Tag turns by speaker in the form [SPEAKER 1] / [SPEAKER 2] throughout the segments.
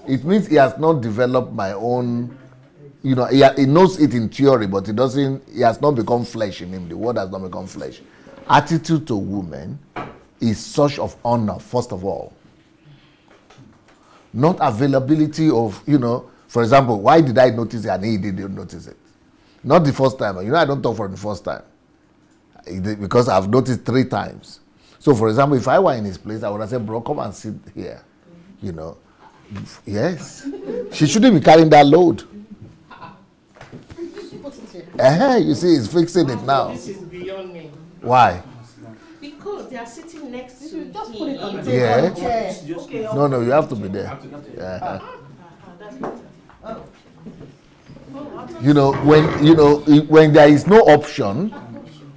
[SPEAKER 1] It means he has not developed my own, you know, he knows it in theory, but he has not become flesh in him. The word has not become flesh. Attitude to women is such of honor, first of all. Not availability of, you know, for example, why did I notice it and he didn't notice it? Not the first time. You know, I don't talk for the first time. Because I've noticed 3 times. So, for example, if I were in his place, I would have said, bro, come and sit here. You know. Yes. She shouldn't be carrying that load. You see, he's fixing it now.
[SPEAKER 2] This is beyond me.
[SPEAKER 1] Why?
[SPEAKER 2] Because they are sitting next to you. Just
[SPEAKER 3] put it on the
[SPEAKER 1] Yeah.
[SPEAKER 3] table. Okay.
[SPEAKER 1] No, you have to be there. Yeah. You know, when there is no option,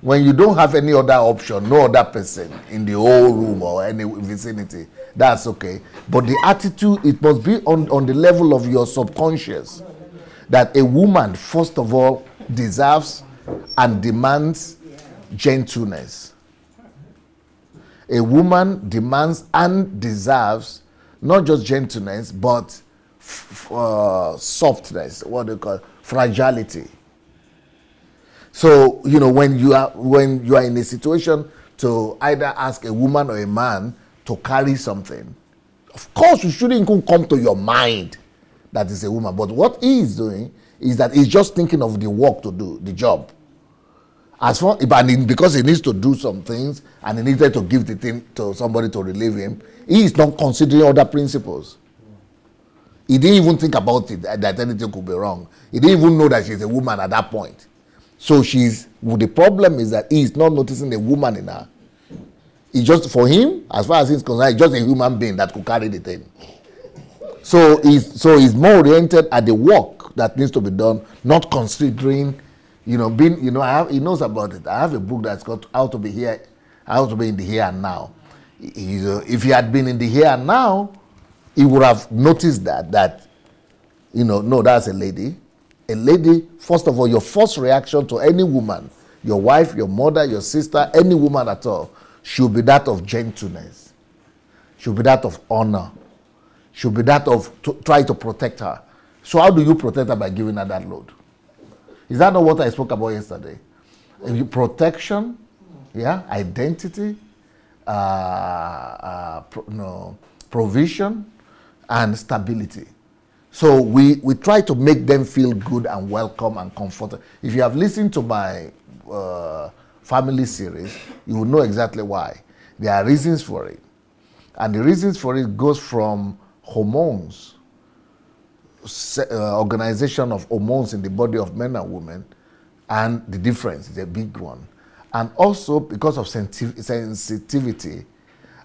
[SPEAKER 1] when you don't have any other option, no other person in the whole room or any vicinity, that's okay. But the attitude, it must be on the level of your subconscious, that a woman, first of all, deserves and demands gentleness. A woman demands and deserves not just gentleness, but softness, what they call fragility. So, you know, when you are in a situation to either ask a woman or a man to carry something, of course you shouldn't even come to your mind that is a woman. But what he is doing is that he's just thinking of the work to do, the job. Because he needs to do some things and he needed to give the thing to somebody to relieve him, he is not considering other principles. He didn't even think about it, that anything could be wrong. He didn't even know that she's a woman at that point. So the problem is that he is not noticing a woman in her. He just, for him, as far as he's concerned, he's just a human being that could carry the thing. So he's more oriented at the work that needs to be done, not considering, you know, being, you know, he knows about it. I have a book that's called How to Be in the Here and Now. If he had been in the here and now, he would have noticed that, you know, no, that's a lady. A lady, first of all, your first reaction to any woman, your wife, your mother, your sister, any woman at all, should be that of gentleness, should be that of honor, should be that of try to protect her. So how do you protect her? By giving her that load? Is that not what I spoke about yesterday? Protection, yeah, identity, provision, and stability. So we try to make them feel good and welcome and comforted. If you have listened to my family series, you will know exactly why. There are reasons for it. And the reasons for it goes from hormones, organization of hormones in the body of men and women, and the difference is a big one. And also because of sensitivity,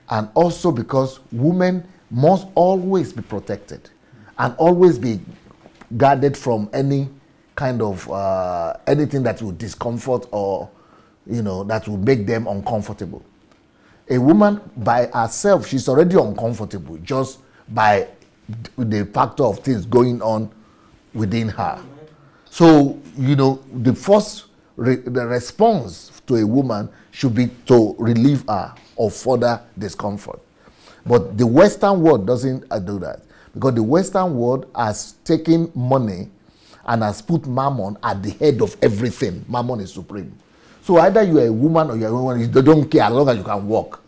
[SPEAKER 1] and also because women must always be protected and always be guarded from any kind of anything that will discomfort or, you know, that will make them uncomfortable. A woman by herself, she's already uncomfortable just by the factor of things going on within her. So, you know, the first the response to a woman should be to relieve her of further discomfort. But the Western world doesn't do that, because the Western world has taken money and has put mammon at the head of everything. Mammon is supreme. So either you're a woman or you're a woman, they don't care as long as you can walk.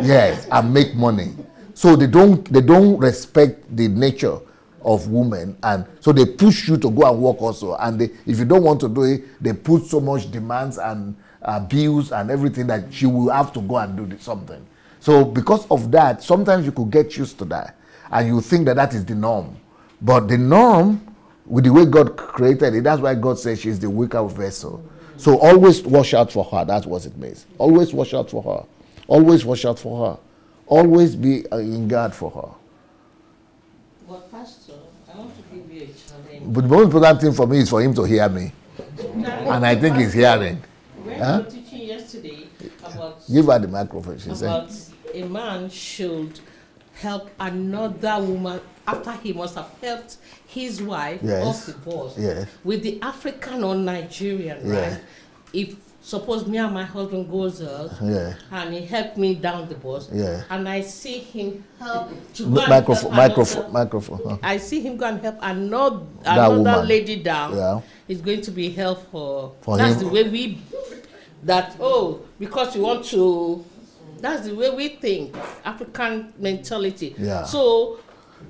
[SPEAKER 1] Yes, and make money. So they don't respect the nature of women, and so they push you to go and work also. And if you don't want to do it, they put so much demands and bills and everything that she will have to go and do something. So because of that, sometimes you could get used to that, and you think that that is the norm. But the norm, with the way God created it, that's why God says she's the weaker vessel. So always watch out for her. That's what it means. Always watch out for her. Always watch out for her. Always be in guard for her.
[SPEAKER 2] But Pastor, I want to give you a challenge.
[SPEAKER 1] But the most important thing for me is for him to hear me. And I think he's hearing.
[SPEAKER 2] When you were teaching yesterday about...
[SPEAKER 1] Give her the microphone, she said.
[SPEAKER 2] About a man should help another woman after he must have helped his wife off the boss.
[SPEAKER 1] Yes.
[SPEAKER 2] With the African or Nigerian, right? If suppose me and my husband goes out, and he helped me down the bus, and I see him help to go
[SPEAKER 1] microphone. Huh?
[SPEAKER 2] I see him go and help another lady down.
[SPEAKER 1] Yeah.
[SPEAKER 2] It's going to be help for
[SPEAKER 1] that's
[SPEAKER 2] him. The way we because you want to. That's the way we think, African mentality.
[SPEAKER 1] Yeah.
[SPEAKER 2] So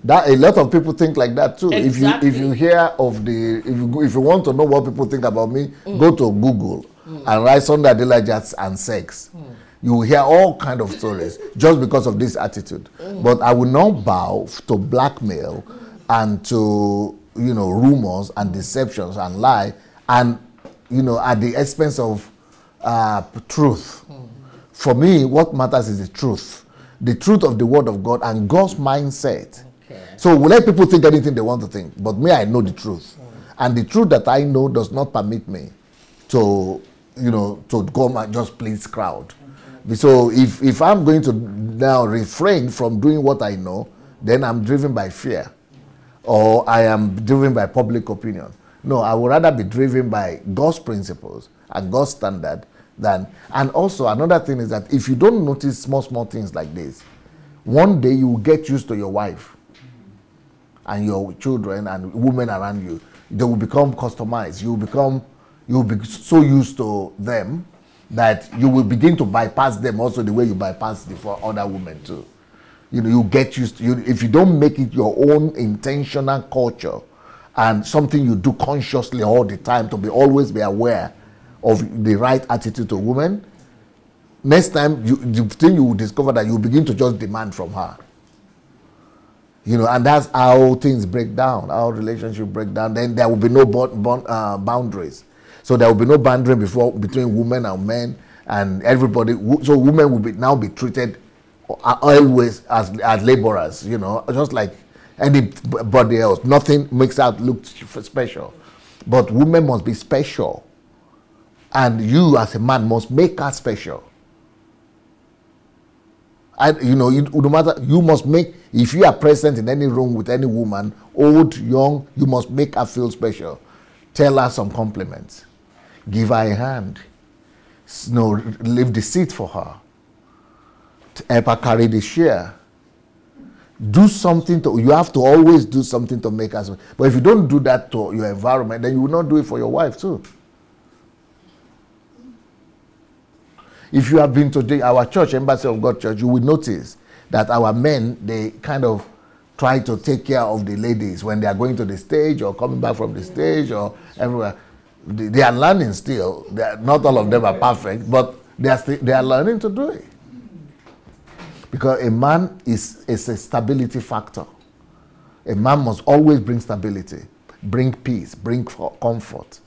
[SPEAKER 1] that a lot of people think like that too.
[SPEAKER 2] Exactly.
[SPEAKER 1] If you hear of if you want to know what people think about me, go to Google and write Sunday Adelaja and sex. You will hear all kind of stories just because of this attitude. But I will not bow to blackmail and to rumors and deceptions and lie and at the expense of truth. For me, what matters is the truth of the word of God and God's mindset. Okay. So we let people think anything they want to think, but me, I know the truth. And the truth that I know does not permit me to, to go and just please crowd. Okay. So if I'm going to now refrain from doing what I know, then I'm driven by fear or I am driven by public opinion. No, I would rather be driven by God's principles and God's standard. And also another thing is that if you don't notice small things like this, one day you will get used to your wife and your children and women around you. They will become customized. You will be so used to them that you will begin to bypass them also the way you bypass the other women too. You get used to if you don't make it your own intentional culture and something you do consciously all the time to always be aware of the right attitude to women, next time the thing you will discover that you begin to just demand from her. And that's how things break down, how relationships break down. Then there will be no boundaries. So there will be no boundary between women and men and everybody. So women will now be treated always as laborers, just like anybody else. Nothing makes out look special. But women must be special. And you as a man must make her special. And no matter, you must make, if you are present in any room with any woman, old, young, you must make her feel special. Tell her some compliments. Give her a hand. Leave the seat for her. Help her carry the chair. Do something you have to always do something to make her special. But if you don't do that to your environment, then you will not do it for your wife too. If you have been to our church, Embassy of God Church, you will notice that our men, they kind of try to take care of the ladies when they are going to the stage or coming back from the stage or everywhere. They are learning still. Not all of them are perfect, but they are learning to do it. Because a man is a stability factor. A man must always bring stability, bring peace, bring comfort.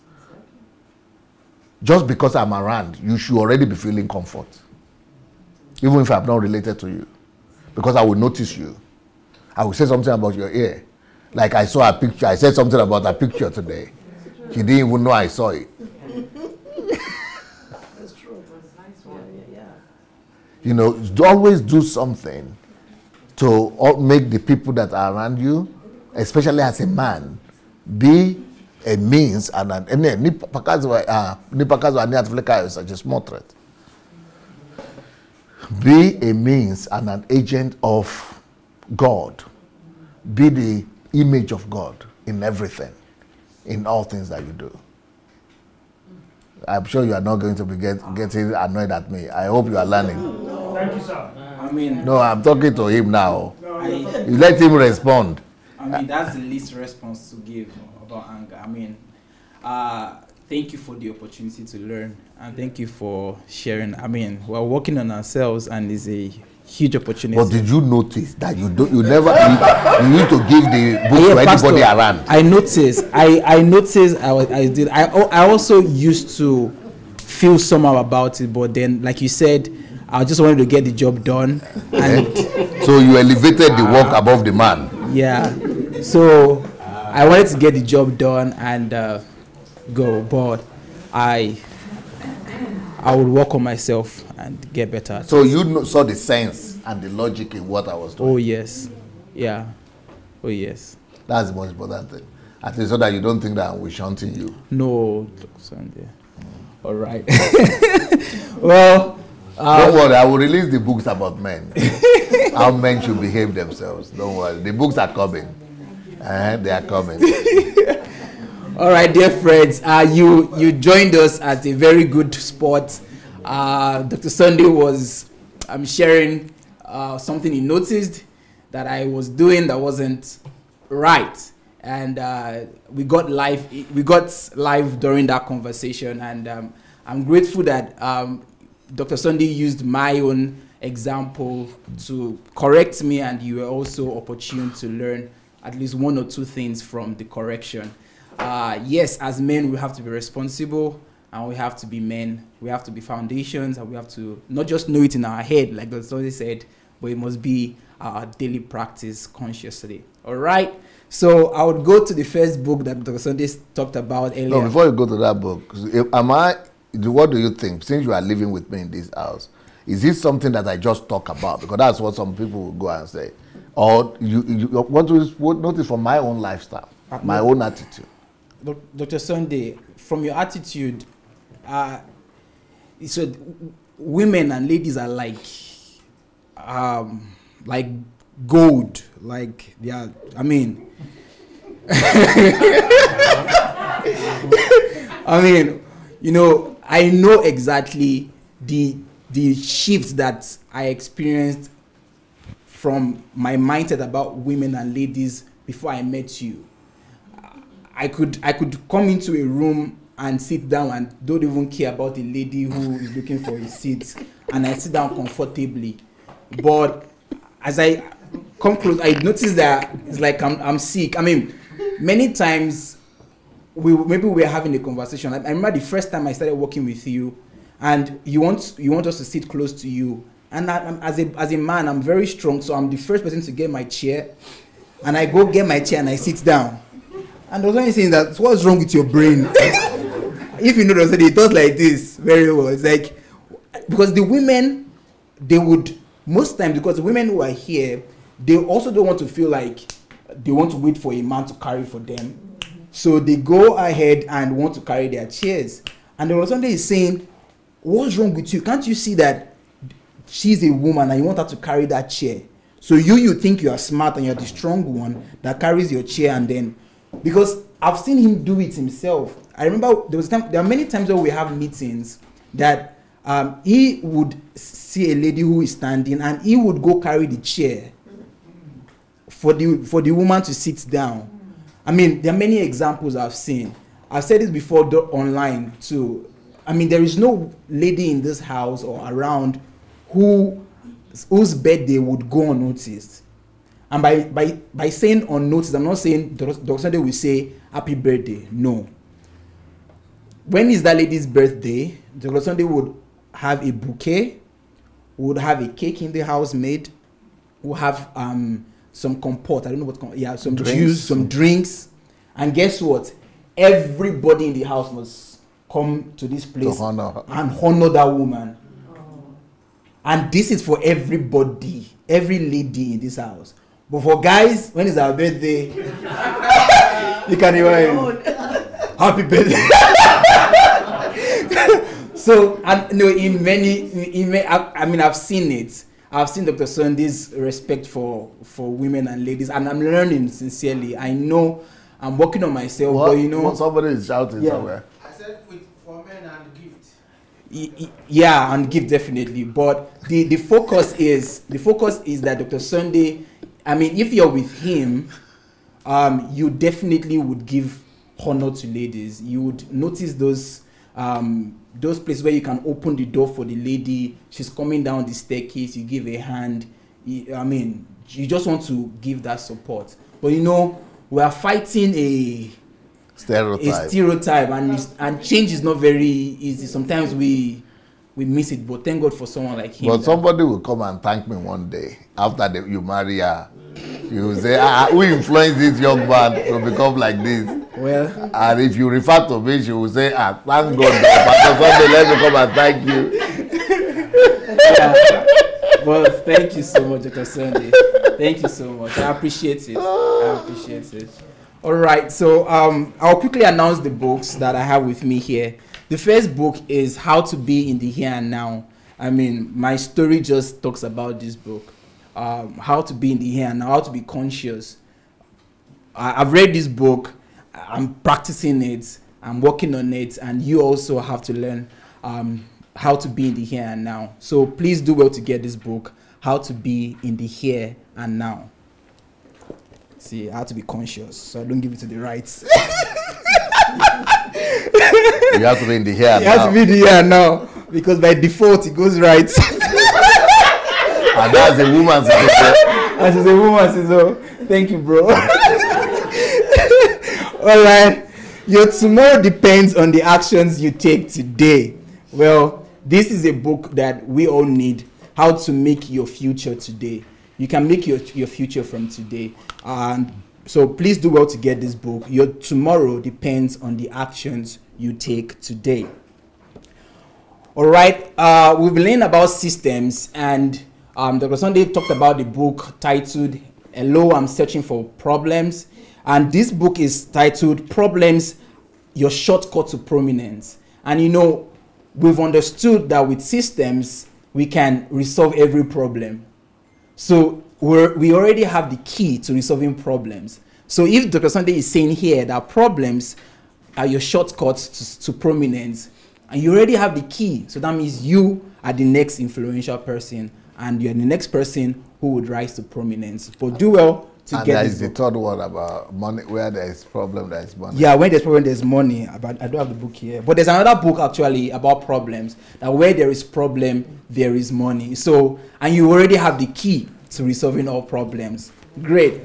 [SPEAKER 1] Just because I'm around, you should already be feeling comfort. Even if I'm not related to you. Because I will notice you. I will say something about your ear. Like I saw a picture. I said something about a picture today. She didn't even know I saw it.
[SPEAKER 2] That's true. Yeah.
[SPEAKER 1] Always do something to make the people that are around you, especially as a man, be a means and ni pakazi wa ni Africa is a small threat. Be a means and an agent of God. Be the image of God in everything, in all things that you do. I'm sure you are not going to be getting annoyed at me. I hope you are learning.
[SPEAKER 3] Thank you, sir.
[SPEAKER 1] No, I'm talking to him now. You let him respond.
[SPEAKER 4] That's the least response to give about anger. Thank you for the opportunity to learn, and thank you for sharing. We're working on ourselves, and it's a huge opportunity.
[SPEAKER 1] But did you notice that you need to give the book to anybody around?
[SPEAKER 4] I noticed. I noticed. I also used to feel somehow about it, but then, like you said, I just wanted to get the job done. And
[SPEAKER 1] so you elevated the work above the man.
[SPEAKER 4] Yeah. So I wanted to get the job done and go, but I would work on myself and get better.
[SPEAKER 1] So you saw the sense and the logic in what I was doing.
[SPEAKER 4] Oh yes, yeah. Oh yes.
[SPEAKER 1] That's the most important thing. At least so that you don't think that I'm shunting you.
[SPEAKER 4] No, Sunday. All right. Well,
[SPEAKER 1] don't worry, I will release the books about men. How men should behave themselves. Don't worry, the books are coming. They are coming.
[SPEAKER 4] All right, dear friends, you joined us at a very good spot. Dr. Sunday was sharing something he noticed that I was doing that wasn't right, and we got live during that conversation, and I'm grateful that Dr. Sunday used my own example to correct me, and you were also opportune to learn at least one or two things from the correction. Yes, as men, we have to be responsible, and we have to be men. We have to be foundations, and we have to not just know it in our head, like Dr. Sunday said, but it must be our daily practice consciously. All right? So I would go to the first book that Dr. Sunday talked about earlier.
[SPEAKER 1] No, before you go to that book, what do you think, since you are living with me in this house, is this something that I just talk about? Because that's what some people will go and say. Or what notice from my own lifestyle, my own attitude?
[SPEAKER 4] Dr. Sunday, from your attitude, so women and ladies are like gold, like they are. I mean, I know exactly the shift that I experienced from my mindset about women and ladies before I met you. I could come into a room and sit down and don't even care about a lady who is looking for a seat, and I sit down comfortably. But as I come close, I notice that it's like I'm sick. I mean, many times maybe we're having a conversation. I remember the first time I started working with you, and you want us to sit close to you. And as a man, I'm very strong, so I'm the first person to get my chair, and I go get my chair and I sit down. And the was saying that, what's wrong with your brain? If you know what I'm saying, it does like this very well. It's like, because the women, they would, most times, because the women who are here, they also don't want to feel like they want to wait for a man to carry for them. So they go ahead and want to carry their chairs. And the Sunday is saying, what's wrong with you? Can't you see that she's a woman and you want her to carry that chair? So you think you are smart and you're the strong one that carries your chair, and then, because I've seen him do it himself. I remember there are many times where we have meetings that he would see a lady who is standing and he would go carry the chair for the woman to sit down. I mean, there are many examples I've seen. I've said this before online too. I mean, there is no lady in this house or around whose birthday would go unnoticed. And by saying unnoticed, I'm not saying Dr. Sunday will say happy birthday. No. When is that lady's birthday, Dr. Sunday would have a bouquet, would have a cake in the house made, would have some comport, I don't know what, some drinks. Juice, some drinks. And guess what? Everybody in the house must come to this place and honor that woman. And this is for everybody, every lady in this house. But for guys, when it's our birthday, you can even happy birthday. So, and no, I've seen it. I've seen Dr. Sunday's respect for women and ladies, and I'm learning sincerely. I know I'm working on myself, but you know,
[SPEAKER 1] somebody is shouting somewhere.
[SPEAKER 3] I said for men and gift.
[SPEAKER 4] Yeah, and gift definitely. But the focus is that Dr. Sunday, I mean, if you're with him, you definitely would give honor to ladies. You would notice those places where you can open the door for the lady. She's coming down the staircase. You give a hand. I mean, you just want to give that support. But you know, we are fighting a stereotype, and change is not very easy. Sometimes we miss it, but thank God for someone like him.
[SPEAKER 1] But somebody will come and thank me one day after you marry her. You will say, who influenced this young man to become like this?
[SPEAKER 4] Well,
[SPEAKER 1] and if you refer to me, she will say, thank God, Pastor Sunday, let me come and thank you.
[SPEAKER 4] Yeah. Well, thank you so much, Dr. Sunday. Thank you so much. I appreciate it. All right, so I'll quickly announce the books that I have with me here. The first book is How to Be in the Here and Now. I mean, my story just talks about this book. How to be in the here and now, how to be conscious. I've read this book. I'm practicing it. I'm working on it. And you also have to learn how to be in the here and now. So please do well to get this book, How to Be in the Here and Now. See, I have to be conscious, so I don't give it to the rights.
[SPEAKER 1] You have to be in the here and now.
[SPEAKER 4] You have to be in the here and now, because by default it goes right.
[SPEAKER 1] And that's a woman's decision.
[SPEAKER 4] As a woman's decision. Thank you, bro. All right. Your tomorrow depends on the actions you take today. Well, this is a book that we all need. How to make your future today. You can make your future from today. And so please do well to get this book. Your tomorrow depends on the actions you take today. All right. We've been learning about systems, and Dr. Sunday talked about the book titled Hello, I'm Searching for Problems. And this book is titled Problems, Your Shortcut to Prominence. And you know, we've understood that with systems, we can resolve every problem. So we already have the key to resolving problems. So if Dr. Sunday is saying here that problems are your shortcuts to prominence, and you already have the key, so that means you are the next influential person, and you're the next person who would rise to prominence. But do well to
[SPEAKER 1] and
[SPEAKER 4] get
[SPEAKER 1] there
[SPEAKER 4] this
[SPEAKER 1] is the
[SPEAKER 4] book.
[SPEAKER 1] third one about money. Where there is problem, there is money.
[SPEAKER 4] Yeah, when there's problem, there's money. But I don't have the book here. But there's another book actually about problems. That where there is problem, there is money. So, and you already have the key to resolving all problems. Great.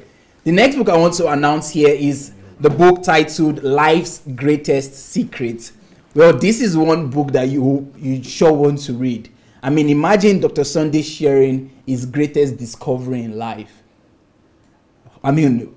[SPEAKER 4] The next book I want to announce here is the book titled Life's Greatest Secret. Well, this is one book that you sure want to read. I mean, imagine Dr. Sunday sharing his greatest discovery in life. I mean,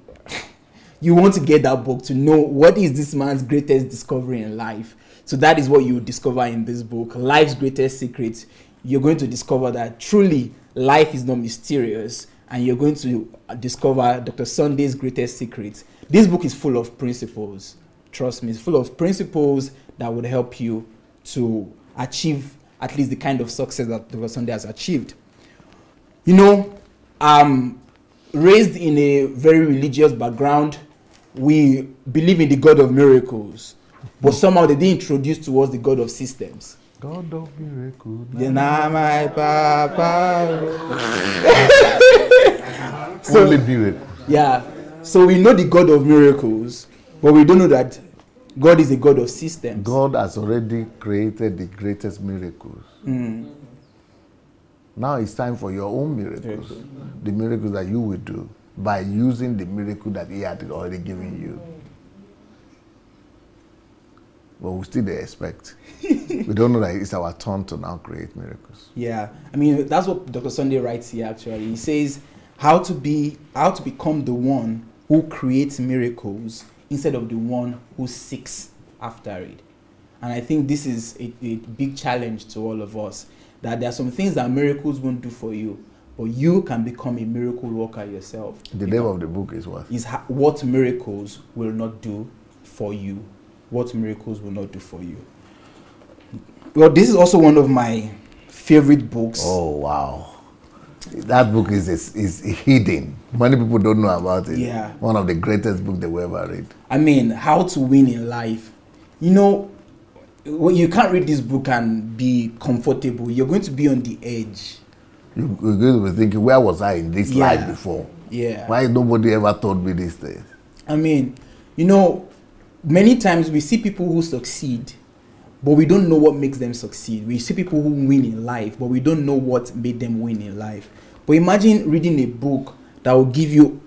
[SPEAKER 4] you want to get that book to know what is this man's greatest discovery in life. So that is what you discover in this book, Life's Greatest Secret. You're going to discover that truly life is not mysterious, and you're going to discover Dr. Sunday's greatest secret. This book is full of principles. Trust me, it's full of principles that would help you to achieve at least the kind of success that Dr. Sunday has achieved. You know, raised in a very religious background, we believe in the God of miracles, but somehow they didn't introduce to us the God of systems.
[SPEAKER 1] God of miracles.
[SPEAKER 4] My papa.
[SPEAKER 1] Only miracle.
[SPEAKER 4] Yeah, so we know the God of miracles, but we don't know that God is a God of systems.
[SPEAKER 1] God has already created the greatest miracles. Now it's time for your own miracles. The miracles that you will do by using the miracle that He had already given you. But we still expect. We don't know that it's our turn to now create miracles.
[SPEAKER 4] Yeah, I mean, that's what Dr. Sunday writes here actually. He says how to become the one who creates miracles instead of the one who seeks after it. And I think this is a big challenge to all of us, that there are some things that miracles won't do for you, but you can become a miracle worker yourself.
[SPEAKER 1] The name of the book is what?
[SPEAKER 4] Is what miracles will not do for you. What miracles will not do for you. Well, this is also one of my favorite books.
[SPEAKER 1] Oh, wow. That book is hidden. Many people don't know about it.
[SPEAKER 4] Yeah.
[SPEAKER 1] One of the greatest books they will ever read.
[SPEAKER 4] I mean, how to win in life. You know, you can't read this book and be comfortable. You're going to be on the edge.
[SPEAKER 1] You're going to be thinking, where was I in this life before?
[SPEAKER 4] Yeah.
[SPEAKER 1] Why nobody ever told me these things?
[SPEAKER 4] I mean, you know, many times we see people who succeed, but we don't know what makes them succeed. We see people who win in life, but we don't know what made them win in life. But imagine reading a book that will give you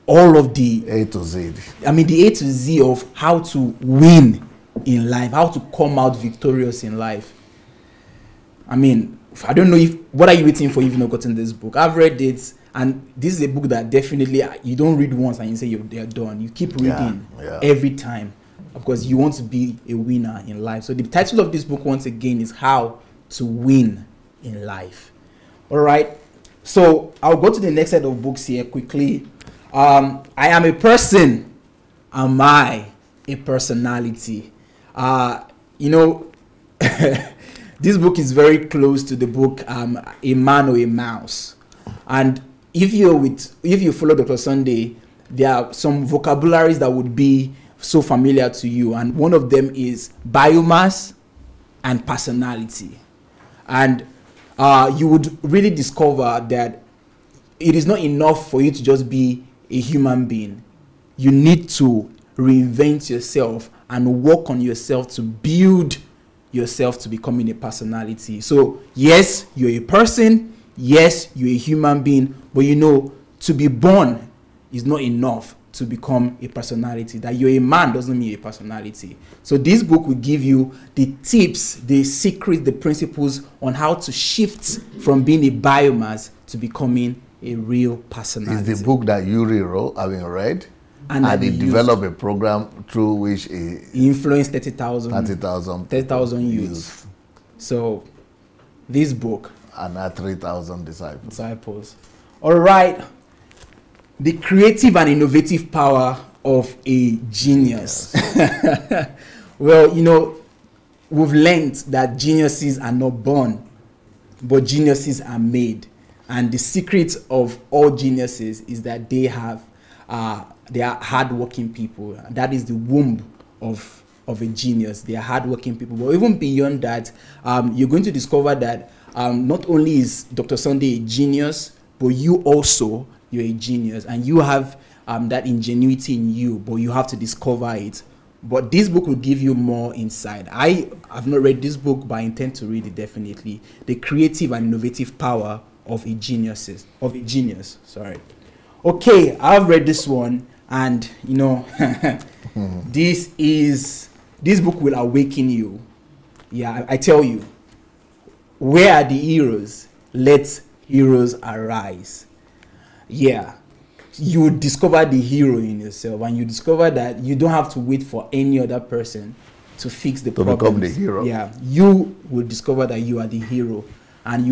[SPEAKER 4] all of the
[SPEAKER 1] A to Z.
[SPEAKER 4] I mean, the A to Z of how to win in life, how to come out victorious in life. I mean, I don't know what are you waiting for if you've not gotten this book? I've read it, and this is a book that definitely you don't read once and you say they're done. You keep reading every time, because you want to be a winner in life. So the title of this book, once again, is How to Win in Life. All right. So I'll go to the next set of books here quickly. I am a person. Am I a personality? You know, this book is very close to the book A Man or a Mouse. And if you follow Dr. Sunday, there are some vocabularies that would be so familiar to you, and one of them is biomass and personality. And you would really discover that it is not enough for you to just be a human being. You need to reinvent yourself and work on yourself to build yourself to becoming a personality. So yes, you're a person, yes, you're a human being, but you know, to be born is not enough to become a personality. That you're a man doesn't mean a personality. So this book will give you the tips, the secrets, the principles on how to shift from being a biomass to becoming a real personality.
[SPEAKER 1] It's the book that you rewrote, read, and he developed a program through which he
[SPEAKER 4] influenced 30,000 youths. So this book.
[SPEAKER 1] And had 3,000 disciples.
[SPEAKER 4] All right. The creative and innovative power of a genius. Yes. Well, you know, we've learned that geniuses are not born, but geniuses are made. And the secret of all geniuses is that they are hardworking people. That is the womb of a genius. They are hardworking people. But even beyond that, you're going to discover that not only is Dr. Sunday a genius, but you're a genius, and you have that ingenuity in you, but you have to discover it. But this book will give you more insight. I have not read this book, but I intend to read it definitely. The creative and innovative power of a genius. Okay, I've read this one, and you know, this book will awaken you. Yeah, I tell you, where are the heroes? Let heroes arise. Yeah, you discover the hero in yourself, and you discover that you don't have to wait for any other person to fix the problem. To become the hero. Yeah, you will discover that you are the hero, and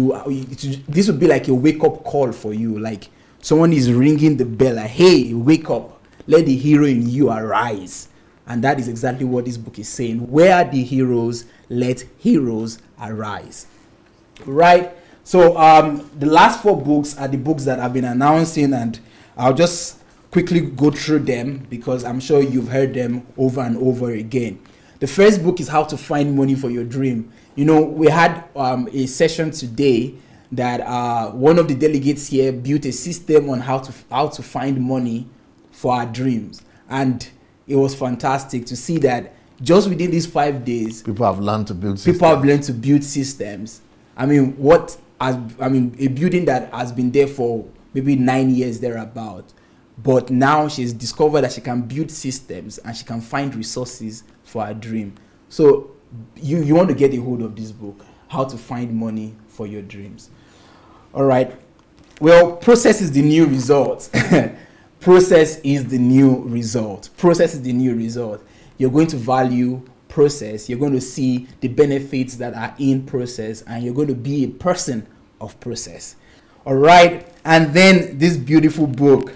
[SPEAKER 4] this would be like a wake-up call for you. Like someone is ringing the bell, like, hey, wake up, let the hero in you arise. And that is exactly what this book is saying. Where are the heroes? Let heroes arise. Right? So the last 4 books are the books that I've been announcing, and I'll just quickly go through them because I'm sure you've heard them over and over again. The first book is How to Find Money for Your Dream. You know, we had a session today that one of the delegates here built a system on how to find money for our dreams, and it was fantastic to see that just within these 5 days, people have learned to build systems. I mean, a building that has been there for maybe 9 years thereabout, but now she's discovered that she can build systems and she can find resources for her dream. So you want to get a hold of this book, How to Find Money for Your Dreams. All right. Well, process is the new result. Process is the new result. Process is the new result. You're going to value process. You're going to see the benefits that are in process, and you're going to be a person of process. All right. And then this beautiful book,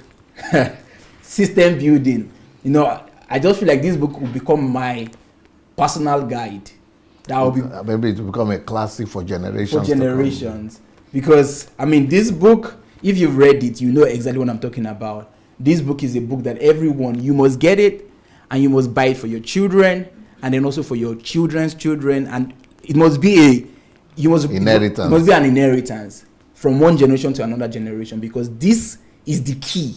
[SPEAKER 4] System Building. You know, I just feel like this book will become my personal guide. That will be maybe it will become a classic for generations. Because I mean, this book, if you've read it, you know exactly what I'm talking about. This book is a book that everyone, you must get it, and you must buy it for your children, and then also for your children's children, and it must be inheritance. It must be an inheritance from one generation to another generation, because this is the key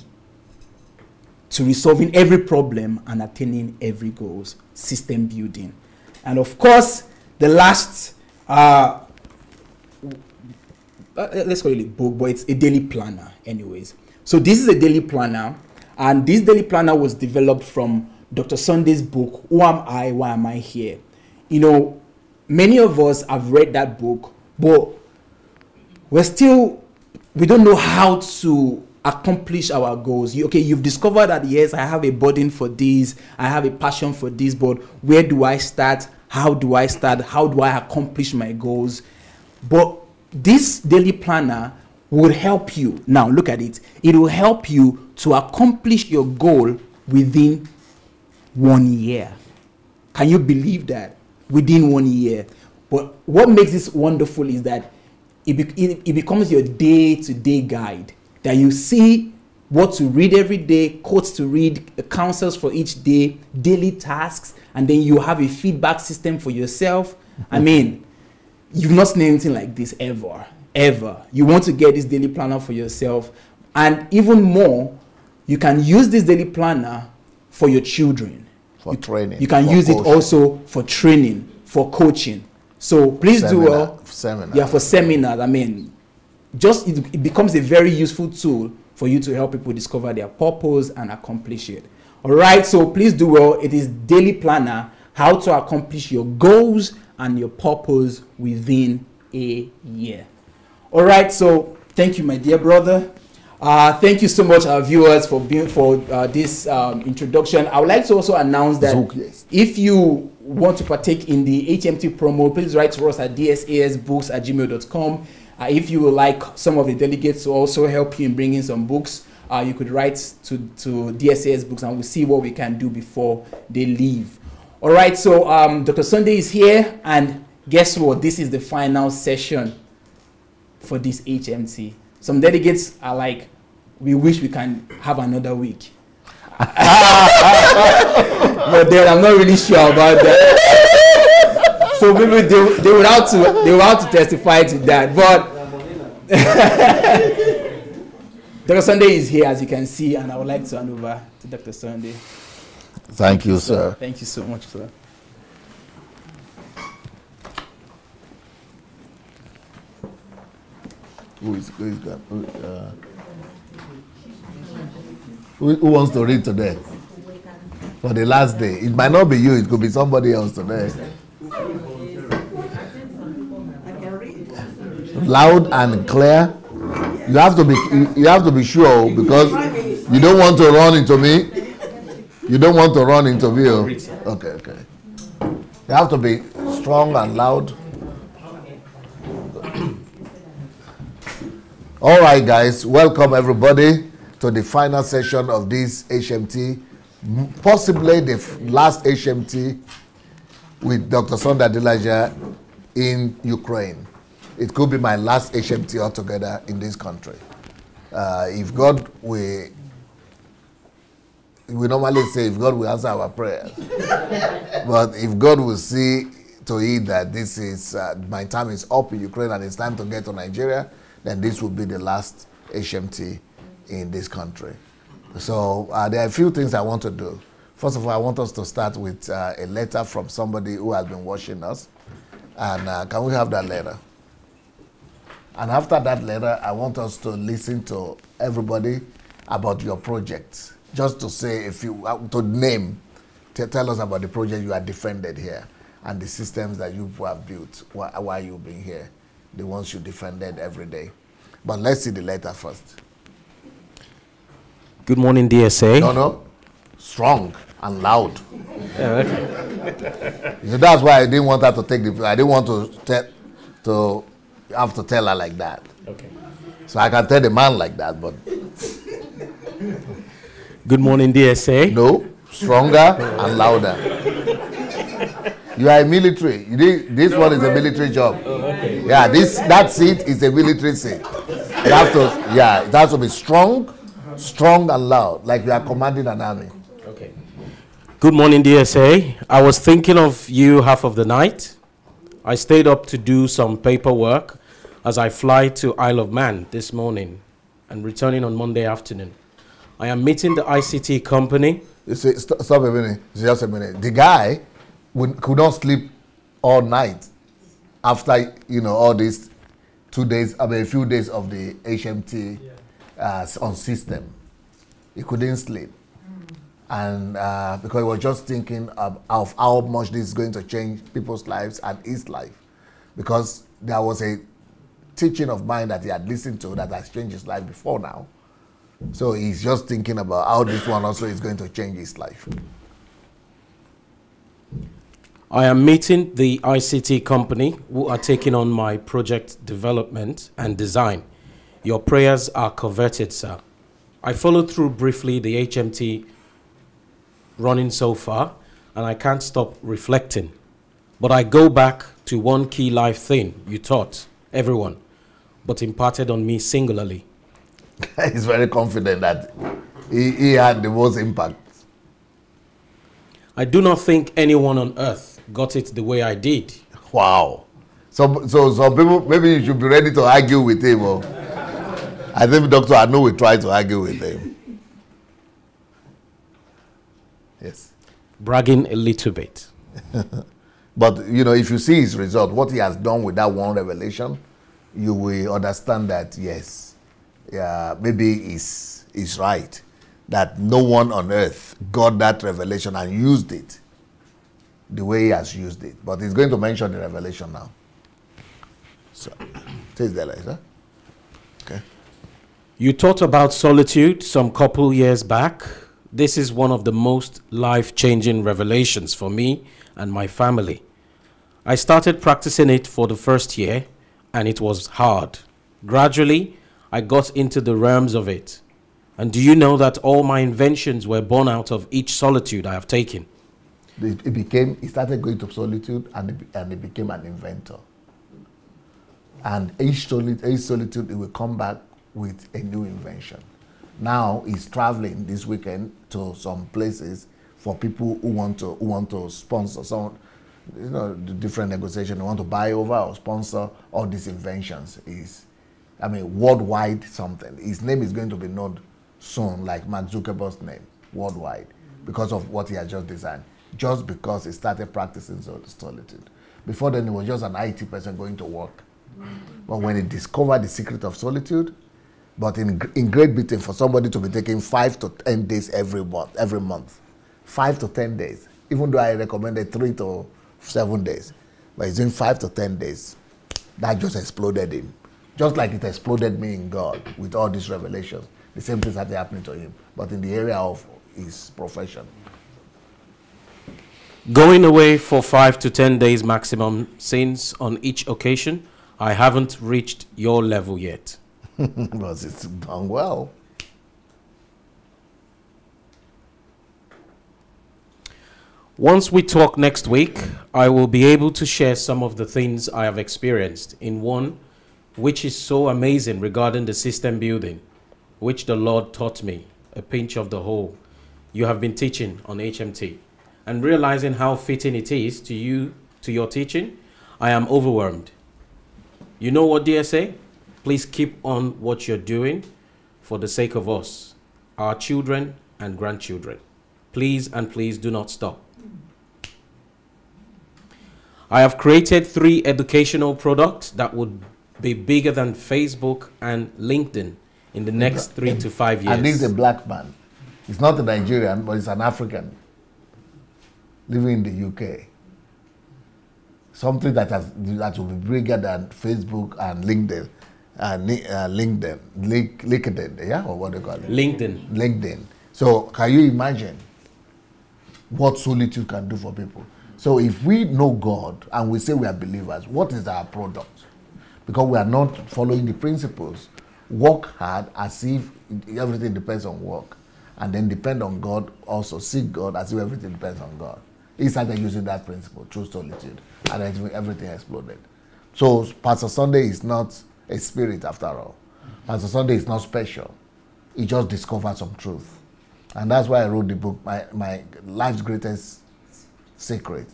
[SPEAKER 4] to resolving every problem and attaining every goal. System building. And of course, the last let's call it a book, but it's a daily planner anyways. So this is a daily planner, and this daily planner was developed from Dr. Sunday's book, Who Am I? Why Am I Here? You know, many of us have read that book, but we don't know how to accomplish our goals. You've discovered that, yes, I have a burden for this, I have a passion for this, but where do I start? How do I start? How do I accomplish my goals? But this daily planner will help you. Now, look at it. It will help you to accomplish your goal within 1 year. Can you believe that? Within 1 year. But what makes this wonderful is that it becomes your day-to-day guide, that you see what to read every day, quotes to read, counsels for each day, daily tasks, and then you have a feedback system for yourself. I mean, you've not seen anything like this ever. You want to get this daily planner for yourself. And even more, you can use this daily planner for your children.
[SPEAKER 1] For training.
[SPEAKER 4] You can use coaching. It also for training, for coaching. So please do well.
[SPEAKER 1] Seminars.
[SPEAKER 4] Yeah, for seminars. I mean, it becomes a very useful tool for you to help people discover their purpose and accomplish it. All right, so please do well. It is daily planner, how to accomplish your goals and your purpose within a year. All right, so thank you, my dear brother. Thank you so much, our viewers, for this introduction. I would like to also announce that if you want to partake in the HMT promo, please write to us at dsasbooks@gmail.com. If you would like some of the delegates to also help you in bringing some books, you could write to DSAS Books, and we'll see what we can do before they leave. All right, so Dr. Sunday is here, and guess what? This is the final session for this HMT. Some delegates are like, we wish we can have another week. But then I'm not really sure about that. So maybe they would have to testify to that. But Dr. Sunday is here, as you can see, and I would like to hand over to Dr. Sunday.
[SPEAKER 1] Thank you, sir.
[SPEAKER 4] Thank you so much, sir.
[SPEAKER 1] Who wants to read today? For the last day. It might not be you, it could be somebody else today. Loud and clear. You have to be sure, because you don't want to run into me. You don't want to run into me. Okay. You have to be strong and loud. All right, guys, welcome everybody to the final session of this HMT, possibly the last HMT with Dr. Sunday Adelaja in Ukraine. It could be my last HMT altogether in this country. If God will, we normally say if God will answer our prayers, but if God will see to it that this is my time is up in Ukraine and it's time to get to Nigeria, then this will be the last HMT in this country. So there are a few things I want to do. First of all, I want us to start with a letter from somebody who has been watching us. And can we have that letter? And after that letter, I want us to listen to everybody about your project. Just to say, if you to name, tell us about the project you have defended here and the systems that you have built while you've been here. The ones you defended every day. But let's see the letter first.
[SPEAKER 5] Good morning, DSA.
[SPEAKER 1] No. Strong and loud.
[SPEAKER 5] Yeah, okay.
[SPEAKER 1] So that's why I didn't want her to take the... I didn't want to have to tell her like that.
[SPEAKER 5] Okay.
[SPEAKER 1] So I can tell the man like that, but...
[SPEAKER 5] Good morning, DSA.
[SPEAKER 1] No. Stronger and louder. You are a military. This one is a military job.
[SPEAKER 5] Okay.
[SPEAKER 1] Yeah, that seat is a military seat. You have to, it has to be strong and loud, like you are commanding an army.
[SPEAKER 5] Okay. Good morning, DSA. I was thinking of you half of the night. I stayed up to do some paperwork as I fly to Isle of Man this morning and returning on Monday afternoon. I am meeting the ICT company.
[SPEAKER 1] Stop a minute. Just a minute. The guy could not sleep all night after all these 2 days, a few days of the HMT on system. He couldn't sleep, and because he was just thinking of how much this is going to change people's lives and his life, because there was a teaching of mine that he had listened to that has changed his life before now. So he's just thinking about how this one also is going to change his life.
[SPEAKER 5] I am meeting the ICT company who are taking on my project development and design. Your prayers are coveted, sir. I followed through briefly the HMT running so far, and I can't stop reflecting. But I go back to one key life thing you taught everyone, but imparted on me singularly.
[SPEAKER 1] He's very confident that he had the most impact.
[SPEAKER 5] I do not think anyone on earth got it the way I did.
[SPEAKER 1] Wow. So people, maybe you should be ready to argue with him. Or I think Dr. Anu will try to argue with him. Yes.
[SPEAKER 5] Bragging a little bit.
[SPEAKER 1] But, you know, if you see his result, what he has done with that one revelation, you will understand that, yes, maybe he's right. That no one on earth got that revelation and used it the way he has used it. But he's going to mention the revelation now. So, taste the letter. Okay.
[SPEAKER 5] You taught about solitude some couple years back. This is one of the most life-changing revelations for me and my family. I started practicing it for the first year, and it was hard. Gradually, I got into the realms of it. And do you know that all my inventions were born out of each solitude I have taken?
[SPEAKER 1] He started going to solitude, and he became an inventor. And each solitude, he will come back with a new invention. Now he's traveling this weekend to some places for people who want to sponsor some, you know, the different negotiation. They want to buy over or sponsor all these inventions. Worldwide something. His name is going to be known soon, like Mark Zuckerberg's name, worldwide, because of what he has just designed. Just because he started practicing solitude. Before then, he was just an IT person going to work. But when he discovered the secret of solitude, but in Great Britain, for somebody to be taking 5 to 10 days every month, 5 to 10 days, even though I recommended 3 to 7 days, but he's doing 5 to 10 days, that just exploded him. Just like it exploded me in God with all these revelations. The same thing started happening to him, but in the area of his profession.
[SPEAKER 5] Going away for 5 to 10 days maximum, since on each occasion, I haven't reached your level yet.
[SPEAKER 1] But it's done well.
[SPEAKER 5] Once we talk next week, I will be able to share some of the things I have experienced in one which is so amazing regarding the system building, which the Lord taught me, a pinch of the whole you have been teaching on HMT. And realizing how fitting it is to you, to your teaching, I am overwhelmed. You know what, DSA? Please keep on what you're doing for the sake of us, our children and grandchildren. Please and please do not stop. I have created 3 educational products that would be bigger than Facebook and LinkedIn in the next 3 to 5 years.
[SPEAKER 1] And he's a black man. He's not a Nigerian, but he's an African living in the UK. Something that will be bigger than Facebook and LinkedIn. LinkedIn, yeah, or what do you call it? LinkedIn. So can you imagine what solitude can do for people? So if we know God and we say we are believers, what is our product? Because we are not following the principles. Work hard as if everything depends on work, and then depend on God, also seek God as if everything depends on God. He started using that principle, true solitude, and everything exploded. So Pastor Sunday is not a spirit after all. Pastor Sunday is not special. He just discovered some truth. And that's why I wrote the book, my life's greatest secret.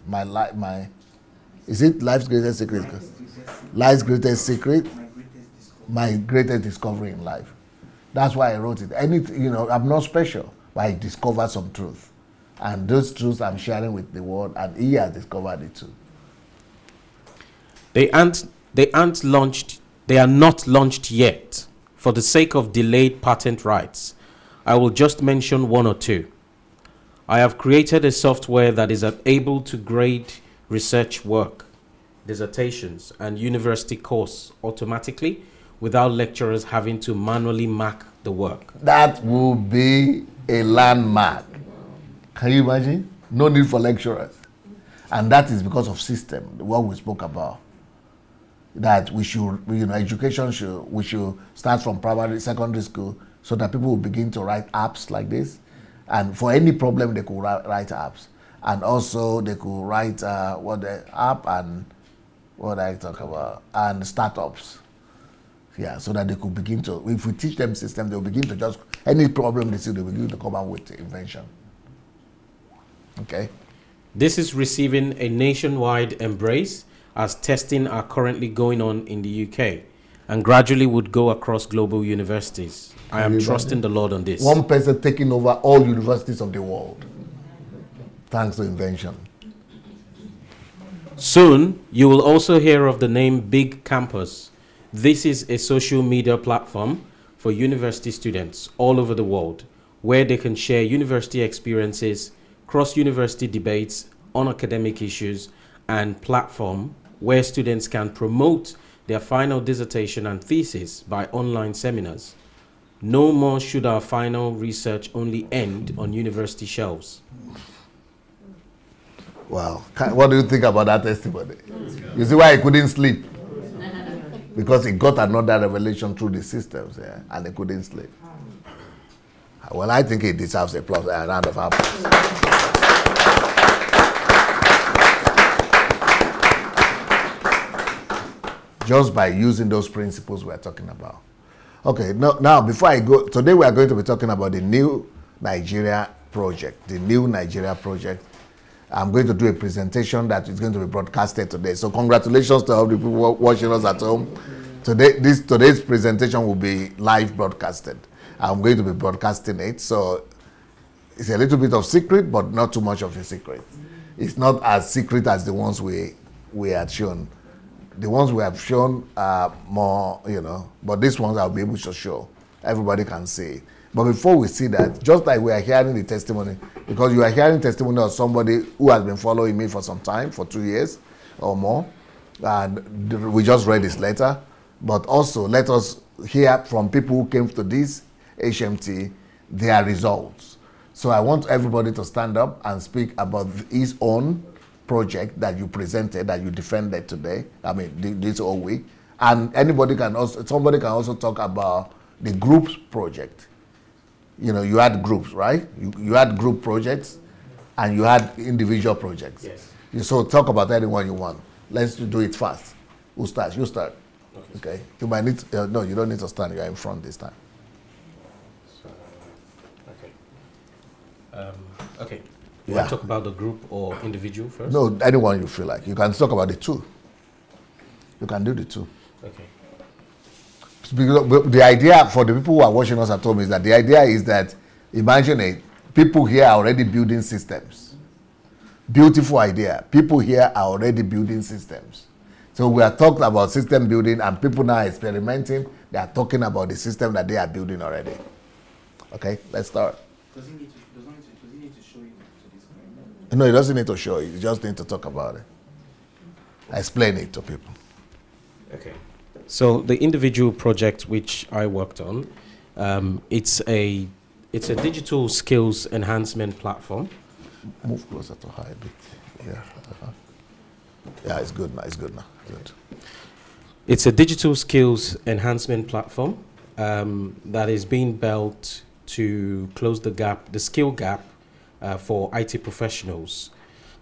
[SPEAKER 1] Is it life's greatest secret? Life's greatest secret, my greatest discovery in life. That's why I wrote it. I'm not special, but I discovered some truth. And those truths I'm sharing with the world, and he has discovered it too.
[SPEAKER 5] They are not launched yet. For the sake of delayed patent rights, I will just mention 1 or 2. I have created a software that is able to grade research work, dissertations, and university course automatically without lecturers having to manually mark the work.
[SPEAKER 1] That will be a landmark. Can you imagine? No need for lecturers. And that is because of system, what we spoke about. That we should, we should start from primary, secondary school, so that people will begin to write apps like this. And for any problem, they could write apps. And also they could write the app and what I talk about, and startups. Yeah, so that they could begin to, if we teach them systems, they'll begin to just, any problem they see, they'll begin to come out with invention. Okay?
[SPEAKER 5] This is receiving a nationwide embrace as testing are currently going on in the UK and gradually would go across global universities. I am trusting the Lord on this.
[SPEAKER 1] One person taking over all universities of the world, thanks to invention.
[SPEAKER 5] Soon, you will also hear of the name Big Campus. This is a social media platform for university students all over the world where they can share university experiences, cross-university debates on academic issues, and platform where students can promote their final dissertation and thesis by online seminars. No more should our final research only end on university shelves.
[SPEAKER 1] Wow. What do you think about that testimony? You see why he couldn't sleep? Because he got another revelation through the systems, yeah, and he couldn't sleep. Well, I think he deserves a round of applause. Just by using those principles we're talking about. Okay, now before I go, today we are going to be talking about the New Nigeria project. The New Nigeria project. I'm going to do a presentation that is going to be broadcasted today. So congratulations to all the people watching us at home. Today's presentation will be live broadcasted. I'm going to be broadcasting it. So it's a little bit of secret, but not too much of a secret. It's not as secret as the ones we had shown. The ones we have shown are more, but these ones I'll be able to show. Everybody can see. But before we see that, just like we are hearing the testimony, because you are hearing testimony of somebody who has been following me for some time, for 2 years or more, and we just read his letter, but also let us hear from people who came to this HMT, their results. So I want everybody to stand up and speak about his own project that you presented, that you defended today, this whole week. And somebody can also talk about the group's project. You had groups, right? You had group projects and you had individual projects.
[SPEAKER 5] Yes.
[SPEAKER 1] So talk about anyone you want. Let's do it fast. Who starts? You start. Okay. You might need to, no, you don't need to stand. You are in front this time.
[SPEAKER 5] Okay. You want to talk about the group or individual first?
[SPEAKER 1] No, anyone you feel like. You can talk about the two. You can do the two.
[SPEAKER 5] Okay.
[SPEAKER 1] Because the idea for the people who are watching us at home is that the idea is that, imagine it, people here are already building systems. Beautiful idea. People here are already building systems. So we are talking about system building and people now are experimenting. They are talking about the system that they are building already. Okay, let's start.
[SPEAKER 3] Does he need to show you to this point?
[SPEAKER 1] No, he doesn't need to show it. You just need to talk about it. Explain it to people.
[SPEAKER 5] Okay. So the individual project which I worked on, it's a digital skills enhancement platform.
[SPEAKER 1] Move closer to her a bit. Yeah. Yeah, it's good now. It's good now. Good.
[SPEAKER 5] It's a digital skills enhancement platform that is being built to close the skill gap for IT professionals.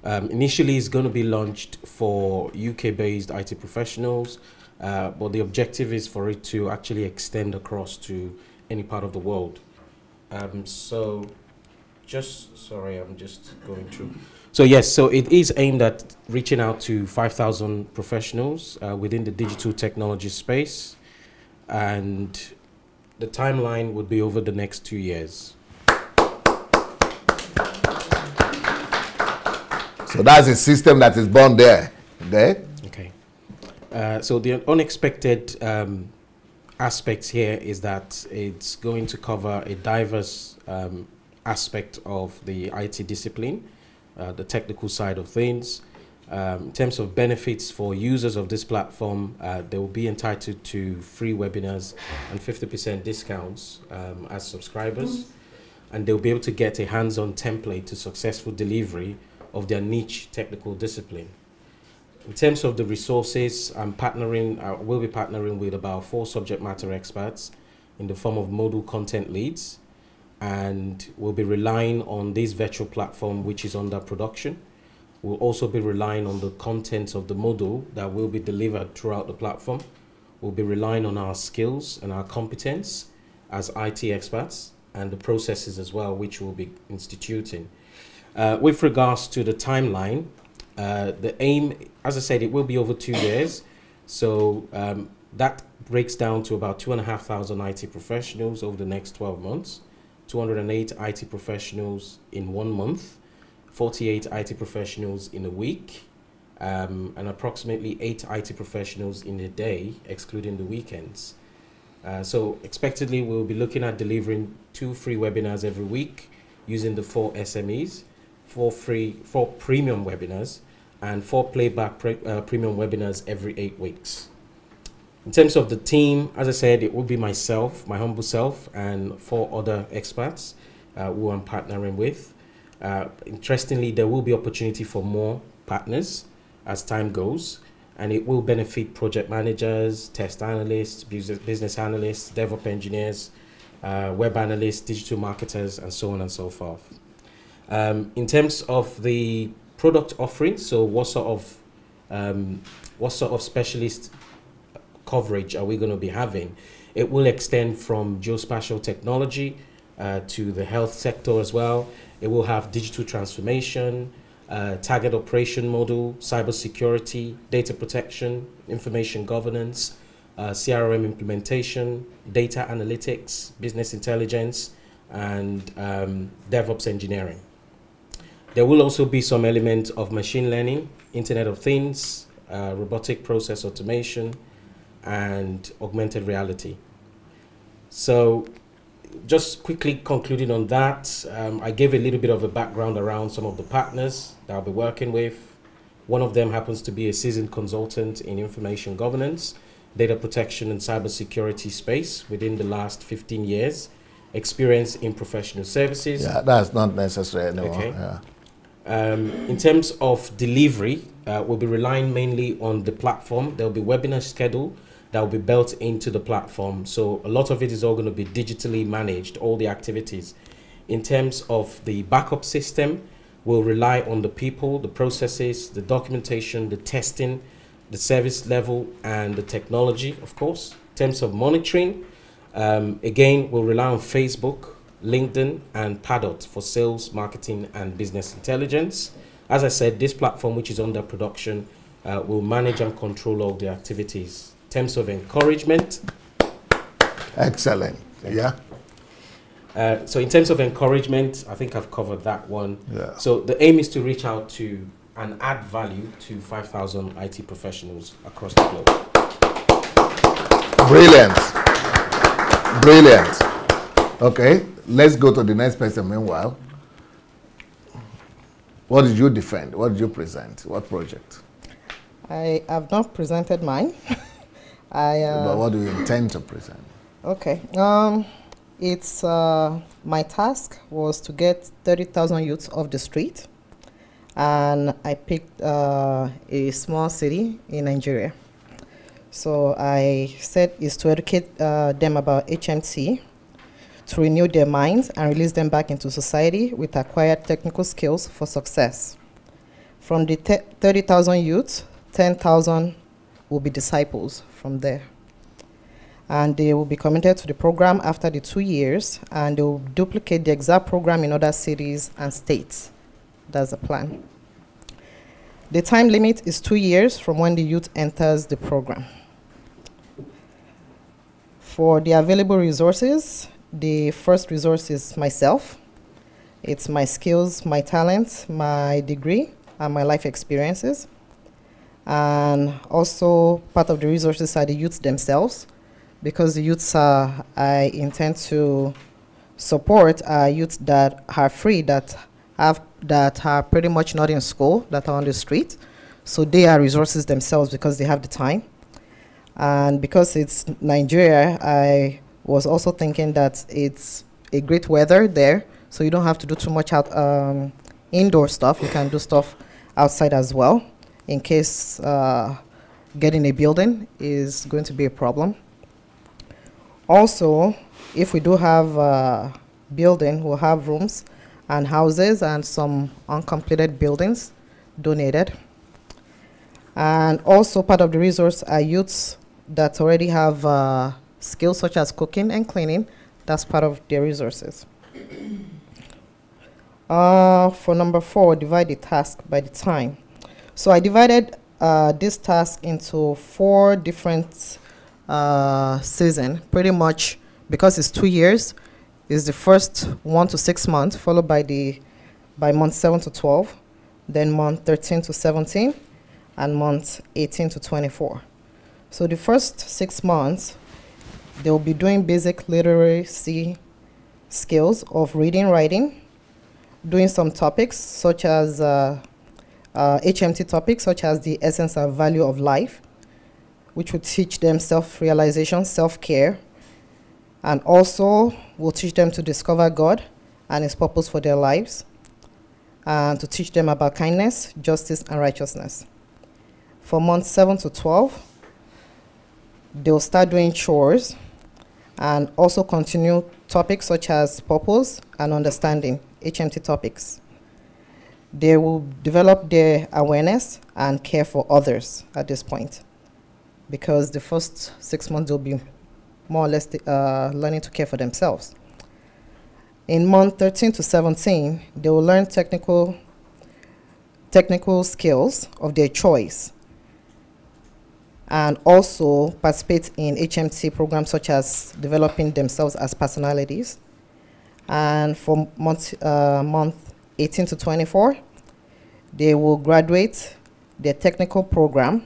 [SPEAKER 5] Initially, it's going to be launched for UK-based IT professionals. But the objective is for it to actually extend across to any part of the world. I'm just going through. So yes, so it is aimed at reaching out to 5,000 professionals within the digital technology space. And the timeline would be over the next 2 years.
[SPEAKER 1] So that's a system that is born there. Okay?
[SPEAKER 5] So the unexpected aspects here is that it's going to cover a diverse aspect of the IT discipline, the technical side of things. In terms of benefits for users of this platform, they will be entitled to free webinars and 50% discounts as subscribers. And they'll be able to get a hands-on template to successful delivery of their niche technical discipline. In terms of the resources, we'll be partnering with about 4 subject matter experts in the form of module content leads, and we'll be relying on this virtual platform which is under production. We'll also be relying on the contents of the module that will be delivered throughout the platform. We'll be relying on our skills and our competence as IT experts and the processes as well, which we'll be instituting. With regards to the timeline, the aim, as I said, it will be over 2 years. So that breaks down to about 2,500 IT professionals over the next 12 months, 208 IT professionals in 1 month, 48 IT professionals in a week, and approximately 8 IT professionals in a day, excluding the weekends. So expectedly, we'll be looking at delivering 2 free webinars every week using the 4 SMEs, 4 premium webinars, and 4 playback premium webinars every 8 weeks. In terms of the team, as I said, it will be myself, my humble self, and 4 other experts who I'm partnering with. Interestingly, there will be opportunity for more partners as time goes, and it will benefit project managers, test analysts, business analysts, DevOps engineers, web analysts, digital marketers, and so on and so forth. In terms of the product offering, so what sort of specialist coverage are we going to be having? It will extend from geospatial technology to the health sector as well. It will have digital transformation, target operation model, cybersecurity, data protection, information governance, CRM implementation, data analytics, business intelligence, and DevOps engineering. There will also be some element of machine learning, Internet of Things, robotic process automation, and augmented reality. So just quickly concluding on that, I gave a little bit of a background around some of the partners that I'll be working with. One of them happens to be a seasoned consultant in information governance, data protection and cybersecurity space within the last 15 years, experience in professional services.
[SPEAKER 1] Yeah, that's not necessary anymore.
[SPEAKER 5] Okay.
[SPEAKER 1] Yeah.
[SPEAKER 5] In terms of delivery, we'll be relying mainly on the platform. There'll be webinar schedule that will be built into the platform. So a lot of it is all going to be digitally managed, all the activities. In terms of the backup system, we'll rely on the people, the processes, the documentation, the testing, the service level, and the technology, of course. In terms of monitoring, again, we'll rely on Facebook, LinkedIn, and Padot for sales, marketing, and business intelligence. As I said, this platform, which is under production, will manage and control all the activities. In terms of encouragement.
[SPEAKER 1] Excellent. Yeah.
[SPEAKER 5] So in terms of encouragement, I think I've covered that one.
[SPEAKER 1] Yeah.
[SPEAKER 5] So the aim is to reach out to and add value to 5,000 IT professionals across the globe.
[SPEAKER 1] Brilliant. Brilliant. Okay, let's go to the next person meanwhile. What did you defend? What did you present? What project?
[SPEAKER 6] I have not presented mine.
[SPEAKER 1] But what do you intend to present?
[SPEAKER 6] Okay. It's my task was to get 30,000 youths off the street, and I picked a small city in Nigeria. So I said is to educate them about HMT, to renew their minds and release them back into society with acquired technical skills for success. From the 30,000 youths, 10,000 will be disciples from there. And they will be committed to the program after the 2 years, and they will duplicate the exact program in other cities and states. That's the plan. The time limit is 2 years from when the youth enters the program. For the available resources, the first resource is myself. It's my skills, my talents, my degree, and my life experiences. And also part of the resources are the youths themselves, because the youths I intend to support are youths that are free, that are pretty much not in school, that are on the street. So they are resources themselves because they have the time. And because it's Nigeria, I was also thinking that it's a great weather there, so you don't have to do too much indoor stuff. You can do stuff outside as well, in case getting a building is going to be a problem. Also, if we do have a building, we'll have rooms and houses and some uncompleted buildings donated. And also part of the resource are youths that already have skills such as cooking and cleaning. That's part of their resources. For number 4, divide the task by the time. So I divided this task into 4 different seasons, pretty much because it's 2 years. Is the first 1 to 6 months, followed by month 7 to 12, then month 13 to 17, and month 18 to 24. So the first 6 months, they will be doing basic literacy skills of reading, writing, doing some topics such as HMT topics such as the essence and value of life, which will teach them self-realization, self-care, and also will teach them to discover God and His purpose for their lives, and to teach them about kindness, justice, and righteousness. For months 7 to 12, they'll start doing chores and also continue topics such as purpose and understanding, HMT topics. They will develop their awareness and care for others at this point, because the first 6 months they'll be more or less learning to care for themselves. In month 13 to 17, they will learn technical skills of their choice, and also participate in HMT programs such as developing themselves as personalities. And for month 18 to 24, they will graduate their technical program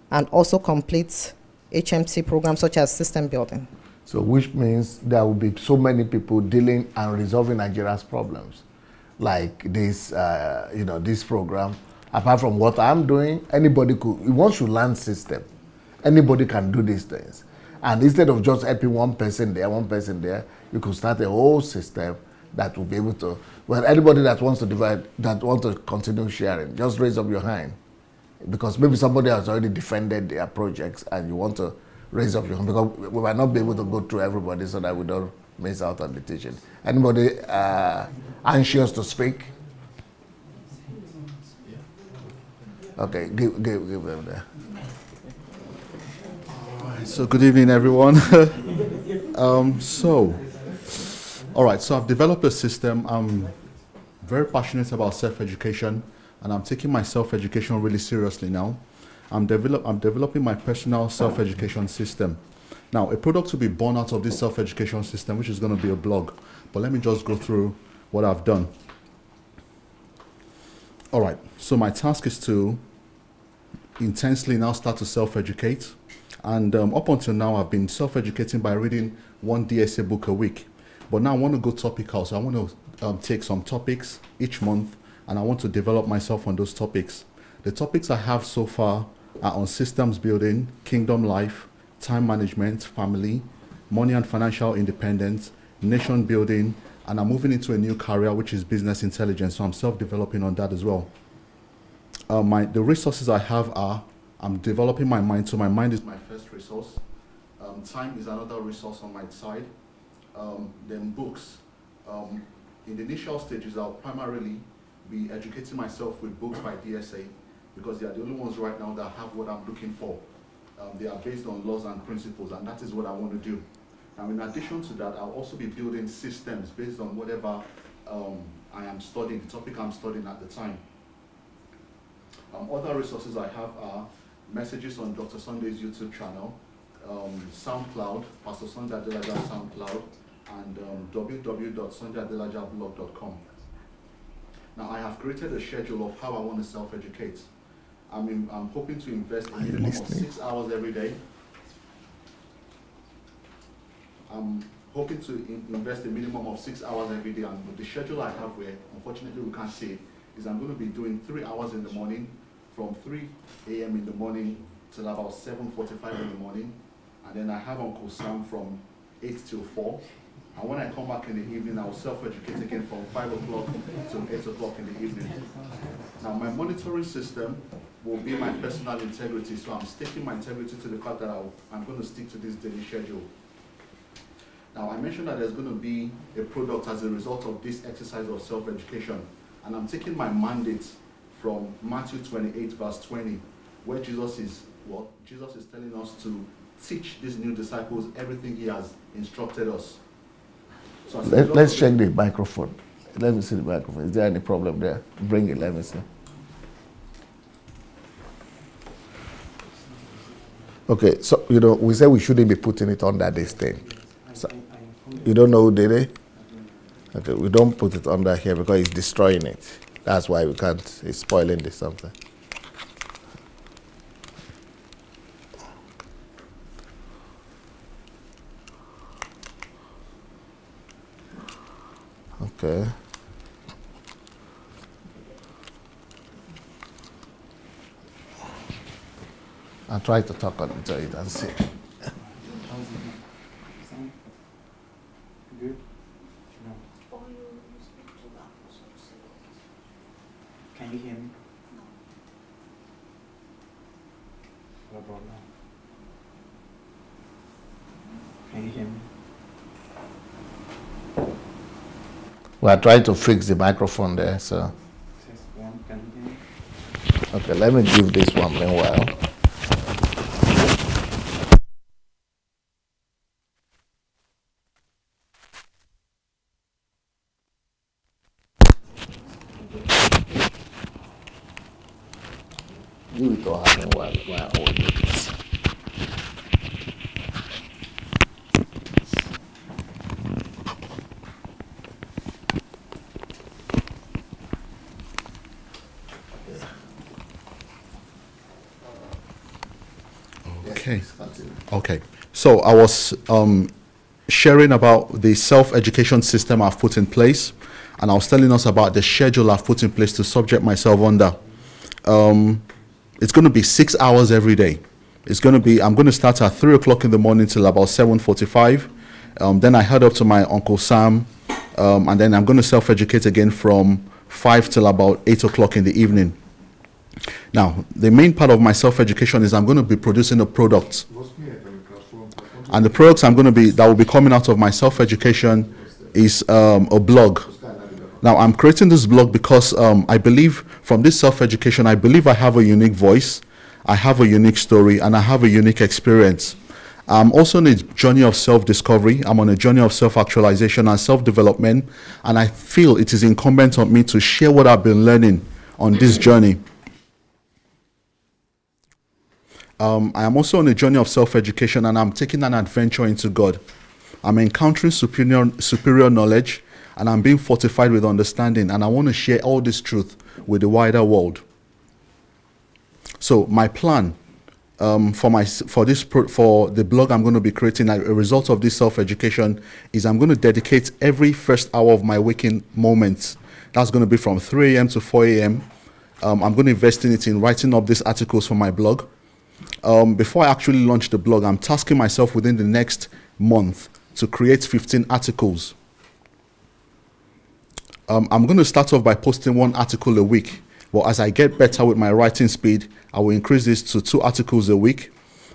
[SPEAKER 6] and also complete HMT programs such as system building.
[SPEAKER 1] So which means there will be so many people dealing and resolving Nigeria's problems. Like this, this program, apart from what I'm doing, anybody could, once you learn system, anybody can do these things. And instead of just helping one person there, you could start a whole system that will be able to, well, anybody that wants to divide, that wants to continue sharing, just raise up your hand. Because maybe somebody has already defended their projects and you want to raise up your hand, because we might not be able to go through everybody so that we don't miss out on the teaching. Anybody anxious to speak? Okay, give them there.
[SPEAKER 7] So good evening, everyone. All right, so I've developed a system. I'm very passionate about self-education, and I'm taking my self-education really seriously now. I'm developing my personal self-education system. Now, a product will be born out of this self-education system, which is going to be a blog. But let me just go through what I've done. All right, so my task is to intensely now start to self-educate. And up until now, I've been self-educating by reading 1 DSA book a week. But now I want to go topical, so I want to take some topics each month, and I want to develop myself on those topics. The topics I have so far are on systems building, kingdom life, time management, family, money and financial independence, nation building, and I'm moving into a new career, which is business intelligence, so I'm self-developing on that as well. The resources I have are, I'm developing my mind, so my mind is my first resource. Time is another resource on my side. Then books. In the initial stages, I'll primarily be educating myself with books by DSA, because they are the only ones right now that have what I'm looking for. They are based on laws and principles, and that is what I want to do. Now, in addition to that, I'll also be building systems based on whatever I am studying, the topic I'm studying at the time. Other resources I have are messages on Dr. Sunday's YouTube channel, SoundCloud, Pastor Sunday Adelaja SoundCloud, and www.sundayadelajablog.com. Now, I have created a schedule of how I want to self-educate. I'm hoping to invest a minimum of 6 hours every day. I'm hoping to invest a minimum of 6 hours every day, and the schedule I have, where unfortunately we can't see it, is I'm going to be doing 3 hours in the morning, from 3 a.m. in the morning till about 7:45 in the morning, and then I have Uncle Sam from 8 till 4. And when I come back in the evening, I will self-educate again from 5 o'clock to 8 o'clock in the evening. Now, my monitoring system will be my personal integrity, so I'm sticking my integrity to the fact that I'm going to stick to this daily schedule. Now, I mentioned that there's going to be a product as a result of this exercise of self-education, and I'm taking my mandate from Matthew 28 verse 20, where Jesus is telling us to teach these new disciples everything he has instructed us. So
[SPEAKER 1] let's check the microphone. Let me see the microphone. Is there any problem there? Bring it, let me see. Okay, so, you know, we said we shouldn't be putting it under this thing. So, you don't know who did it? Okay, we don't put it under here because it's destroying it. That's why we can't, it's spoiling this something. Okay. I'll try to talk on it and see.
[SPEAKER 3] Good? Can you hear me? What about now? Can you hear me?
[SPEAKER 1] We are trying to fix the microphone there, so.
[SPEAKER 3] Test one, can you hear me?
[SPEAKER 1] Okay, let me give this one meanwhile. Give it to her meanwhile while I hold this.
[SPEAKER 7] Okay. So I was sharing about the self-education system I've put in place, and I was telling us about the schedule I've put in place to subject myself under. It's going to be 6 hours every day. I'm going to start at 3 o'clock in the morning till about 7:45. Then I head up to my Uncle Sam, and then I'm going to self-educate again from 5 till about 8 o'clock in the evening. Now, the main part of my self-education is I'm going to be producing a product. And the products that will be coming out of my self-education is a blog. Now, I'm creating this blog because I believe from this self-education, I believe I have a unique voice, I have a unique story, and I have a unique experience. I'm also on a journey of self-discovery. I'm on a journey of self-actualization and self-development, and I feel it is incumbent on me to share what I've been learning on this journey. I am also on a journey of self-education, and I'm taking an adventure into God. I'm encountering superior knowledge, and I'm being fortified with understanding, and I want to share all this truth with the wider world. So my plan for the blog I'm going to be creating, a result of this self-education, is I'm going to dedicate every first hour of my waking moments. That's going to be from 3 a.m. to 4 a.m. I'm going to invest in it in writing up these articles for my blog. Before I actually launch the blog, I'm tasking myself within the next month to create 15 articles. I'm going to start off by posting 1 article a week, but as I get better with my writing speed, I will increase this to 2 articles a week.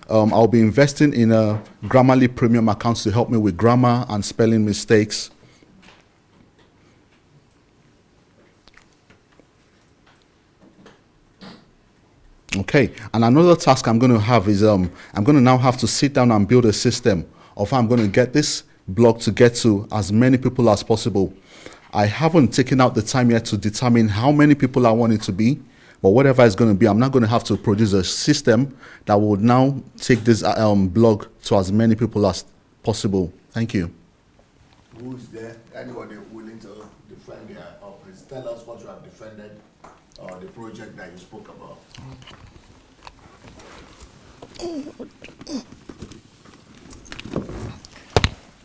[SPEAKER 7] I'll be investing in a Grammarly premium account to help me with grammar and spelling mistakes. Okay, and another task I'm going to have is I'm going to now have to sit down and build a system of how I'm going to get this blog to get to as many people as possible. I haven't taken out the time yet to determine how many people I want it to be, but whatever it's going to be, I'm not going to have to produce a system that will now take this blog to as many people as possible. Thank you.
[SPEAKER 1] Who's there? Anybody willing to defend their please tell us what you have defended or the project that you spoke about.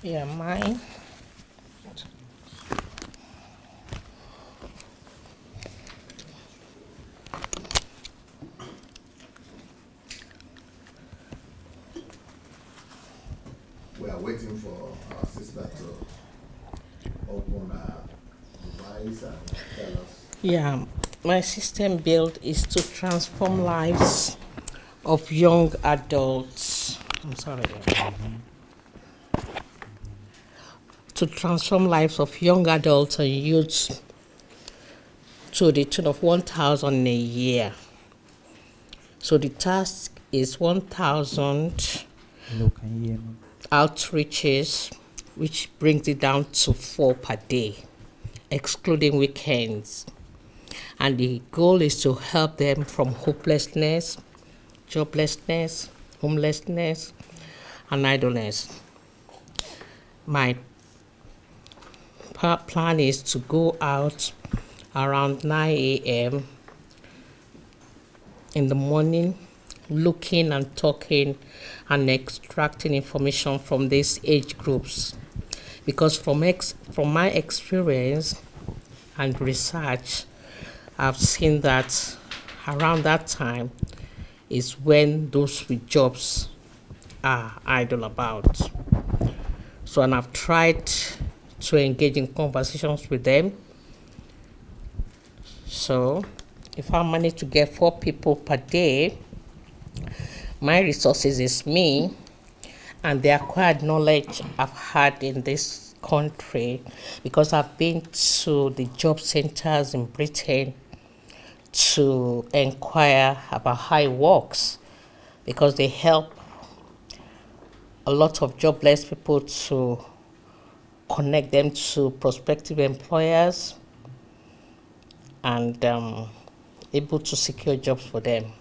[SPEAKER 2] Yeah, mine.
[SPEAKER 1] We are waiting for our sister to open her device and tell us.
[SPEAKER 2] Yeah, my system build is to transform lives of young adults. I'm sorry. To transform lives of young adults and youths to the tune of 1,000 a year. So the task is 1,000 outreaches, which brings it down to 4 per day, excluding weekends. And the goal is to help them from hopelessness, joblessness, homelessness, and idleness. My plan is to go out around 9 a.m. in the morning, looking and talking and extracting information from these age groups. Because from my experience and research, I've seen that around that time is when those with jobs are idle about. So, and I've tried to engage in conversations with them. So, if I manage to get 4 people per day, my resources is me and the acquired knowledge I've had in this country, because I've been to the job centers in Britain to inquire about how it works, because they help a lot of jobless people to connect them to prospective employers and able to secure jobs for them.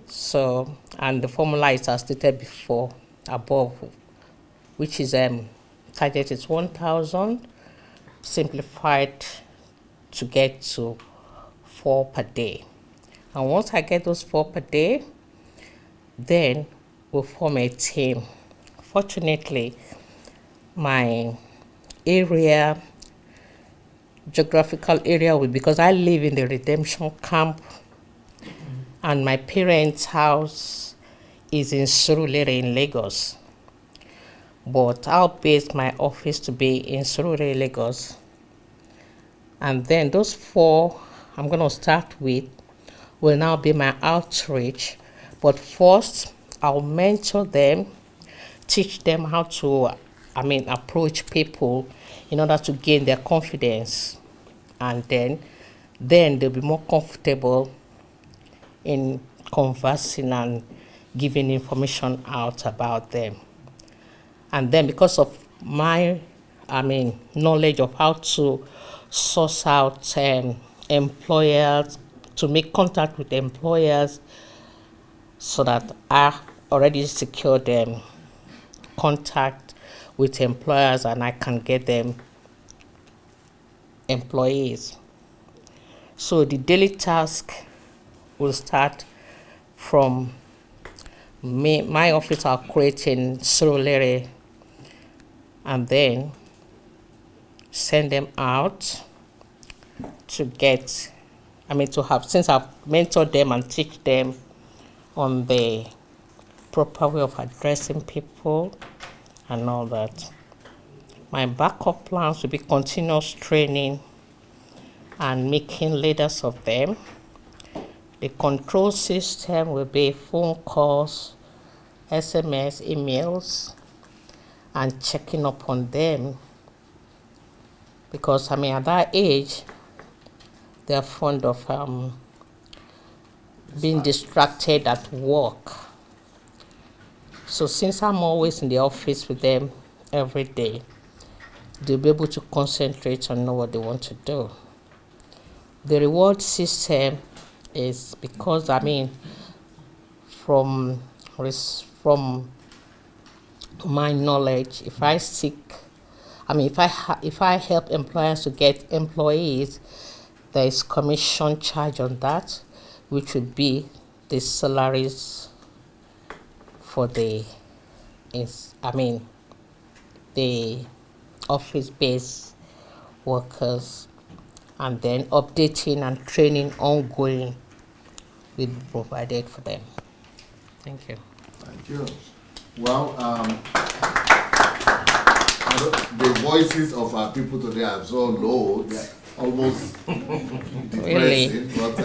[SPEAKER 2] So, and the formula is as stated before, above, which is target is 1,000, simplified to get to 4 per day. And once I get those 4 per day, then we'll form a team. Fortunately, my area, geographical area, because I live in the redemption camp, and my parents' house is in Surulere in Lagos. But I'll base my office to be in Surulere, Lagos. And then those 4 I'm going to start with will now be my outreach. But first, I'll mentor them, teach them how to, approach people in order to gain their confidence. And then they'll be more comfortable in conversing and giving information out about them. And then because of my, knowledge of how to source out employers, to make contact with employers, so that I already secured them contact with employers and I can get them employees. So the daily task will start from my office. I'll create in Surulere and then send them out to get, since I've mentored them and teach them on the proper way of addressing people and all that. My backup plans will be continuous training and making leaders of them. The control system will be phone calls, SMS, emails, and checking up on them. Because, at that age, they're fond of being distracted at work. So since I'm always in the office with them every day, they'll be able to concentrate and know what they want to do. The reward system is because, from my knowledge, if I help employers to get employees, there is commission charge on that, which would be the salaries for the office-based workers, and then updating and training ongoing will be provided for them. Thank you.
[SPEAKER 1] Thank you. Well, the voices of our people today are so low, almost depressing.
[SPEAKER 2] Really?
[SPEAKER 1] But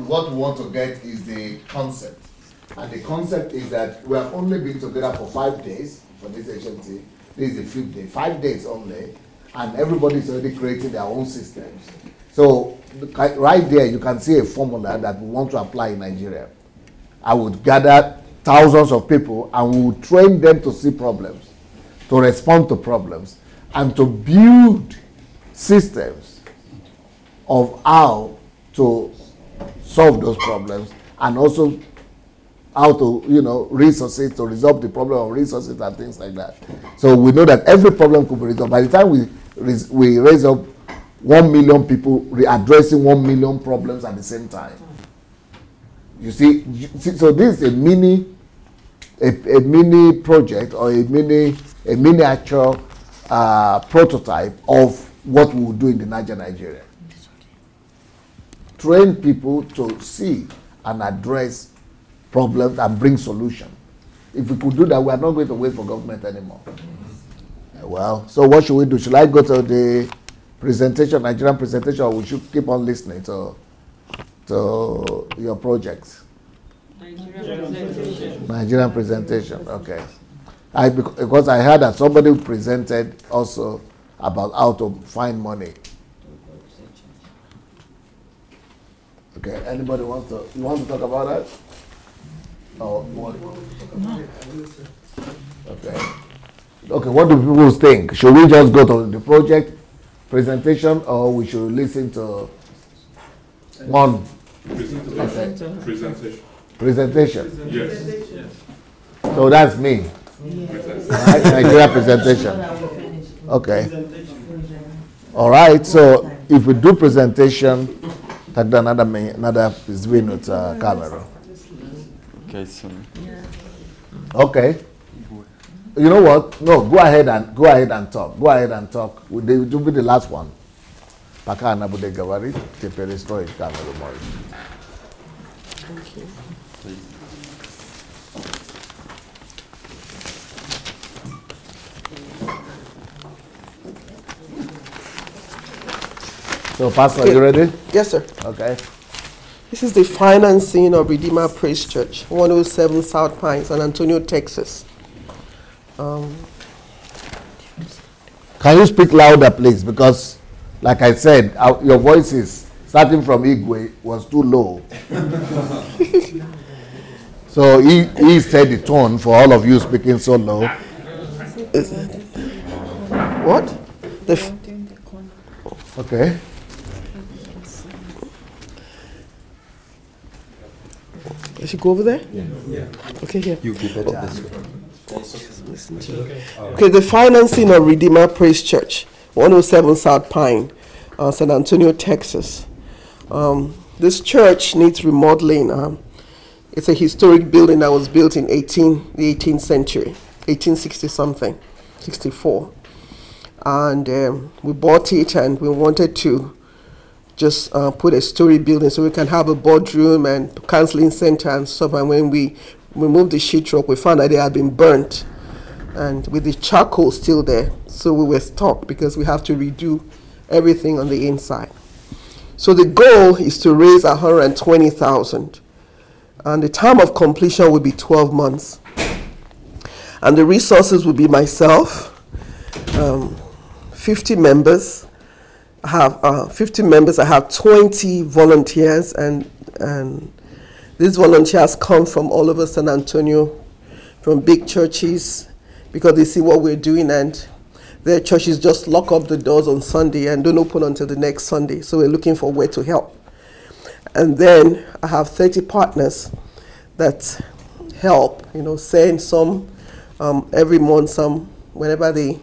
[SPEAKER 1] what we want to get is the concept. And the concept is that we have only been together for 5 days for this HMT. This is the 5th day, 5 days only. and everybody's already creating their own systems. So right there, you can see a formula that we want to apply in Nigeria. I would gather thousands of people and we would train them to see problems, to respond to problems, and to build systems of how to solve those problems, and also how to, resources, to resolve the problem of resources and things like that. So we know that every problem could be resolved. By the time we raise up 1 million people addressing 1 million problems at the same time. You see, so this is a mini project, or a miniature prototype of what we will do in the Nigeria. Train people to see and address problems and bring solutions. If we could do that, we are not going to wait for government anymore. Well, so what should we do? Should I go to the presentation, Nigerian presentation, or we should keep on listening to your projects? Nigerian presentation, okay. Because I heard that somebody presented also about how to find money. Okay, anybody want to talk about that? Or what? Okay. Okay, what do people think? Should we just go to the project presentation, or we should listen to one? Presentation.
[SPEAKER 8] Yes.
[SPEAKER 1] So that's me. Right? Nigeria presentation. Okay. All right. So if we do presentation, take another is with camera.
[SPEAKER 8] Okay, so.
[SPEAKER 1] Okay. You know what? No, go ahead and talk. Go ahead and talk. They will be the last one. Pakana bude gavari te perestroi camera more.
[SPEAKER 8] Thank you. Please.
[SPEAKER 1] So, Pastor, are you ready?
[SPEAKER 9] Yes, sir.
[SPEAKER 1] Okay.
[SPEAKER 9] This is the financing of Redeemer Praise Church, 107 South Pine, San Antonio, Texas.
[SPEAKER 1] Can you speak louder, please? Because, like I said, your voice is starting from Igwe was too low. So he set the tone for all of you speaking so low.
[SPEAKER 9] What?
[SPEAKER 1] Okay.
[SPEAKER 9] I should go over there?
[SPEAKER 8] Yeah.
[SPEAKER 9] Okay, here.
[SPEAKER 8] You'll be better this way.
[SPEAKER 9] Okay, the financing of Redeemer Praise Church, 107 South Pine, San Antonio, Texas. This church needs remodeling. It's a historic building that was built in the 18th century, 1860 something, 64. And we bought it, and we wanted to just put a story building so we can have a boardroom and counseling center and stuff. And when we moved the sheetrock, we found that they had been burnt, and with the charcoal still there. So we were stuck because we have to redo everything on the inside. So the goal is to raise $120,000, and the time of completion will be 12 months. And the resources will be myself, 50 members. I have 50 members. I have 20 volunteers, and these volunteers come from all over San Antonio, from big churches, because they see what we're doing, and their churches just lock up the doors on Sunday and don't open until the next Sunday. So we're looking for a way to help. And then I have 30 partners that help, send some every month, some whenever they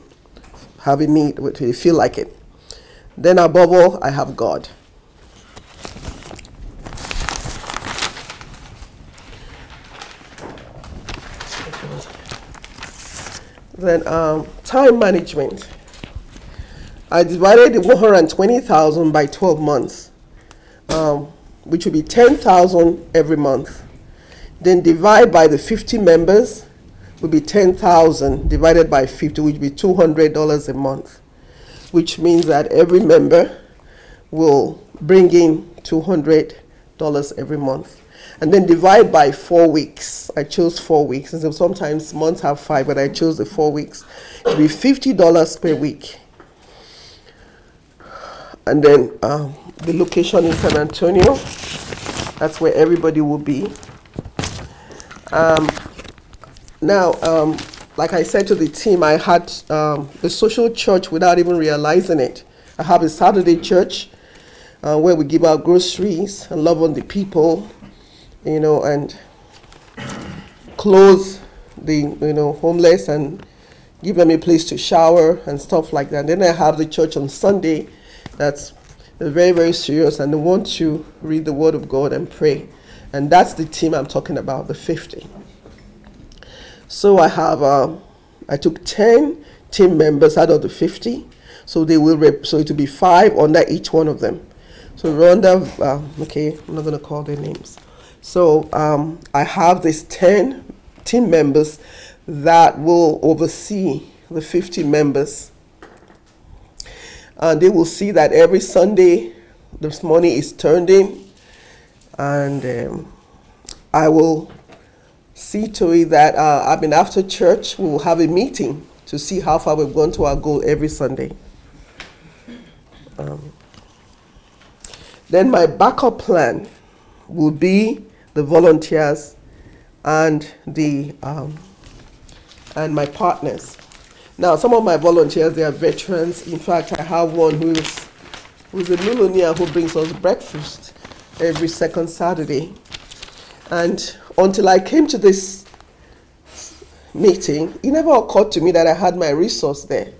[SPEAKER 9] have a need, they feel like it. Then above all, I have God. Then time management. I divided the 120,000 by 12 months, which will be 10,000 every month. Then divide by the 50 members, will be 10,000 divided by 50, which will be $200 a month, which means that every member will bring in $200 every month. And then divide by 4 weeks. I chose 4 weeks. And so sometimes months have 5, but I chose the 4 weeks. It will be $50 per week. And then the location in San Antonio. That's where everybody will be. Now, like I said to the team, I had a social church without even realizing it. I have a Saturday church where we give out groceries and love on the people, you know, and clothe the homeless and give them a place to shower and stuff like that. And then I have the church on Sunday that's very, very serious, and they want to read the Word of God and pray. And that's the team I'm talking about, the 50. So I have, I took 10 team members out of the 50. So they will, so it will be 5 under each one of them. So Rhonda, okay, I'm not going to call their names. So I have these 10 team members that will oversee the 50 members. They will see that every Sunday this money is turned in, and I will see to it that after church we will have a meeting to see how far we've gone to our goal every Sunday. Then my backup plan will be the volunteers and the and my partners. Now, some of my volunteers, they are veterans. In fact, I have one who's a millionaire who brings us breakfast every second Saturday. And until I came to this meeting, it never occurred to me that I had my resource there.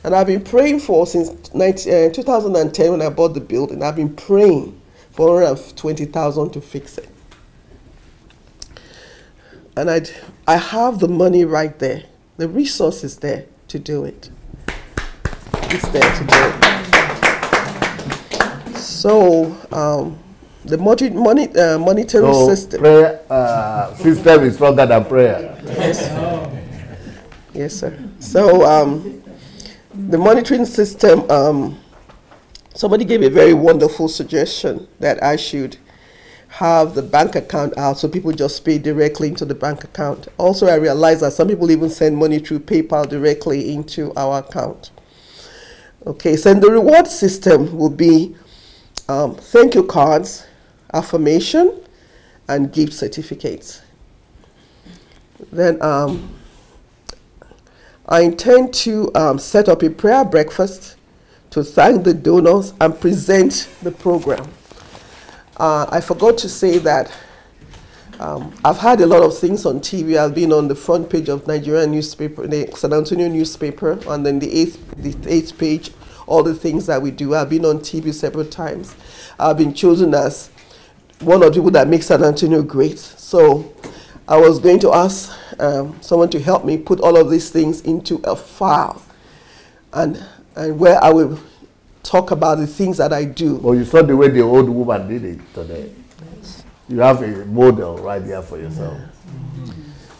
[SPEAKER 9] And I've been praying for since 2010 when I bought the building. I've been praying for $120,000 to fix it. And I have the money right there. The resource is there to do it. It's there to do it. So the monetary system.
[SPEAKER 1] Prayer system is stronger than prayer.
[SPEAKER 9] Yes. Yes, sir. So the monitoring system. Somebody gave a very wonderful suggestion that I should have the bank account out so people just pay directly into the bank account. Also, I realized that some people even send money through PayPal directly into our account. Okay, so the reward system will be thank you cards, affirmation, and gift certificates. Then I intend to set up a prayer breakfast to thank the donors and present the program. I forgot to say that I've had a lot of things on TV. I've been on the front page of Nigerian newspaper, the San Antonio newspaper, and then the eighth page, all the things that we do. I've been on TV several times. I've been chosen as one of the people that make San Antonio great. So I was going to ask someone to help me put all of these things into a file, and where I will talk about the things that I do.
[SPEAKER 1] Well, you saw the way the old woman did it today. You have a model right there for yourself.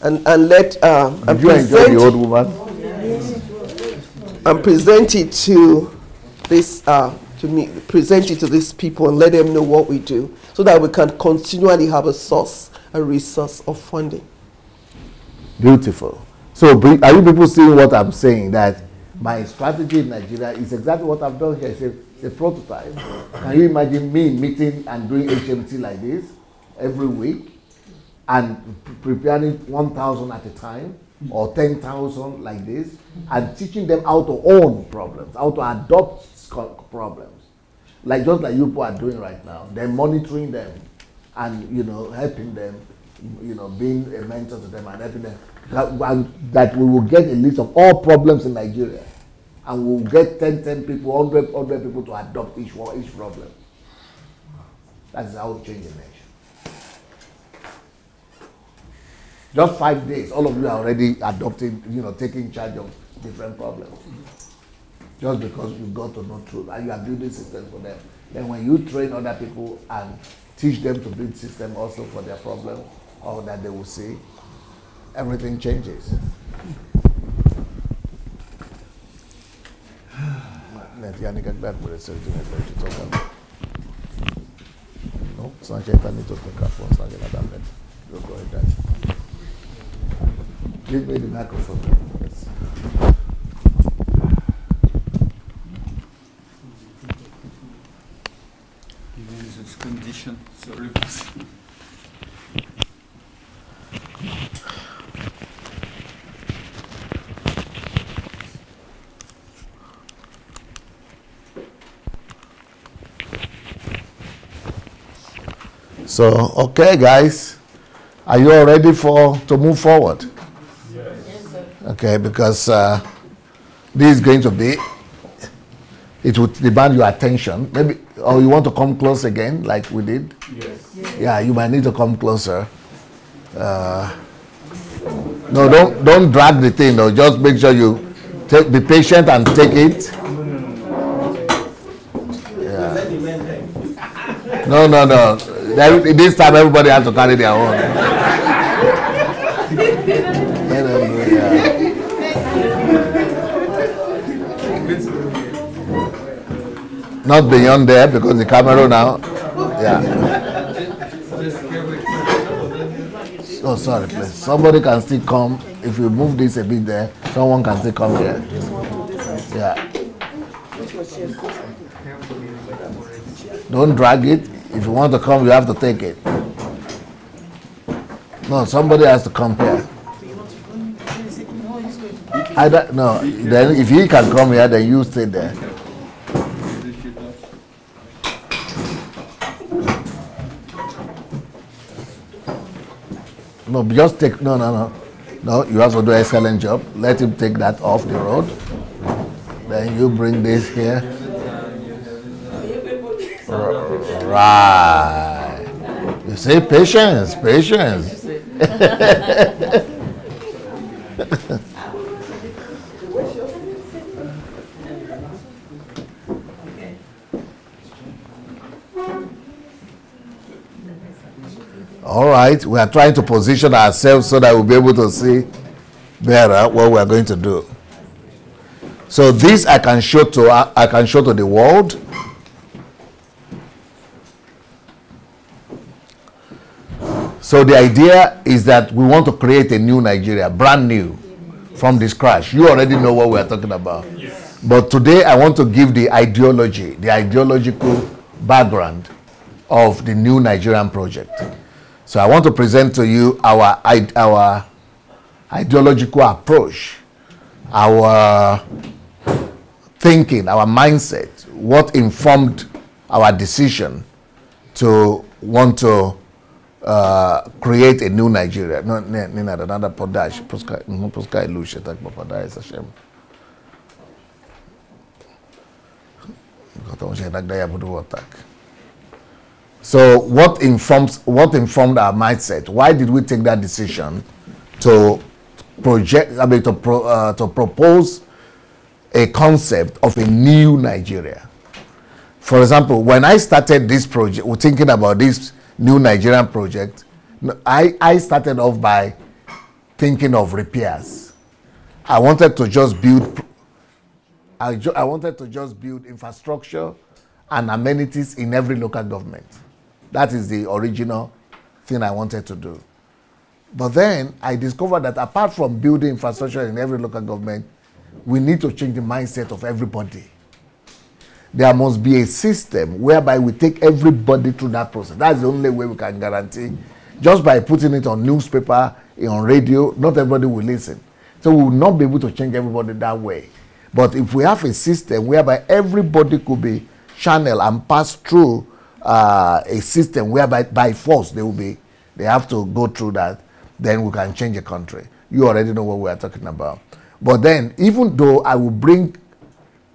[SPEAKER 9] And let
[SPEAKER 1] did you enjoy the old woman?
[SPEAKER 9] And present it to this present it to these people and let them know what we do, so that we can continually have a resource of funding.
[SPEAKER 1] Beautiful. So are you people seeing what I'm saying? That my strategy in Nigeria is exactly what I've done here. It's a prototype. Can you imagine me meeting and doing HMT like this every week and preparing 1,000 at a time or 10,000 like this and teaching them how to own problems, how to adopt problems, like just like you people are doing right now. Then monitoring them and helping them, being a mentor to them and helping them. That we will get a list of all problems in Nigeria, and we'll get 10 people, 100 people to adopt each problem. That's how we change the nation. Just 5 days, all of you are already adopting, taking charge of different problems. Just because you got to know truth and you are building systems for them. Then when you train other people and teach them to build systems also for their problems or that they will see, everything changes. Give me the microphone.
[SPEAKER 8] position. Sorry.
[SPEAKER 1] So, okay, guys, are you all ready to move forward?
[SPEAKER 3] Yes.
[SPEAKER 1] Okay, because this is going to be, it would demand your attention. Maybe, or you want to come close again, like we did?
[SPEAKER 3] Yes.
[SPEAKER 1] Yeah, you might need to come closer. No, don't drag the thing, though. Just make sure you be patient and take it. Yeah. No. This time everybody has to carry their own. Let them do it, yeah. Not beyond there because the camera now. Yeah. Oh, sorry, please. Somebody can still come. If you move this a bit there, someone can still come here. Yeah. Don't drag it. If you want to come, you have to take it. No, somebody has to come here. No, then if he can come here, then you stay there. No, just take, no, you have to do an excellent job. Let him take that off the road. Then you bring this here. Right. You say patience. All right, we are trying to position ourselves so that we'll be able to see better what we are going to do. So this I can show to the world. So the idea is that we want to create a new Nigeria, brand new, from this crash. You already know what we are talking about. Yes. But today I want to give the ideology, the ideological background of the new Nigerian project. So I want to present to you our ideological approach, our thinking, our mindset, what informed our decision to want to create a new Nigeria. No, another podash. Puska ilushe tak podash Hashem. So what informed our mindset? Why did we take that decision to propose a concept of a new Nigeria? For example, when I started this project, we're thinking about this new Nigerian project, I started off by thinking of repairs. I wanted to just build infrastructure and amenities in every local government. That is the original thing I wanted to do. But then I discovered that apart from building infrastructure in every local government, we need to change the mindset of everybody. There must be a system whereby we take everybody through that process. That's the only way we can guarantee. Just by putting it on newspaper, on radio, not everybody will listen. So we will not be able to change everybody that way. But if we have a system whereby everybody could be channeled and pass through a system whereby by force they have to go through that, then we can change a country. You already know what we are talking about. But then, even though I will bring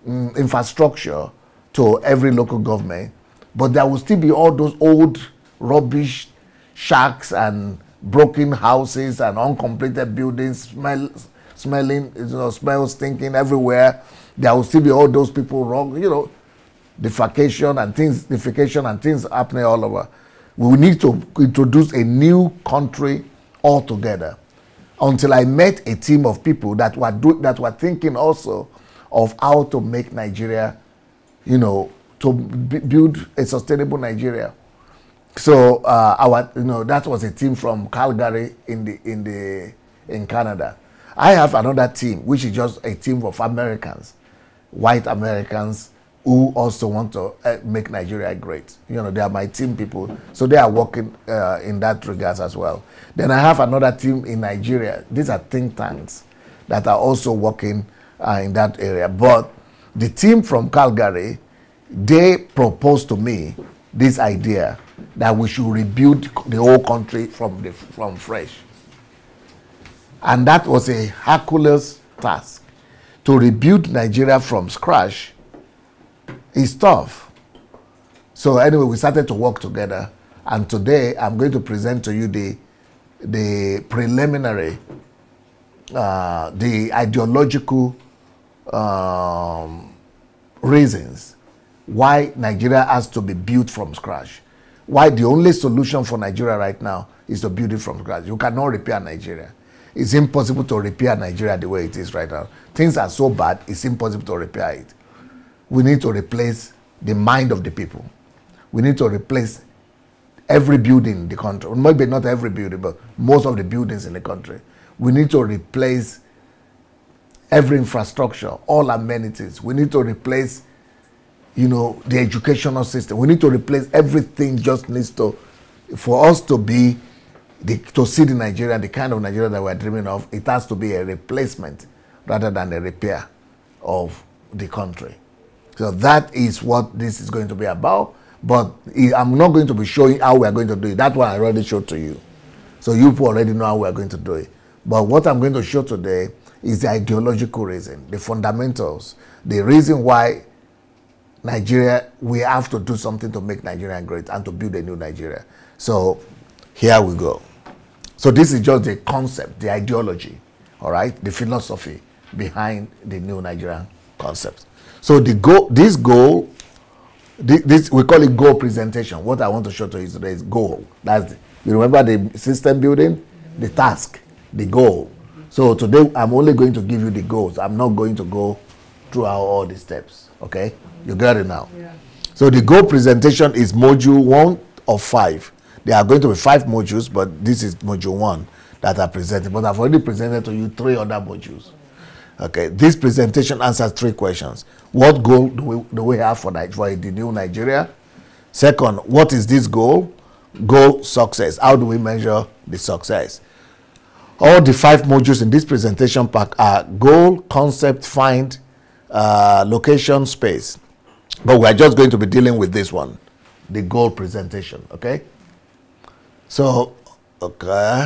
[SPEAKER 1] infrastructure to every local government, but there will still be all those old rubbish shacks and broken houses and uncompleted buildings, smelling, smells stinking everywhere. There will still be all those people wrong, defecation and things happening all over. We need to introduce a new country altogether. Until I met a team of people that were thinking also of how to make Nigeria, to build a sustainable Nigeria. So that was a team from Calgary in Canada. I have another team, which is just a team of Americans, white Americans, who also want to make Nigeria great. You know, they are my team people, so they are working in that regards as well. Then I have another team in Nigeria. These are think tanks that are also working in that area. But the team from Calgary, they proposed to me this idea that we should rebuild the whole country from fresh. And that was a Herculean task. To rebuild Nigeria from scratch is tough. So anyway, we started to work together, and today I'm going to present to you the preliminary, the ideological reasons why Nigeria has to be built from scratch. Why the only solution for Nigeria right now is to build it from scratch. You cannot repair Nigeria. It's impossible to repair Nigeria the way it is right now. Things are so bad, it's impossible to repair it. We need to replace the mind of the people. We need to replace every building in the country. Maybe not every building, but most of the buildings in the country. We need to replace every infrastructure, all amenities. We need to replace, you know, the educational system. We need to replace everything. Just needs to, for us to be, to see the Nigeria, the kind of Nigeria that we're dreaming of, it has to be a replacement rather than a repair of the country. So that is what this is going to be about. But I'm not going to be showing how we are going to do it. That one I already showed to you. So you already know how we are going to do it. But what I'm going to show today is the ideological reason, the fundamentals, the reason why Nigeria, we have to do something to make Nigeria great and to build a new Nigeria. So here we go. So this is just the concept, the ideology, all right, the philosophy behind the new Nigerian concept. So the goal, this we call it goal presentation. What I want to show to you today is goal. That's you remember the system building, the task, the goal. So today I'm only going to give you the goals. I'm not going to go throughout all the steps. Okay, you got it now. Yeah. So the goal presentation is module 1 of 5. There are going to be 5 modules, but this is module 1 that I presented. But I've already presented to you 3 other modules. Okay, this presentation answers 3 questions. What goal do we have for the new Nigeria? Second, what is this goal? Goal success. How do we measure the success? All the 5 modules in this presentation pack are goal, concept, find, location, space. But we're just going to be dealing with this one, the goal presentation, okay? So, okay,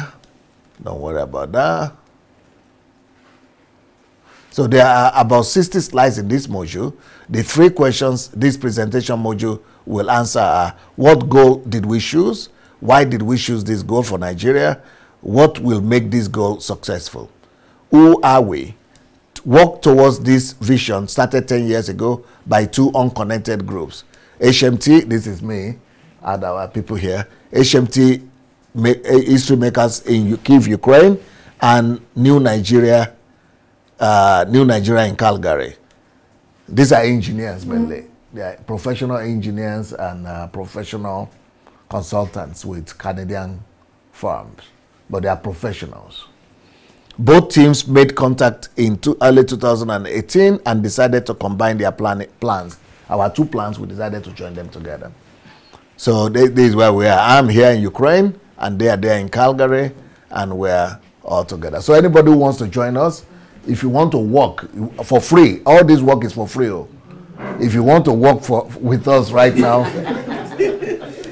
[SPEAKER 1] don't worry about that. So there are about 60 slides in this module. The 3 questions this presentation module will answer are: what goal did we choose? Why did we choose this goal for Nigeria? What will make this goal successful? Who are we? Work towards this vision started 10 years ago by 2 unconnected groups. HMT, this is me and our people here. HMT, history makers in Kyiv, Ukraine, and New Nigeria in Calgary. These are engineers mainly. They are professional engineers and professional consultants with Canadian firms, but they are professionals. Both teams made contact in early 2018 and decided to combine their plans. Our 2 plans, we decided to join them together. So this is where we are. I'm here in Ukraine, and they are there in Calgary, and we're all together. So anybody who wants to join us, if you want to work for free, all this work is for free. If you want to work with us right now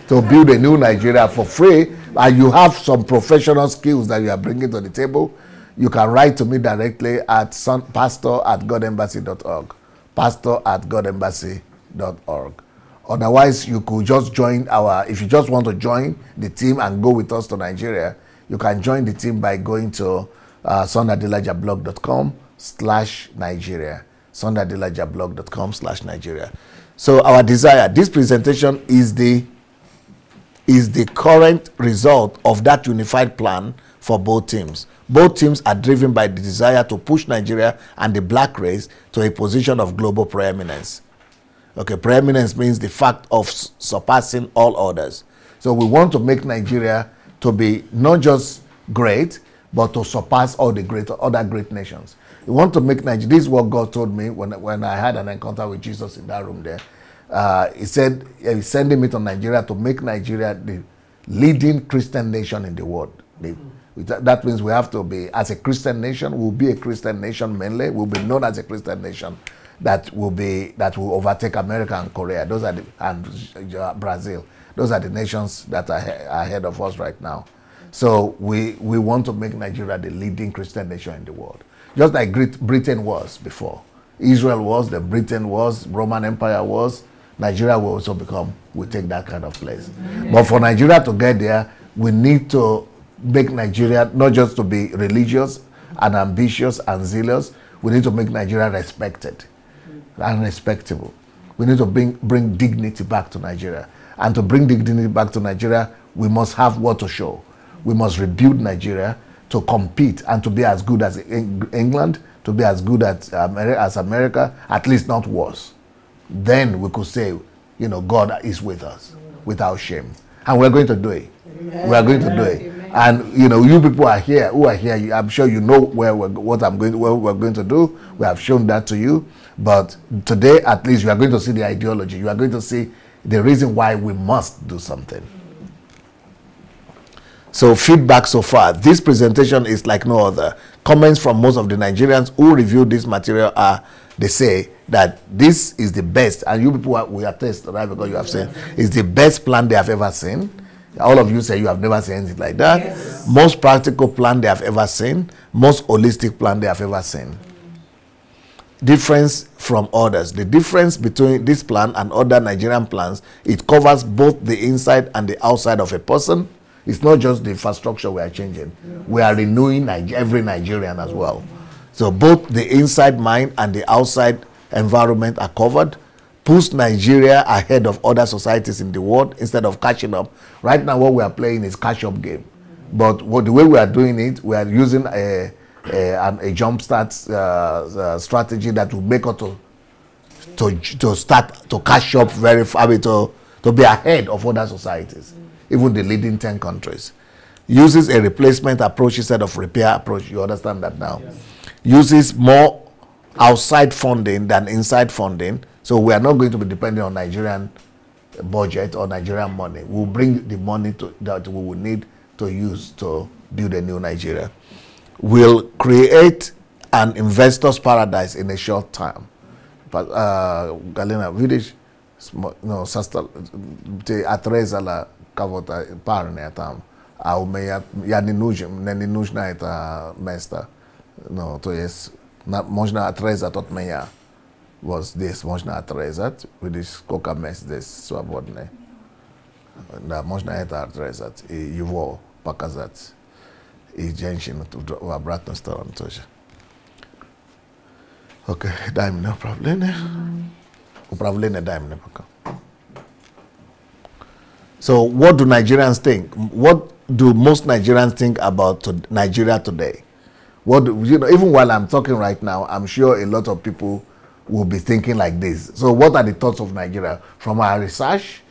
[SPEAKER 1] to build a new Nigeria for free, and you have some professional skills that you are bringing to the table, you can write to me directly at pastor@godembassy.org. pastor@godembassy.org. Otherwise, you could just join if you just want to join the team and go with us to Nigeria, you can join the team by going to sondadelajablog.com/Nigeria. sondadelajablog.com/Nigeria. So our desire, this presentation is the current result of that unified plan for both teams. Both teams are driven by the desire to push Nigeria and the black race to a position of global preeminence. Okay, preeminence means the fact of surpassing all others. So we want to make Nigeria to be not just great, but to surpass all the other great nations. We want to make Nigeria. This is what God told me when I had an encounter with Jesus in that room there. He said he's sending me to Nigeria to make Nigeria the leading Christian nation in the world. That means we have to be, as a Christian nation, we'll be a Christian nation mainly. We'll be known as a Christian nation that will overtake America and Korea. Those are and Brazil. Those are the nations that are ahead of us right now. So we want to make Nigeria the leading Christian nation in the world. Just like Britain was before. Israel was, the Britain was, Roman Empire was, Nigeria will also will take that kind of place. But for Nigeria to get there, we need to make Nigeria not just to be religious and ambitious and zealous, we need to make Nigeria respected and respectable. We need to bring dignity back to Nigeria. And to bring dignity back to Nigeria, we must have what to show. We must rebuild Nigeria to compete and to be as good as England, to be as good as America, at least not worse. Then we could say, God is with us without shame. And we're going to do it. Amen. We are going to do it. Amen. And you people who are here, I'm sure you know what we're going to do. We have shown that to you. But today, at least, you are going to see the ideology. You are going to see the reason why we must do something. So feedback so far. This presentation is like no other. Comments from most of the Nigerians who reviewed this material they say that this is the best, and you people will attest, right, because you have seen, it's the best plan they have ever seen. All of you say you have never seen anything like that. Yes. Most practical plan they have ever seen. Most holistic plan they have ever seen. Difference from others. The difference between this plan and other Nigerian plans, it covers both the inside and the outside of a person. It's not just the infrastructure we are changing. We are renewing every Nigerian as well. So both the inside mind and the outside environment are covered. Push Nigeria ahead of other societies in the world instead of catching up. Right now what we are playing is catch-up game. But the way we are doing it, we are using a jumpstart strategy that will make us to start to catch up very far, to be ahead of other societies, even the leading 10 countries. Uses a replacement approach instead of repair approach. You understand that now? Yes. Uses more outside funding than inside funding. So we are not going to be dependent on Nigerian budget or Nigerian money. We'll bring the money that we will need to use to build a new Nigeria. We'll create an investor's paradise in a short time. But Galena village, no, sasta te atreza la kavota parne tam. A umeja ja ni nužna je ta mesta. No, to jest można atrezat od meja. Was this można atrezat, vidiš koliko mest des svobodne. Da można je ta atrezat I его показать. И женщину в обратную сторону тоже. Окей, дай мне управление. Управление дай мне пока. So what do Nigerians think? What do most Nigerians think about Nigeria today? What even while I'm talking right now, I'm sure a lot of people will be thinking like this. So what are the thoughts of Nigeria? From our research,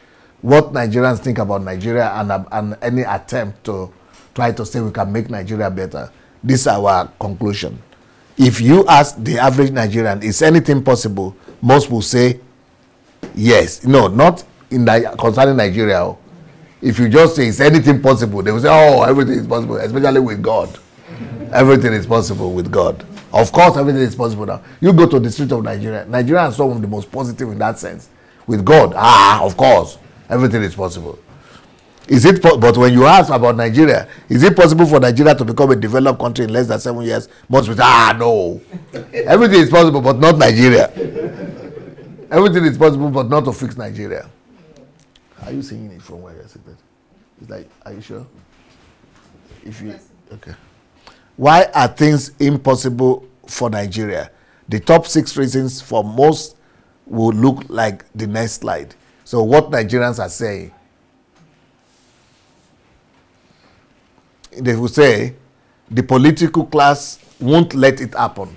[SPEAKER 1] what Nigerians think about Nigeria and any attempt to try to say we can make Nigeria better. This is our conclusion. If you ask the average Nigerian, is anything possible? Most will say yes. No, not concerning Nigeria. If you just say is anything possible, they will say, oh, everything is possible, especially with God. Everything is possible with God. Of course, everything is possible now. You go to the street of Nigeria. Nigeria is some of the most positive in that sense. With God, of course, everything is possible. But when you ask about Nigeria, is it possible for Nigeria to become a developed country in less than 7 years? Most people say, no. Everything is possible, but not Nigeria. Everything is possible, but not to fix Nigeria. Are you seeing it from where you're sitting? It's like, are you sure? Okay. Why are things impossible for Nigeria? The top 6 reasons for most will look like the next slide. So what Nigerians are saying, they will say the political class won't let it happen.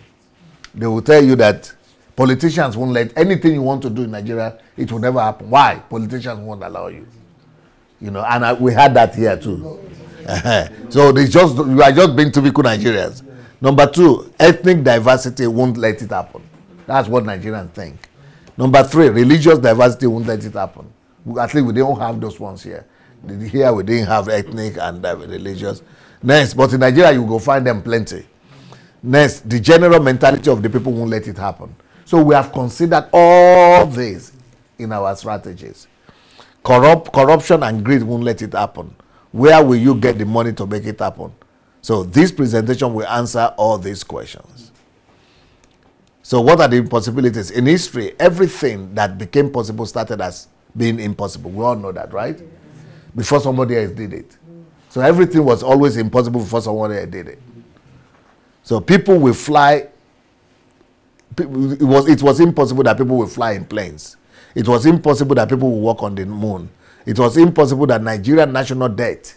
[SPEAKER 1] They will tell you that politicians won't let anything you want to do in Nigeria, it will never happen. Why? Politicians won't allow you. And we had that here too. So they just you are just being typical Nigerians. Number two, ethnic diversity won't let it happen. That's what Nigerians think. Number three, religious diversity won't let it happen. At least we don't have those ones here. Here we didn't have ethnic and religious. Next, but in Nigeria you go find them plenty. Next, the general mentality of the people won't let it happen. So we have considered all this in our strategies. Corruption and greed won't let it happen. Where will you get the money to make it happen? So this presentation will answer all these questions. So what are the impossibilities? In history, everything that became possible started as being impossible. We all know that, right? Before somebody else did it. So everything was always impossible before someone else did it. So people will fly. It was impossible that people will fly in planes. It was impossible that people will walk on the moon. It was impossible that Nigerian national debt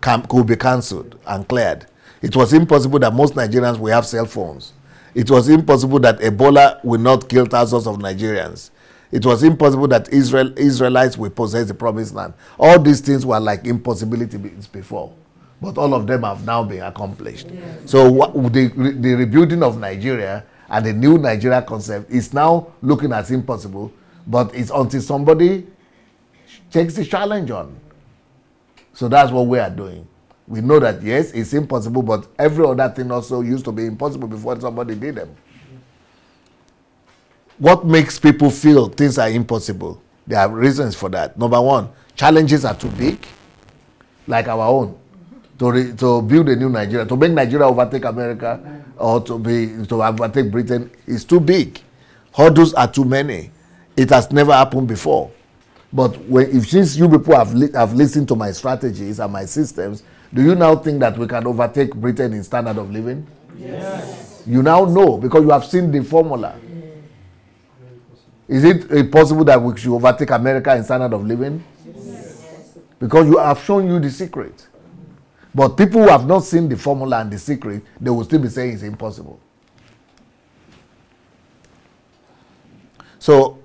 [SPEAKER 1] could be cancelled and cleared. It was impossible that most Nigerians will have cell phones. It was impossible that Ebola will not kill thousands of Nigerians. It was impossible that Israelites will possess the promised land. All these things were like impossibilities before. But all of them have now been accomplished. Yes. So the rebuilding of Nigeria and the new Nigeria concept is now looking as impossible, but it's until somebody takes the challenge on. So that's what we are doing. We know that, yes, it's impossible, but every other thing also used to be impossible before somebody did them. What makes people feel things are impossible? There are reasons for that. Number one, challenges are too big, like our own. To build a new Nigeria, to make Nigeria overtake America or to overtake Britain is too big. Hurdles are too many. It has never happened before. But since you people have listened to my strategies and my systems, do you now think that we can overtake Britain in standard of living? Yes. You now know because you have seen the formula. Is it possible that we should overtake America in standard of living? Yes. Because you have shown you the secret. But people who have not seen the formula and the secret, they will still be saying it's impossible. So,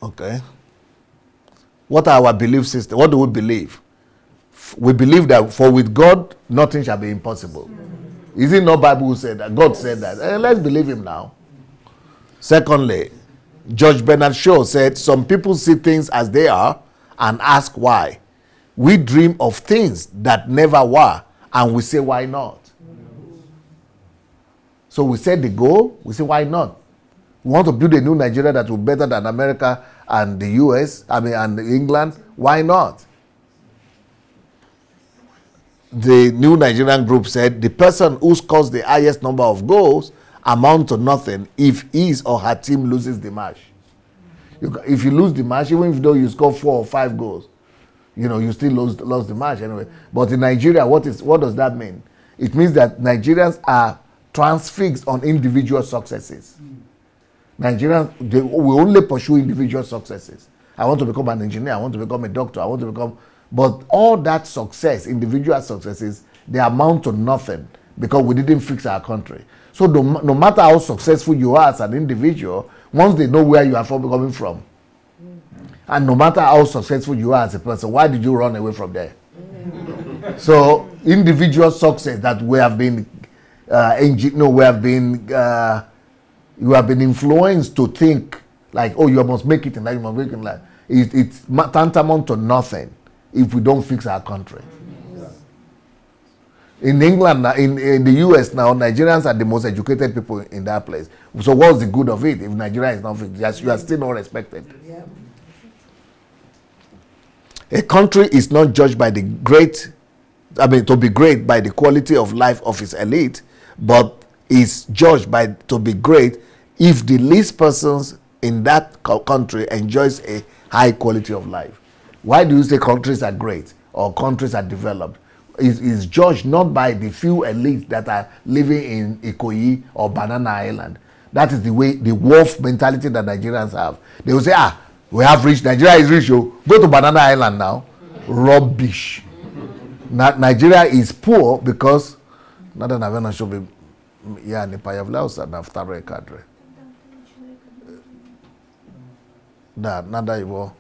[SPEAKER 1] okay. What are our belief system? What do we believe? We believe that for with God, nothing shall be impossible. Is it not Bible who said that? God said that. Let's believe him now. Secondly, George Bernard Shaw said, some people see things as they are and ask why. We dream of things that never were, and we say, why not? So we set the goal, we say, why not? We want to build a new Nigeria that will be better than America and the US, and England. Why not? The new Nigerian group said, the person who scores the highest number of goals amount to nothing if his or her team loses the match. If you lose the match, even though you score 4 or 5 goals, you still lost the match anyway. But in Nigeria, what does that mean? It means that Nigerians are transfixed on individual successes. Nigerians, we only pursue individual successes. I want to become an engineer, I want to become a doctor, I want to become... But all that success, individual successes, they amount to nothing because we didn't fix our country. So no matter how successful you are as an individual, once they know where you are coming from, and no matter how successful you are as a person, why did you run away from there? So individual success that we have been, you have been influenced to think like, oh, you must make it in life, you must make it in life. It's tantamount to nothing if we don't fix our country. In England, in the US now, Nigerians are the most educated people in that place. So what's the good of it if Nigeria is not fixed? You are still not respected. Yeah. A country is not judged by to be great by the quality of life of its elite, but is judged to be great if the least persons in that country enjoys a high quality of life. Why do you say countries are great or countries are developed? It is judged not by the few elites that are living in Ikoyi or Banana Island. That is the wolf mentality that Nigerians have. They will say, we have rich, Nigeria is rich, go to Banana Island now. Rubbish. Nigeria is poor because nada na vena should be yani payavlausa na ftare kadre. Nada iwo.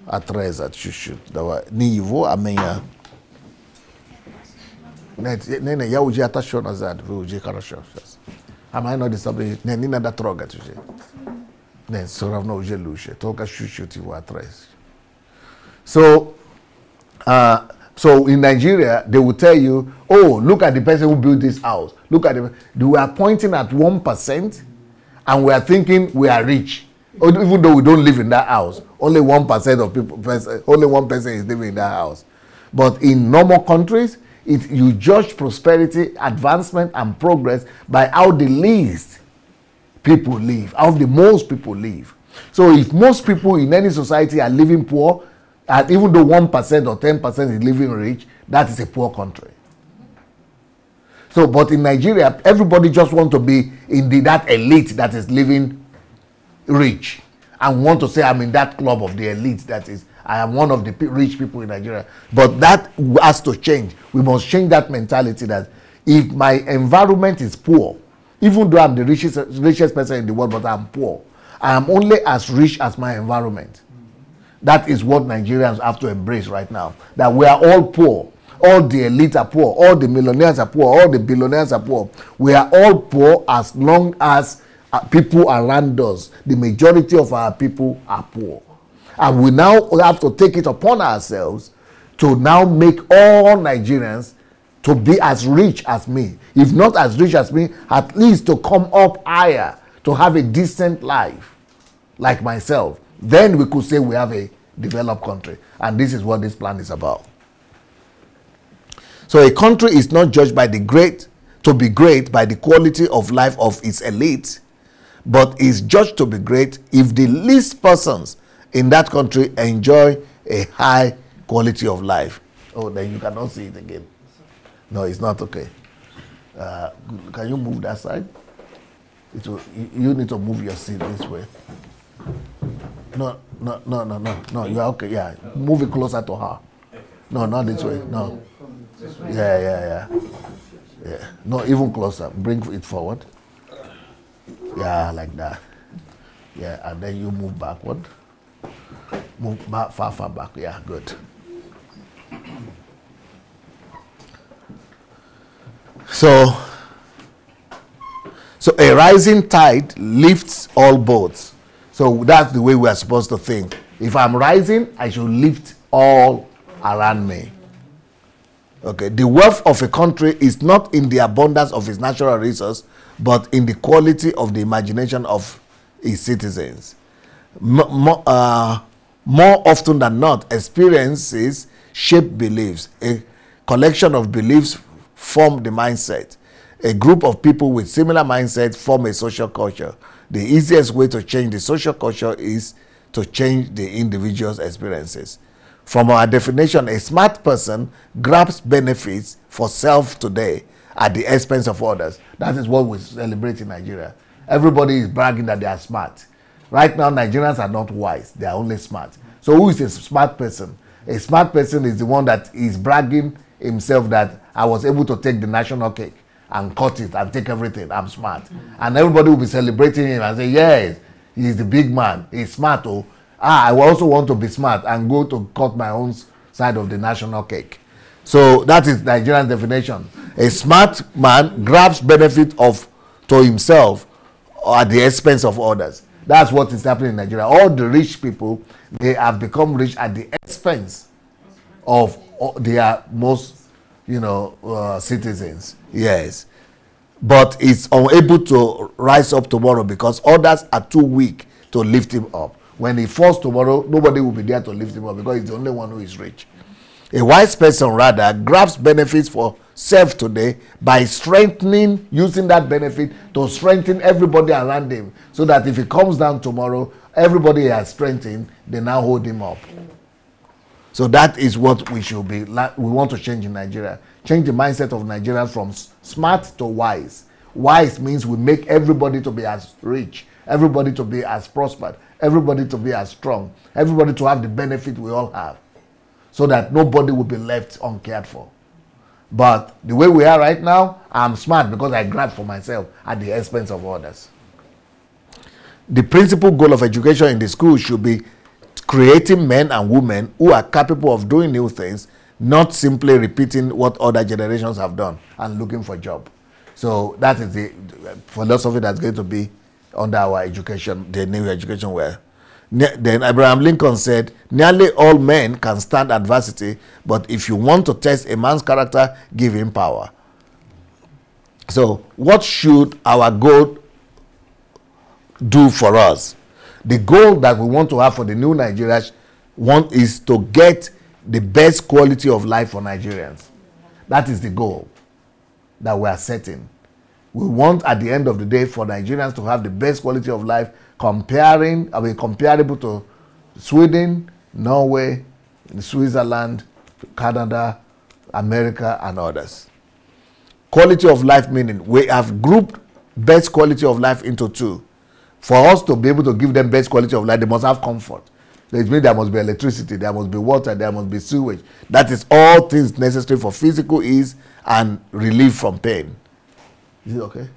[SPEAKER 1] à 13 à chouchou. Dawa niveau amenya. Nene ya uji atasho na zad, uji karasho. Am I not disturbing? Ne nina da troga tuje. Ne sora no uji lushe. Toka chouchou ti wa 13. So so in Nigeria, they will tell you, oh, look at the person who built this house. Look at we are pointing at 1% and we are thinking we are rich. Even though we don't live in that house, only 1% of people, only one person is living in that house. But in normal countries, you judge prosperity, advancement, and progress by how the least people live, how the most people live. So if most people in any society are living poor, and even though 1% or 10% is living rich, that is a poor country. So, but in Nigeria, everybody just wants to be in that elite that is living rich, and want to say, I'm in that club of the elite, that is, I am one of the rich people in Nigeria. But that has to change. We must change that mentality that if my environment is poor, even though I'm the richest person in the world, but I'm poor, I am only as rich as my environment. That is what Nigerians have to embrace right now. That we are all poor. All the elite are poor. All the millionaires are poor. All the billionaires are poor. We are all poor as long as people around us, the majority of our people are poor. And we now have to take it upon ourselves to now make all Nigerians to be as rich as me. If not as rich as me, at least to come up higher, to have a decent life like myself. Then we could say we have a developed country. And this is what this plan is about. So a country is not judged by the great, to be great by the quality of life of its elite, but is judged to be great if the least persons in that country enjoy a high quality of life. Oh, then you cannot see it again. No, it's not okay. Can you move that side? You need to move your seat this way. No, you're okay, yeah. Move it closer to her. No, not this way, no. Yeah. No, even closer. Bring it forward. Yeah, like that. Yeah, and then you move backward. Move back, far back. Yeah, good. So a rising tide lifts all boats. So that's the way we are supposed to think. If I'm rising, I should lift all around me. Okay, the wealth of a country is not in the abundance of its natural resources, but in the quality of the imagination of its citizens. More often than not, experiences shape beliefs. A collection of beliefs form the mindset. A group of people with similar mindsets form a social culture. The easiest way to change the social culture is to change the individual's experiences. From our definition, a smart person grabs benefits for self today at the expense of others. That is what we celebrate in Nigeria. Everybody is bragging that they are smart. Right now, Nigerians are not wise. They are only smart. So who is a smart person? A smart person is the one that is bragging himself that I was able to take the national cake and cut it and take everything. I'm smart. And everybody will be celebrating him and say, yes, he's the big man. He's smart. Oh, I also want to be smart and go to cut my own side of the national cake. So that is Nigerian definition. A smart man grabs benefit to himself at the expense of others. That's what is happening in Nigeria. All the rich people, they have become rich at the expense of their most, citizens. Yes. But it's unable to rise up tomorrow because others are too weak to lift him up. When he falls tomorrow, nobody will be there to lift him up because he's the only one who is rich. A wise person, rather, grabs benefits for self today by using that benefit to strengthen everybody around him, so that if he comes down tomorrow, everybody has strengthened, they now hold him up. So that is what we should be. We want to change in Nigeria. Change the mindset of Nigerians from smart to wise. Wise means we make everybody to be as rich, everybody to be as prospered, everybody to be as strong, everybody to have the benefit we all have, so that nobody will be left uncared for. But the way we are right now, I'm smart because I grab for myself at the expense of others. The principal goal of education in the school should be creating men and women who are capable of doing new things, not simply repeating what other generations have done and looking for a job. So that is the philosophy that's going to be under our education, the new education where. Then Abraham Lincoln said, nearly all men can stand adversity, but if you want to test a man's character, give him power. So what should our goal do for us? The goal that we want to have for the new Nigeria is to get the best quality of life for Nigerians. That is the goal that we are setting. We want at the end of the day for Nigerians to have the best quality of life, comparable to Sweden, Norway, Switzerland, Canada, America, and others. Quality of life meaning we have grouped best quality of life into two. For us to be able to give them best quality of life, they must have comfort. It means there must be electricity, there must be water, there must be sewage. That is all things necessary for physical ease and relief from pain. Is it okay?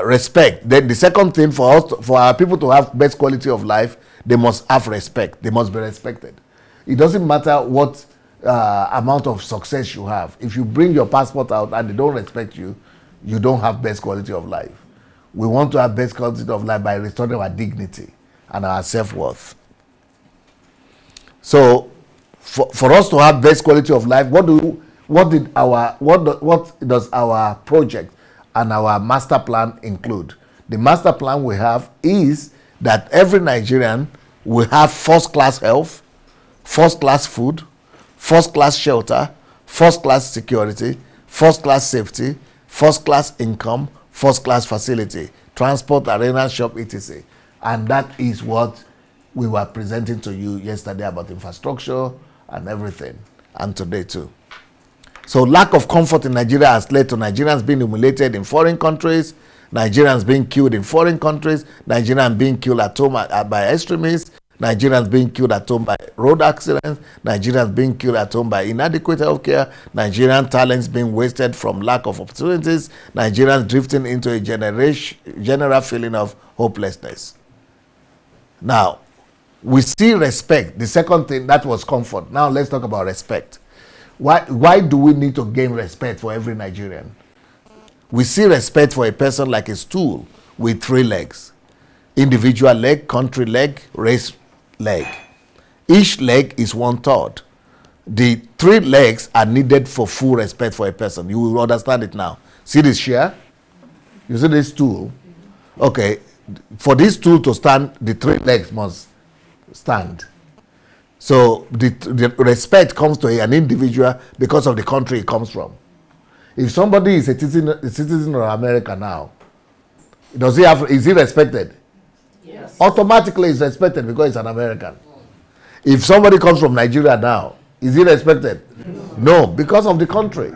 [SPEAKER 1] Respect. Then the second thing for us, for our people to have best quality of life, they must have respect. They must be respected. It doesn't matter what amount of success you have. If you bring your passport out and they don't respect you, you don't have best quality of life. We want to have best quality of life by restoring our dignity and our self-worth. So, for us to have best quality of life, what does our project and our master plan include? The master plan we have is that every Nigerian will have first-class health, first-class food, first-class shelter, first-class security, first-class safety, first-class income, first-class facility, transport, arena, shop, etc. And that is what we were presenting to you yesterday about infrastructure and everything, and today too. So lack of comfort in Nigeria has led to Nigerians being humiliated in foreign countries, Nigerians being killed in foreign countries, Nigerians being killed at home by extremists, Nigerians being killed at home by road accidents, Nigerians being killed at home by inadequate healthcare, Nigerian talents being wasted from lack of opportunities, Nigerians drifting into a general feeling of hopelessness. Now, we see respect. The second thing, that was comfort. Now let's talk about respect. Why do we need to gain respect for every Nigerian? We see respect for a person like a stool with 3 legs. Individual leg, country leg, race leg. Each leg is 1/3. The 3 legs are needed for full respect for a person. You will understand it now. See this chair? You see this stool? Okay. For this stool to stand, the 3 legs must stand. So the respect comes to an individual because of the country it comes from. If somebody is a citizen of America now, is he respected?
[SPEAKER 2] Yes.
[SPEAKER 1] Automatically is respected because he's an American. If somebody comes from Nigeria now, is he respected? No, because of the country.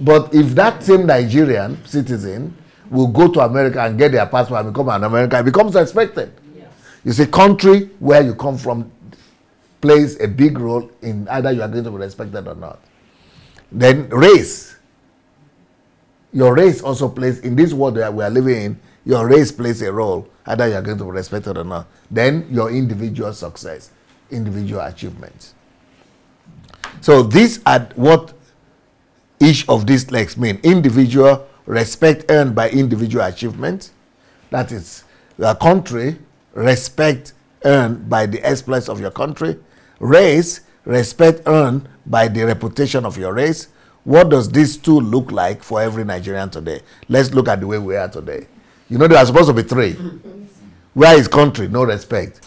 [SPEAKER 1] But if that same Nigerian citizen will go to America and get their passport and become an American, it becomes respected.
[SPEAKER 2] Yes.
[SPEAKER 1] You see, country where you come from plays a big role in either you are going to be respected or not. Then race. Your race also plays, in this world that we are living in, your race plays a role, either you are going to be respected or not. Then your individual success, individual achievements. So these are what each of these legs mean. Individual, respect earned by individual achievement. That is your country, respect earned by the exploits of your country. Race, respect earned by the reputation of your race. What does this two look like for every Nigerian today? Let's look at the way we are today. You know, there are supposed to be 3. Where is country? No respect.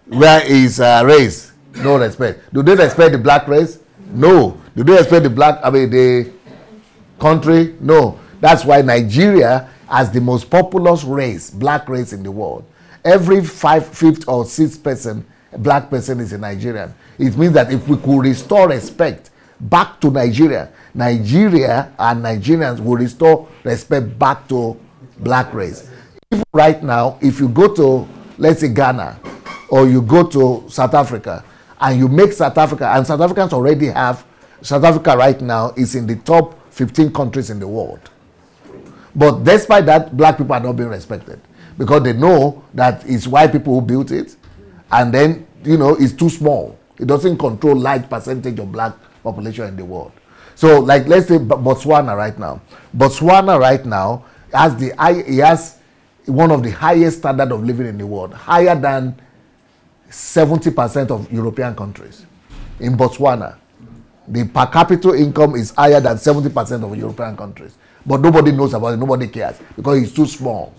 [SPEAKER 1] Where is race? No respect. Do they respect the black race? No. Do they respect the country? No. That's why Nigeria has the most populous race, black race in the world. Every 5th or 6th person, black person is a Nigerian. It means that if we could restore respect back to Nigeria, Nigeria and Nigerians will restore respect back to black race. Even right now, if you go to, let's say, Ghana, or you go to South Africa, and you make South Africa, and South Africans already have, South Africa right now is in the top 15 countries in the world. But despite that, black people are not being respected because they know that it's white people who built it, and then, you know, it's too small. It doesn't control large percentage of black population in the world. So, like, let's say Botswana right now. Botswana right now has one of the highest standard of living in the world, higher than 70% of European countries. In Botswana, the per capita income is higher than 70% of European countries. But nobody knows about it, nobody cares, because it's too small.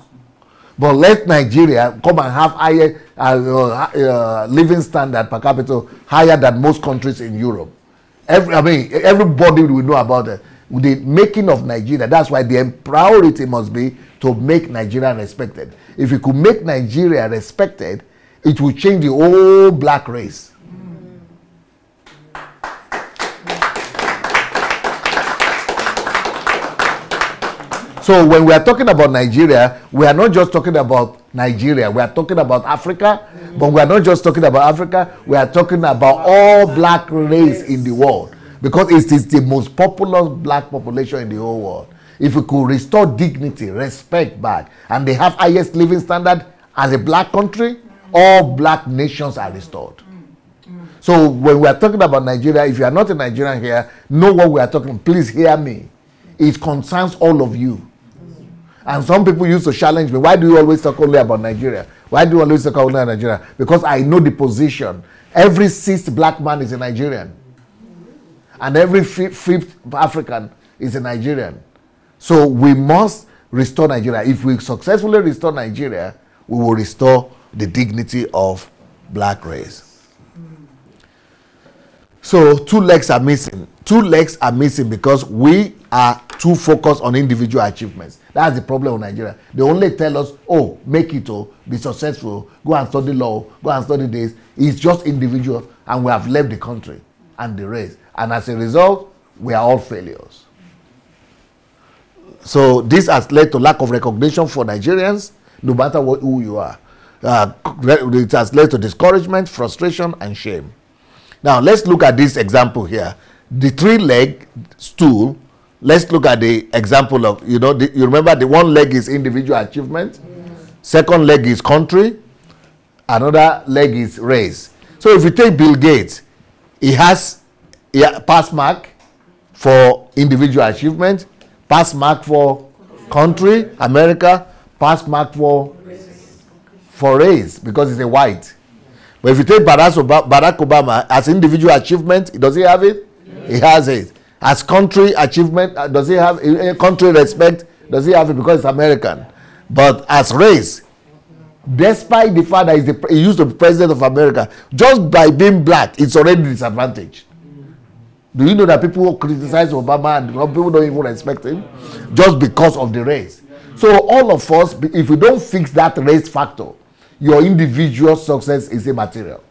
[SPEAKER 1] But let Nigeria come and have higher living standard per capita higher than most countries in Europe. Everybody will know about it. The making of Nigeria, that's why the priority must be to make Nigeria respected. If you could make Nigeria respected, it will change the whole black race. So when we are talking about Nigeria, we are not just talking about Nigeria. We are talking about Africa, but we are not just talking about Africa. We are talking about all black race in the world, because it is the most populous black population in the whole world. If we could restore dignity, respect back, and they have highest living standard as a black country, all black nations are restored. So when we are talking about Nigeria, if you are not a Nigerian here, know what we are talking. Please hear me. It concerns all of you. And some people used to challenge me. Why do you always talk only about Nigeria? Why do you always talk only about Nigeria? Because I know the position. Every sixth black man is a Nigerian. And every fifth African is a Nigerian. So we must restore Nigeria. If we successfully restore Nigeria, we will restore the dignity of black race. So 2 legs are missing. 2 legs are missing because we are too focused on individual achievements. That's the problem with Nigeria. They only tell us, oh, make it, oh, be successful, go and study law, go and study this. It's just individual, and we have left the country and the race. And as a result, we are all failures. So this has led to lack of recognition for Nigerians, no matter who you are. It has led to discouragement, frustration, and shame. Now, let's look at this example here. The 3-leg stool, let's look at the example of, you remember the 1 leg is individual achievement, yes. 2nd leg is country, another leg is race. So if you take Bill Gates, he has pass mark for individual achievement, pass mark for country, America, pass mark for race, because he's a white. But if you take Barack Obama as individual achievement, does he have it? Yes. He has it. As country achievement, does he have country respect? Does he have it? Because it's American. But as race, despite the fact that he used to be president of America, just by being black, it's already disadvantaged. Do you know that people criticize Obama and people don't even respect him just because of the race? So all of us, if we don't fix that race factor, your individual success is immaterial.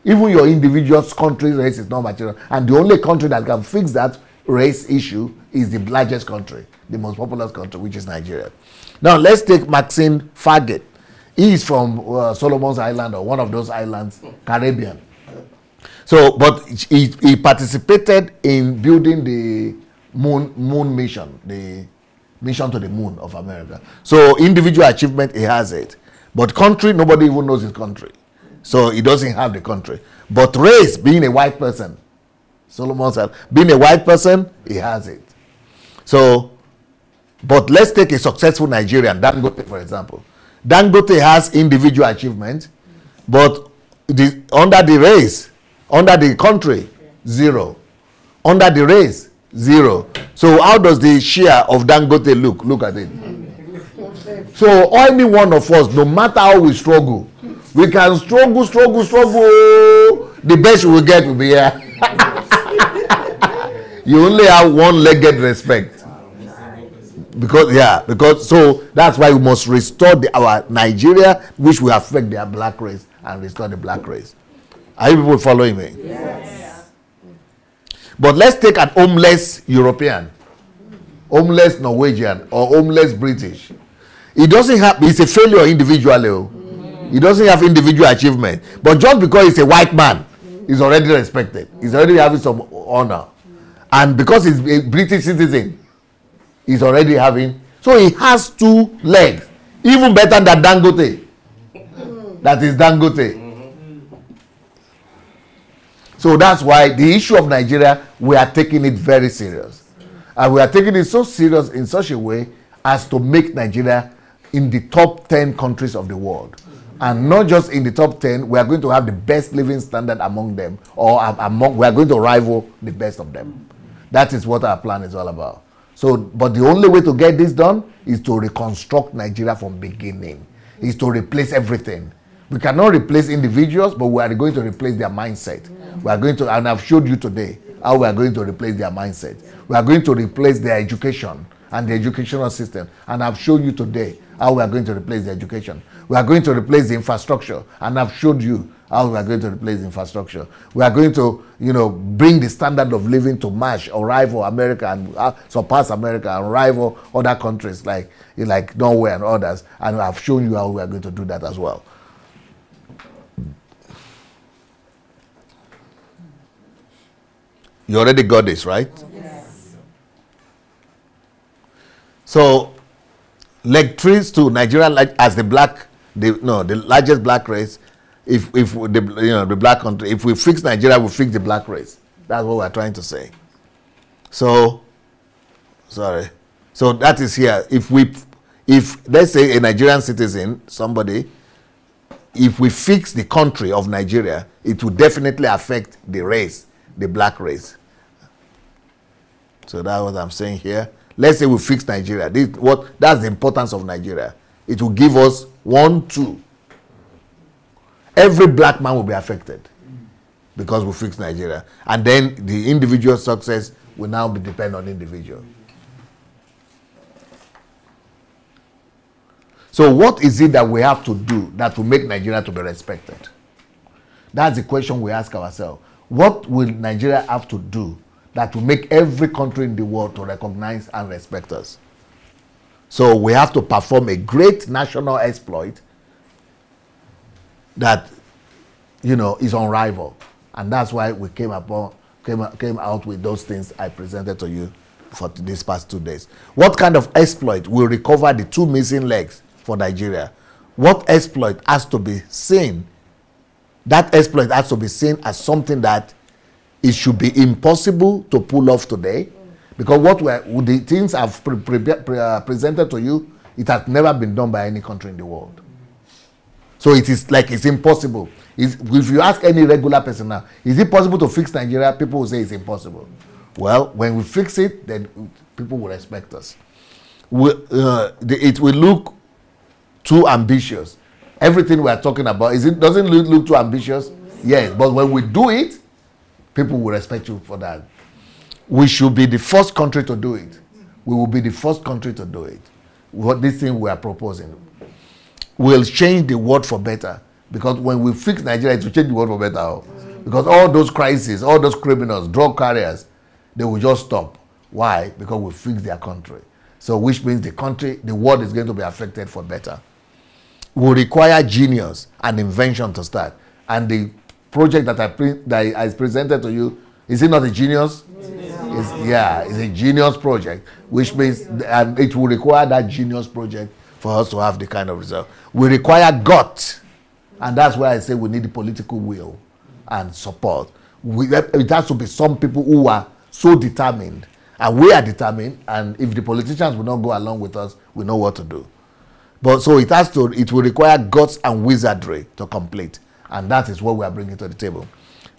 [SPEAKER 1] Even your individual country race is not material. And the only country that can fix that race issue is the largest country, the most populous country, which is Nigeria. Now, let's take Maxine Fargate. He is from Solomon's Island, or one of those islands, Caribbean. So, but he participated in building the moon mission, the mission to the moon of America. So, individual achievement, he has it. But country, nobody even knows his country. So he doesn't have the country. But race, being a white person, Solomon said, being a white person, he has it. So, but let's take a successful Nigerian, Dangote, for example. Dangote has individual achievement, but under the race, under the country, 0. Under the race, 0. So how does the share of Dangote look? Look at it. So any one of us, no matter how we struggle, we can struggle. The best we will get will be here. You only have 1-legged respect. Because so that's why we must restore our Nigeria, which will affect their black race, and restore the black race. Are you people following me? Yes. But let's take an homeless European, homeless Norwegian, or homeless British. He doesn't have, he's a failure individually. He doesn't have individual achievement. But just because he's a white man, he's already respected. He's already having some honor. And because he's a British citizen, he's already having. So he has 2 legs. Even better than Dangote. that is Dangote. So that's why the issue of Nigeria, we are taking it very serious. And we are taking it so serious in such a way as to make Nigeria in the top 10 countries of the world. And not just in the top 10, we are going to have the best living standard among them, or we are going to rival the best of them. That is what our plan is all about. So, but the only way to get this done is to reconstruct Nigeria from beginning, is to replace everything. We cannot replace individuals, but we are going to replace their mindset. We are going to, and I've showed you today how we are going to replace their mindset. We are going to replace their education and the educational system. And I've shown you today how we are going to replace the education. We are going to replace the infrastructure. And I've showed you how we are going to replace the infrastructure. We are going to, bring the standard of living to match or rival America and surpass America and rival other countries like Norway and others. And I've shown you how we are going to do that as well. You already got this, right? Yes. So, leg 3 to Nigeria as the largest black race. If the black country, if we fix Nigeria, we fix the black race. That's what we're trying to say. So, sorry. So that is here. If let's say a Nigerian citizen, somebody, if we fix the country of Nigeria, it will definitely affect the race, the black race. So that's what I'm saying here. Let's say we fix Nigeria. That's the importance of Nigeria. It will give us 1, 2. Every black man will be affected because we fix Nigeria. And then the individual success will now be dependent on individual. So what is it that we have to do that will make Nigeria to be respected? That's the question we ask ourselves. What will Nigeria have to do that will make every country in the world to recognize and respect us? So we have to perform a great national exploit that, is unrivaled. And that's why we came out with those things I presented to you for these past 2 days. What kind of exploit will recover the 2 missing legs for Nigeria? What exploit has to be seen? That exploit has to be seen as something that it should be impossible to pull off today, because the things I've presented to you, it has never been done by any country in the world. So it is like it's impossible. If you ask any regular person now, is it possible to fix Nigeria? People will say it's impossible. Well, when we fix it, then people will respect us. It will look too ambitious. Everything we are talking about, doesn't look too ambitious? Yes, but when we do it, people will respect you for that. We should be the first country to do it. We will be the first country to do it. This thing we are proposing will change the world for better. Because when we fix Nigeria, it will change the world for better. Because all those crises, all those criminals, drug carriers, they will just stop. Why? Because we fix their country. So which means the world is going to be affected for better. We require genius and invention to start. And the project that I presented to you, is it not a genius? It's a genius project, which means it will require that genius project for us to have the kind of result. We require guts, and that's why I say we need the political will and support. It has to be some people who are so determined, and we are determined, and if the politicians will not go along with us, we know what to do. But so it will require guts and wizardry to complete. And that is what we are bringing to the table.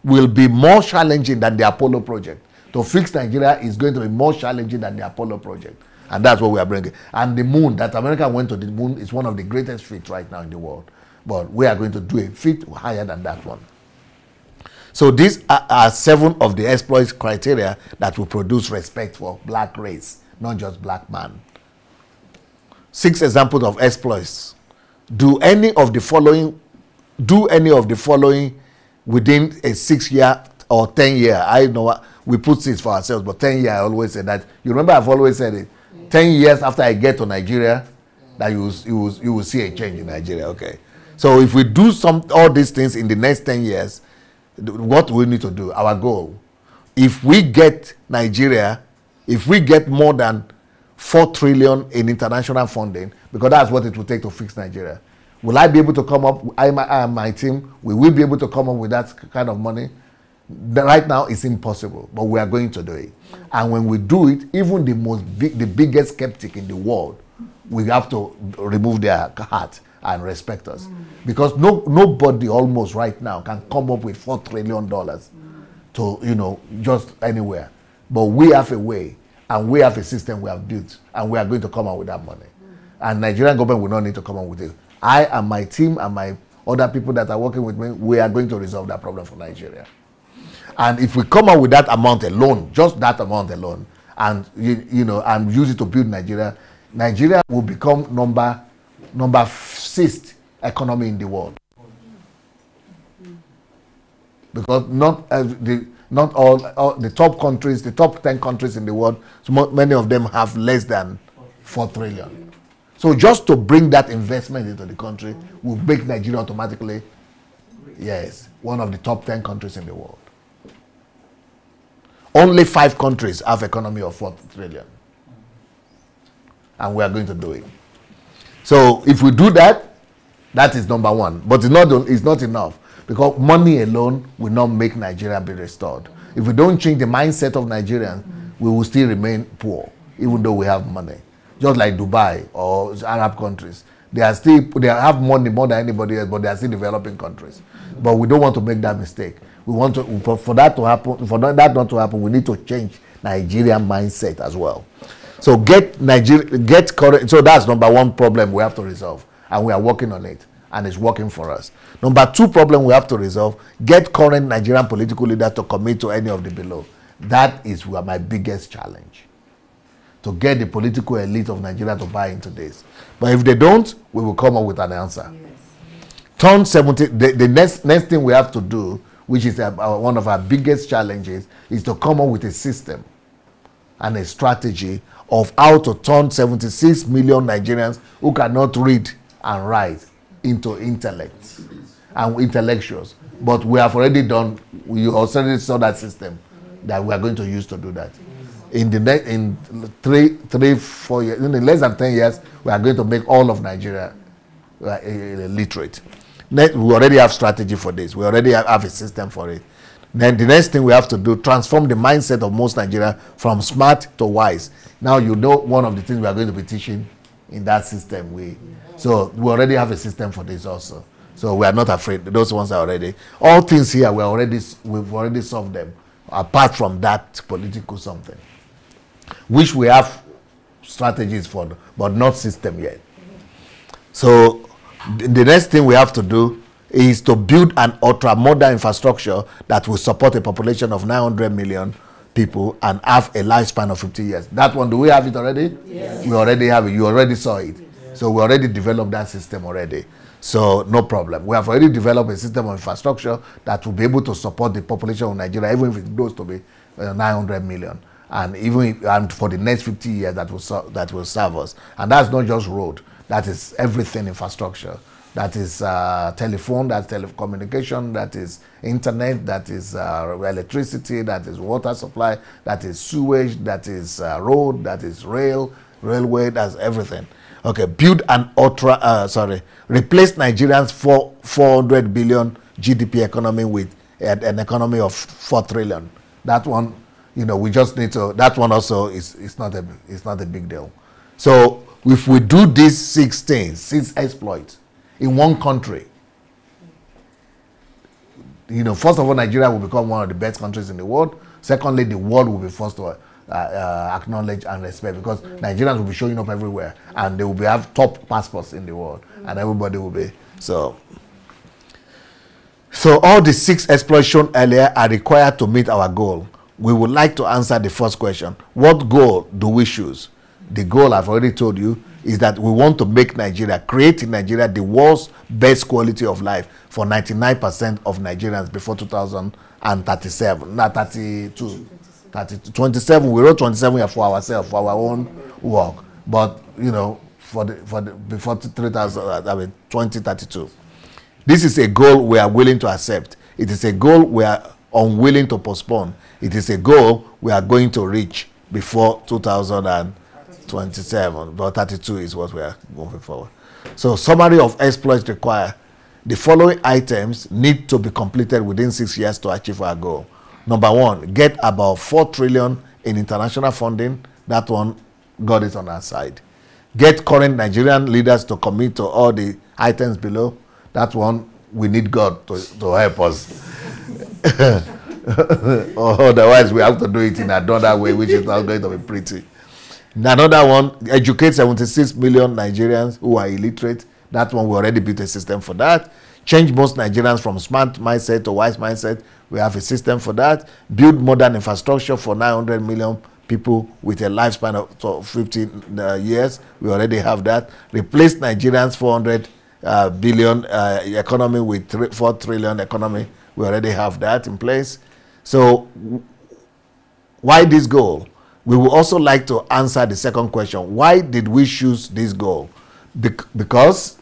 [SPEAKER 1] Will be more challenging than the Apollo project. To fix Nigeria is going to be more challenging than the Apollo project. And that's what we are bringing. And the moon, that America went to the moon, is one of the greatest feats right now in the world. But we are going to do a feat higher than that one. So these are 7 of the exploit criteria that will produce respect for black race, not just black man. 6 examples of exploits. Do any of the following within a 6-year or 10-year. I know we put 6 for ourselves, but 10 years I always say that. You remember I've always said it. 10 years after I get to Nigeria, that you will see a change in Nigeria. Okay. So if we do all these things in the next 10 years, what we need to do, our goal, if we get Nigeria, if we get more than 4 trillion in international funding, because that's what it will take to fix Nigeria. Will I be able to come up, I and my team, will we be able to come up with that kind of money? Right now, it's impossible, but we are going to do it. And when we do it, even the biggest skeptic in the world, we have to remove their heart and respect us. Because nobody almost right now can come up with $4 trillion to, just anywhere. But we have a way, and we have a system we have built, and we are going to come out with that money. And Nigerian government will not need to come out with it. I and my team and my other people that are working with me, we are going to resolve that problem for Nigeria. And if we come out with that amount alone, just that amount alone, and and use it to build Nigeria, Nigeria will become number 6th economy in the world. Because not all the top countries, the top 10 countries in the world, many of them have less than 4 trillion. So just to bring that investment into the country will make Nigeria automatically, yes, one of the top 10 countries in the world. Only 5 countries have economy of 4 trillion. And we are going to do it. So if we do that, that is number one. But it's not enough. Because money alone will not make Nigeria be restored. If we don't change the mindset of Nigerians, we will still remain poor, even though we have money. Just like Dubai or Arab countries. They have money more than anybody else, but they are still developing countries. But we don't want to make that mistake. We want to, for that to happen, for that not to happen, we need to change Nigerian mindset as well. So get current. So that's number one problem we have to resolve, and we are working on it, and it's working for us. Number 2 problem we have to resolve: get current Nigerian political leaders to commit to any of the below. That is my biggest challenge. To get the political elite of Nigeria to buy into this. But if they don't, we will come up with an answer. Yes. Turn 70. The next thing we have to do, which is one of our biggest challenges, is to come up with a system and a strategy of how to turn 76 million Nigerians who cannot read and write into intellects and intellectuals. But we have already done, we already saw that system that we are going to use to do that. In 3-4 years, in less than 10 years, we are going to make all of Nigeria literate. We already have strategy for this. We already have a system for it. Then the next thing we have to do, transform the mindset of most Nigeria from smart to wise. Now one of the things we are going to be teaching in that system. So we already have a system for this also. So we are not afraid. Those ones are already. All things here, we've already solved them. Apart from that political something, which we have strategies for, but not system yet. So the next thing we have to do is to build an ultra-modern infrastructure that will support a population of 900 million people and have a lifespan of 50 years. That one, do we have it already? Yes. We already have it. You already saw it. Yes. So we already developed that system already. So no problem. We have already developed a system of infrastructure that will be able to support the population of Nigeria, even if it grows to be 900 million. And for the next 50 years that will serve us. And that's not just road. That is everything infrastructure. That is telephone, that's telecommunication, that is internet, that is electricity, that is water supply, that is sewage, that is road, that is railway, that's everything. Okay, replace Nigeria's 400 billion GDP economy with an economy of 4 trillion. That one, we just need to, that one also is not a big deal. So if we do these 6 exploits in one country, first of all, Nigeria will become one of the best countries in the world. Secondly, the world will be forced to acknowledge and respect, because Nigerians will be showing up everywhere, and they will have top passports in the world, and everybody will be so all the 6 exploits shown earlier are required to meet our goal. We would like to answer the first question: what goal do we choose? The goal, I've already told you, is that we want to create in Nigeria the world's best quality of life for 99% of Nigerians before 2037. Not 32. 27, we wrote 27 here for ourselves, for our own work. But, before 2032. This is a goal we are willing to accept. It is a goal we are unwilling to postpone. It is a goal we are going to reach before 2027. But 32 is what we are moving forward. So summary of exploits require the following items need to be completed within 6 years to achieve our goal. Number one, get about 4 trillion in international funding. That one, God is on our side. Get current Nigerian leaders to commit to all the items below. That one, we need God to help us. Otherwise, we have to do it in another way, which is not going to be pretty. Another one, educate 76 million Nigerians who are illiterate. That one, we already built a system for that. Change most Nigerians from smart mindset to wise mindset. We have a system for that. Build modern infrastructure for 900 million people with a lifespan of 15 years. We already have that. Replace Nigerians' 400 billion economy with 4 trillion economy. We already have that in place. So why this goal? We would also like to answer the second question. Why did we choose this goal? Because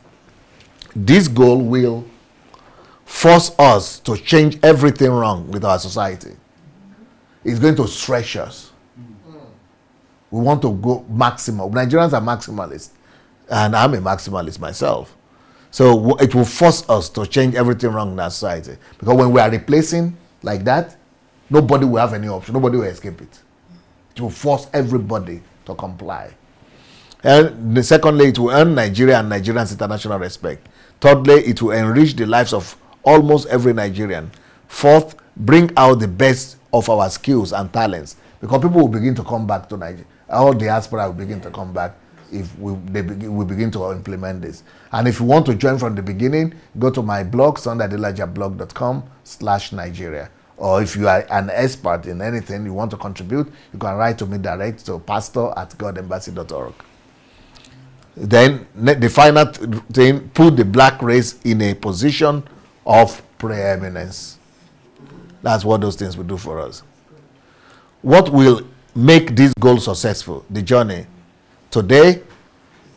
[SPEAKER 1] this goal will force us to change everything wrong with our society. It's going to stretch us. We want to go maximum. Nigerians are maximalists, and I'm a maximalist myself. So it will force us to change everything wrong in our society. Because when we are replacing like that, nobody will have any option. Nobody will escape it. It will force everybody to comply. And secondly, it will earn Nigeria and Nigerians international respect. Thirdly, it will enrich the lives of almost every Nigerian. Fourth, bring out the best of our skills and talents. Because people will begin to come back to Nigeria. All diaspora will begin to come back if we begin to implement this. And if you want to join from the beginning, go to my blog, sundaydelajablog.com/Nigeria. Or if you are an expert in anything you want to contribute, you can write to me direct to pastor@godembassy.org. Then the final thing, put the black race in a position of preeminence. That's what those things will do for us. What will make this goal successful? The journey. Today,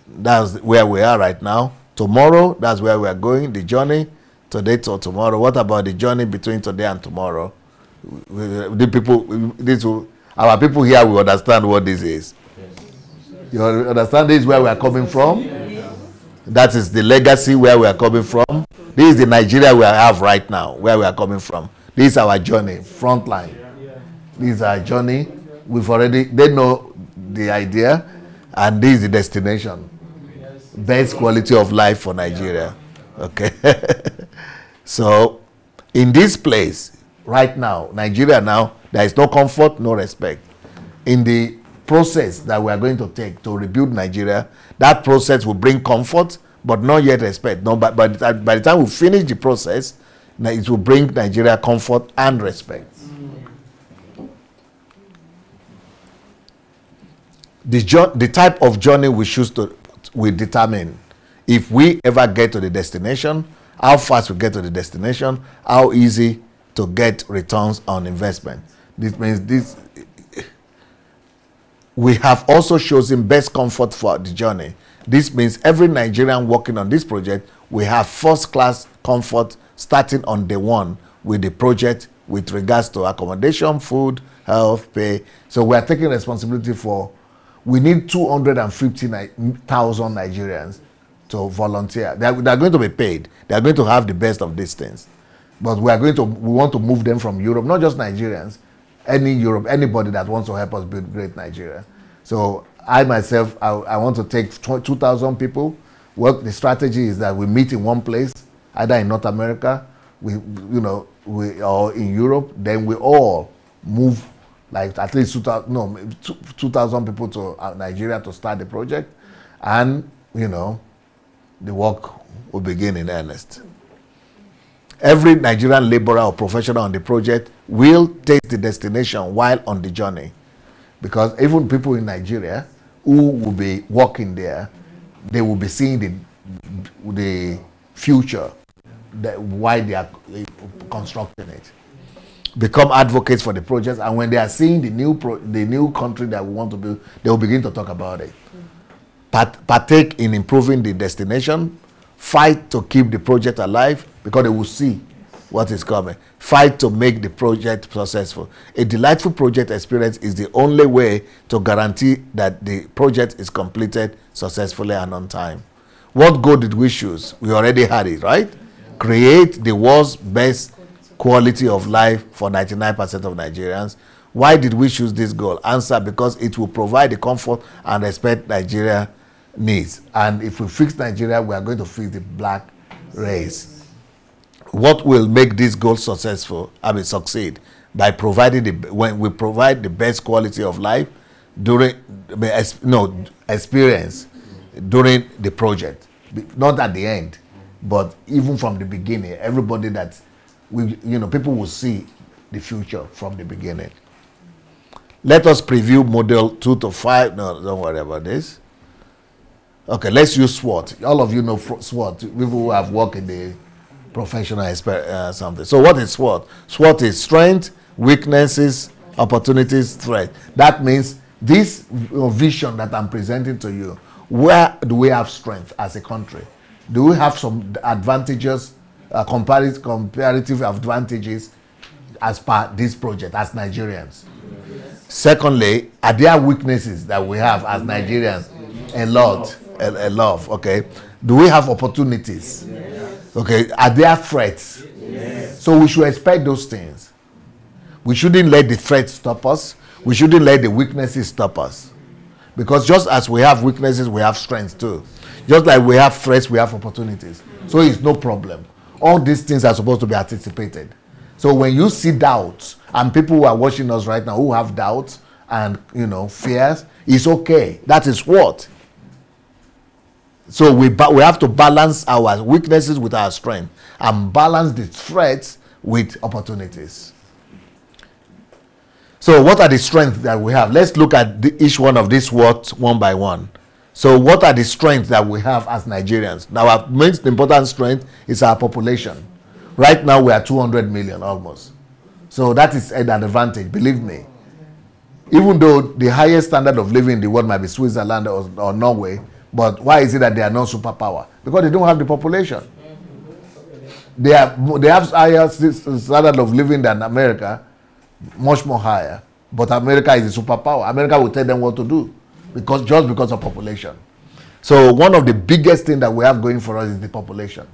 [SPEAKER 1] that's where we are right now. Tomorrow, that's where we are going. The journey, today to tomorrow. What about the journey between today and tomorrow? Our people here will understand what this is. You understand this is where we are coming from? That is the legacy where we are coming from. This is the Nigeria we have right now, where we are coming from. This is our journey, front line. This is our journey. They know the idea, and this is the destination. Best quality of life for Nigeria. Okay. So, in this place, right now, Nigeria now, there is no comfort, no respect. In the process that we are going to take to rebuild Nigeria, that process will bring comfort, but not yet respect. No, but by the time we finish the process, it will bring Nigeria comfort and respect. The type of journey we choose will determine if we ever get to the destination, how fast we get to the destination, how easy to get returns on investment. This means we have also chosen best comfort for the journey. This means every Nigerian working on this project will have first-class comfort starting on day one with the project with regards to accommodation, food, health, pay. So we are taking responsibility for, we need 250,000 Nigerians to volunteer. They are going to be paid. They are going to have the best of these things. But we want to move them from Europe, not just Nigerians, anybody that wants to help us build great Nigeria. So I myself, I want to take 2,000 people. What the strategy is that we meet in one place, either in North America, or in Europe. Then we all move, like at least 2,000 people to Nigeria to start the project, and the work will begin in earnest. Every Nigerian laborer or professional on the project will taste the destination while on the journey. Because even people in Nigeria who will be working there, they will be seeing the future, why they are constructing it. Become advocates for the project, and when they are seeing the new country that we want to build, they will begin to talk about it. Partake in improving the destination. Fight to keep the project alive, because they will see what is coming. Fight to make the project successful. A delightful project experience is the only way to guarantee that the project is completed successfully and on time. What goal did we choose? We already had it, right? Create the world's best quality of life for 99% of Nigerians. Why did we choose this goal? Answer: because it will provide the comfort and respect Nigeria needs. And if we fix Nigeria, we are going to fix the black race. What will make this goal successful? Succeed by providing when we provide the best quality of life during experience during the project, not at the end, but even from the beginning. Everybody that people will see the future from the beginning. Let us preview model 2 to 5. No, don't worry about this. Okay, let's use SWOT. All of you know SWOT. People who have worked in the professional something. So what is SWOT? SWOT is strength, weaknesses, opportunities, threat. That means this vision that I'm presenting to you, where do we have strength as a country? Do we have some advantages, comparative advantages as part of this project as Nigerians? Secondly, are there weaknesses that we have as Nigerians? A lot, okay? Do we have opportunities? Okay, are there threats? So we should expect those things. We shouldn't let the threats stop us. We shouldn't let the weaknesses stop us. Because just as we have weaknesses, we have strengths too. Just like we have threats, we have opportunities. So it's no problem. All these things are supposed to be anticipated. So when you see doubts, and people who are watching us right now who have doubts and fears, it's okay. That is what. So we have to balance our weaknesses with our strength and balance the threats with opportunities. So what are the strengths that we have? Let's look at each one of these words one by one. So what are the strengths that we have as Nigerians? Now, our most important strength is our population. Right now we are 200 million almost. So that is an advantage, believe me. Even though the highest standard of living in the world might be Switzerland or Norway, but why is it that they are not superpower? Because they don't have the population. They have higher standard of living than America, much more higher. But America is a superpower. America will tell them what to do just because of population. So one of the biggest things that we have going for us is the population.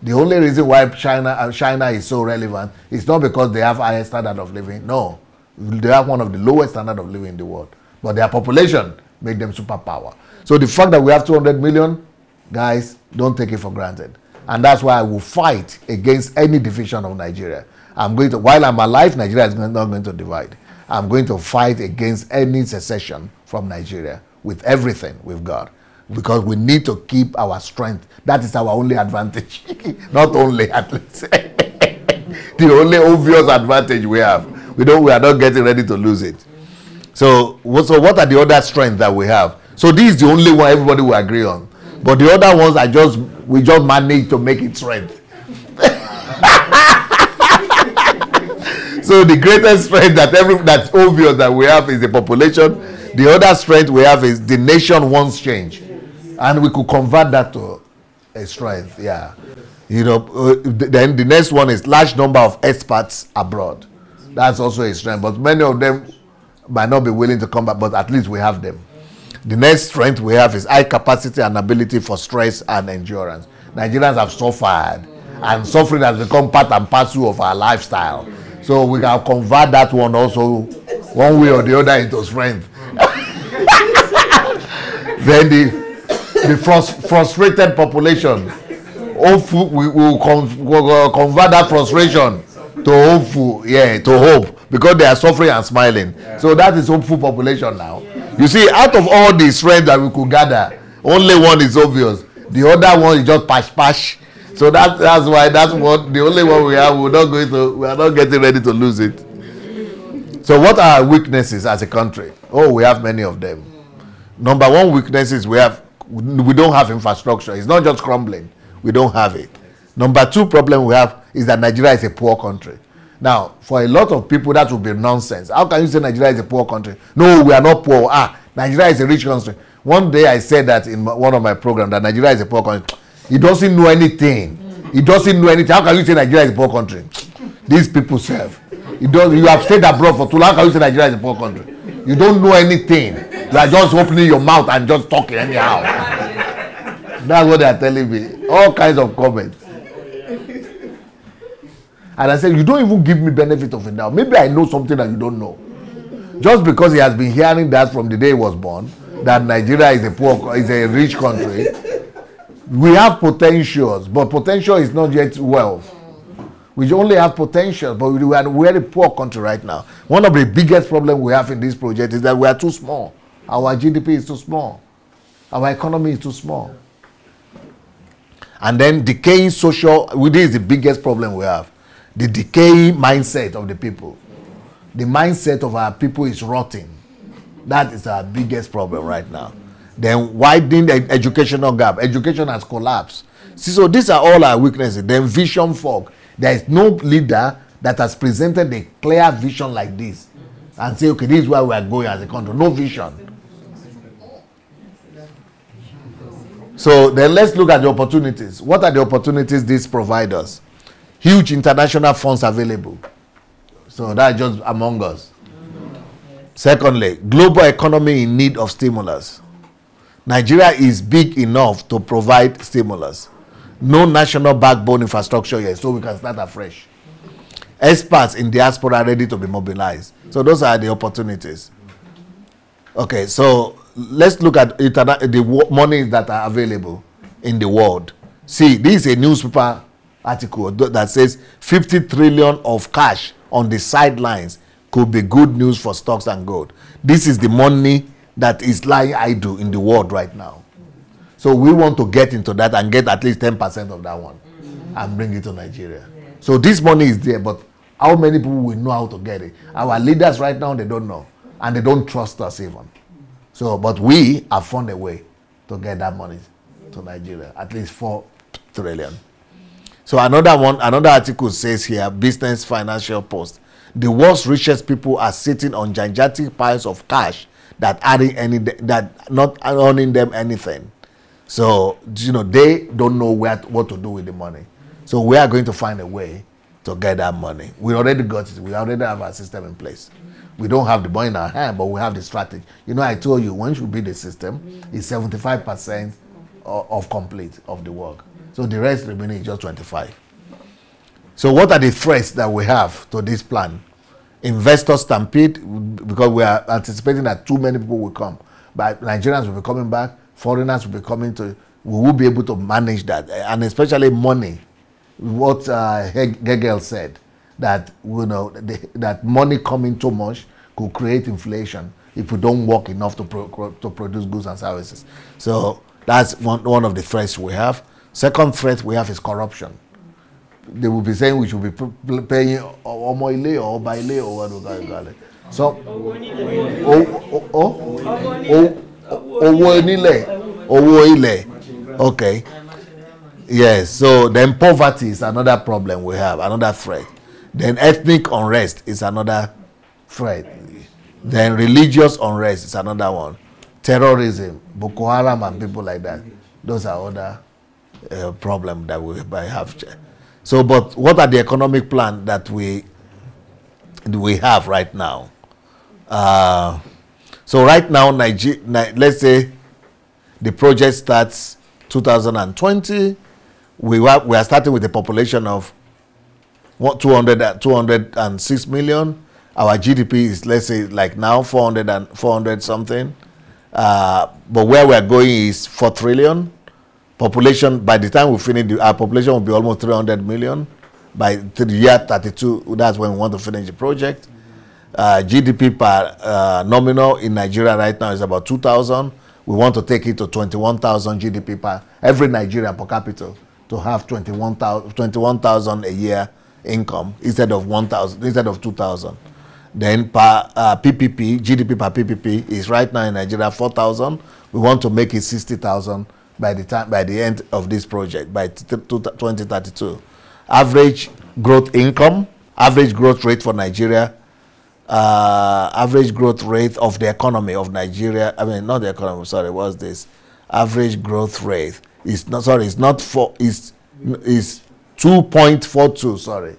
[SPEAKER 1] The only reason why China is so relevant is not because they have higher standard of living. No, they have one of the lowest standard of living in the world. But their population make them superpower. So the fact that we have 200 million, guys, don't take it for granted. And that's why I will fight against any division of Nigeria. While I'm alive, Nigeria is not going to divide. I'm going to fight against any secession from Nigeria with everything we've got. Because we need to keep our strength. That is our only advantage. Not only, at least. The only obvious advantage we have. We are not getting ready to lose it. So what are the other strengths that we have? So this is the only one everybody will agree on. But the other ones we just manage to make it strength. So the greatest strength that's obvious that we have is the population. The other strength we have is the nation wants change. And we could convert that to a strength, yeah. Then the next one is large number of experts abroad. That's also a strength. But many of them might not be willing to come back, but at least we have them. The next strength we have is high capacity and ability for stress and endurance. Nigerians have suffered, and suffering has become part and parcel of our lifestyle. So we can convert that one also, one way or the other, into strength. Then the frustrated population, hopeful, we will convert that frustration to hopeful, to hope, because they are suffering and smiling. So that is hopeful population now. You see, out of all the strength that we could gather, only one is obvious. The other one is just pash. So that's why the only one we have. We are not getting ready to lose it. So what are our weaknesses as a country? Oh, we have many of them. Number one weakness is we don't have infrastructure. It's not just crumbling. We don't have it. Number two problem we have is that Nigeria is a poor country. Now, for a lot of people, that would be nonsense. How can you say Nigeria is a poor country? No, we are not poor. Nigeria is a rich country. One day I said that in one of my programs, that Nigeria is a poor country. He doesn't know anything. How can you say Nigeria is a poor country? These people serve. You have stayed abroad for too long. How can you say Nigeria is a poor country? You don't know anything. You are just opening your mouth and just talking anyhow. That's what they are telling me. All kinds of comments. And I said, you don't even give me benefit of it now. Maybe I know something that you don't know. Just because he has been hearing that from the day he was born, that Nigeria is a rich country. We have potentials, but potential is not yet wealth. We only have potential, but we are a very poor country right now. One of the biggest problems we have in this project is that we are too small. Our GDP is too small. Our economy is too small. And then decaying social, this is the biggest problem we have. The decaying mindset of the people. The mindset of our people is rotting. That is our biggest problem right now. Then widening the educational gap. Education has collapsed. See, so these are all our weaknesses. Then vision fog. There is no leader that has presented a clear vision like this and say, okay, this is where we are going as a country. No vision. So then let's look at the opportunities. What are the opportunities this provides us? Huge international funds available. So that's just among us. Secondly, global economy in need of stimulus. Nigeria is big enough to provide stimulus. No national backbone infrastructure yet, so we can start afresh. Experts in diaspora are ready to be mobilized. So those are the opportunities. Okay, so let's look at the money that are available in the world. See, this is a newspaper article that says 50 trillion of cash on the sidelines could be good news for stocks and gold. This is the money that is lying idle in the world right now. So we want to get into that and get at least 10% of that one and bring it to Nigeria. So this money is there, but how many people will know how to get it? Our leaders right now, they don't know. And they don't trust us even. So, but we have found a way to get that money to Nigeria, at least 4 trillion. So another article says here, Business Financial Post. The world's richest people are sitting on gigantic piles of cash that not earning them anything. So, they don't know what to do with the money. So we are going to find a way to get that money. We already got it. We already have our system in place. We don't have the money in our hand, but we have the strategy. I told you, once you build the system, it's 75% of complete of the work. So the rest remaining is just 25. So what are the threats that we have to this plan? Investor stampede, because we are anticipating that too many people will come. But Nigerians will be coming back, foreigners will be coming to, we will be able to manage that. And especially money. What Hegel said, that that money coming too much could create inflation if we don't work enough to produce goods and services. So that's one of the threats we have. Second threat we have is corruption. They will be saying we should be paying omo ile or by ile or what do you call it. So owo ile. Okay. Yes, so then poverty is another problem we have, another threat. Then ethnic unrest is another threat. Then religious unrest is another one. Terrorism, Boko Haram and people like that. Those are other problems that we might have. So, but what are the economic plan that we have right now? So right now, let's say the project starts 2020. We are starting with a population of 206 million. Our GDP is, let's say, like now 400 something. But where we are going is 4 trillion. Population, by the time we finish, our population will be almost 300 million. By the year 32, that's when we want to finish the project. GDP per nominal in Nigeria right now is about 2,000. We want to take it to 21,000 GDP per every Nigerian per capita, to have 21,000 a year income instead of 2,000. Then per PPP, GDP per PPP is right now in Nigeria 4,000. We want to make it 60,000 by the end of this project, by 2032. Average growth income, average growth rate for Nigeria, average growth rate of the economy of Nigeria. I mean, not the economy. Sorry, what's this? Average growth rate is not. Sorry, it's not four. Is 2.42. Sorry,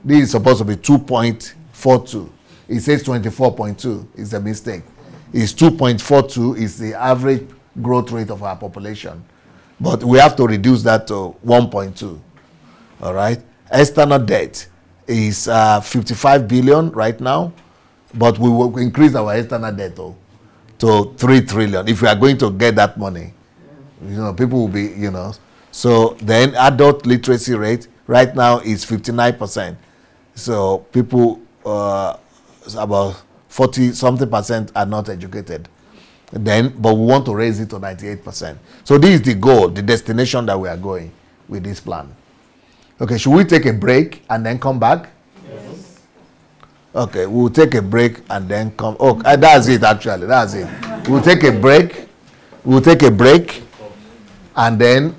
[SPEAKER 1] this is supposed to be 2.42. It says 24.2. It's a mistake. It's 2.42. Is the average growth rate of our population. But we have to reduce that to 1.2. All right. External debt is 55 billion right now, but we will increase our external debt to 3 trillion if we are going to get that money. You know, people will be, you know. So then adult literacy rate right now is 59%. So people, about 40-something% are not educated. Then, but we want to raise it to 98%. So this is the goal, the destination that we are going with this plan. Okay, should we take a break and then come back? Yes. Okay, we'll take a break and then come. Oh, that's it actually. That's it. We'll take a break. We'll take a break, and then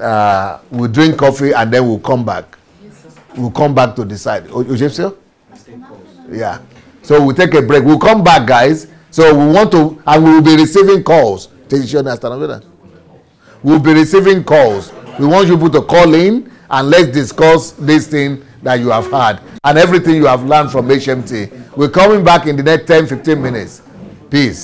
[SPEAKER 1] we'll drink coffee, and then we'll come back. We'll come back to decide. Ojepsio? Yeah. So we'll take a break. We'll come back, guys. So we want to, and we will be receiving calls. We'll be receiving calls. We want you to call in and let's discuss this thing that you have heard and everything you have learned from HMT. We're coming back in the next 10-15 minutes. Peace.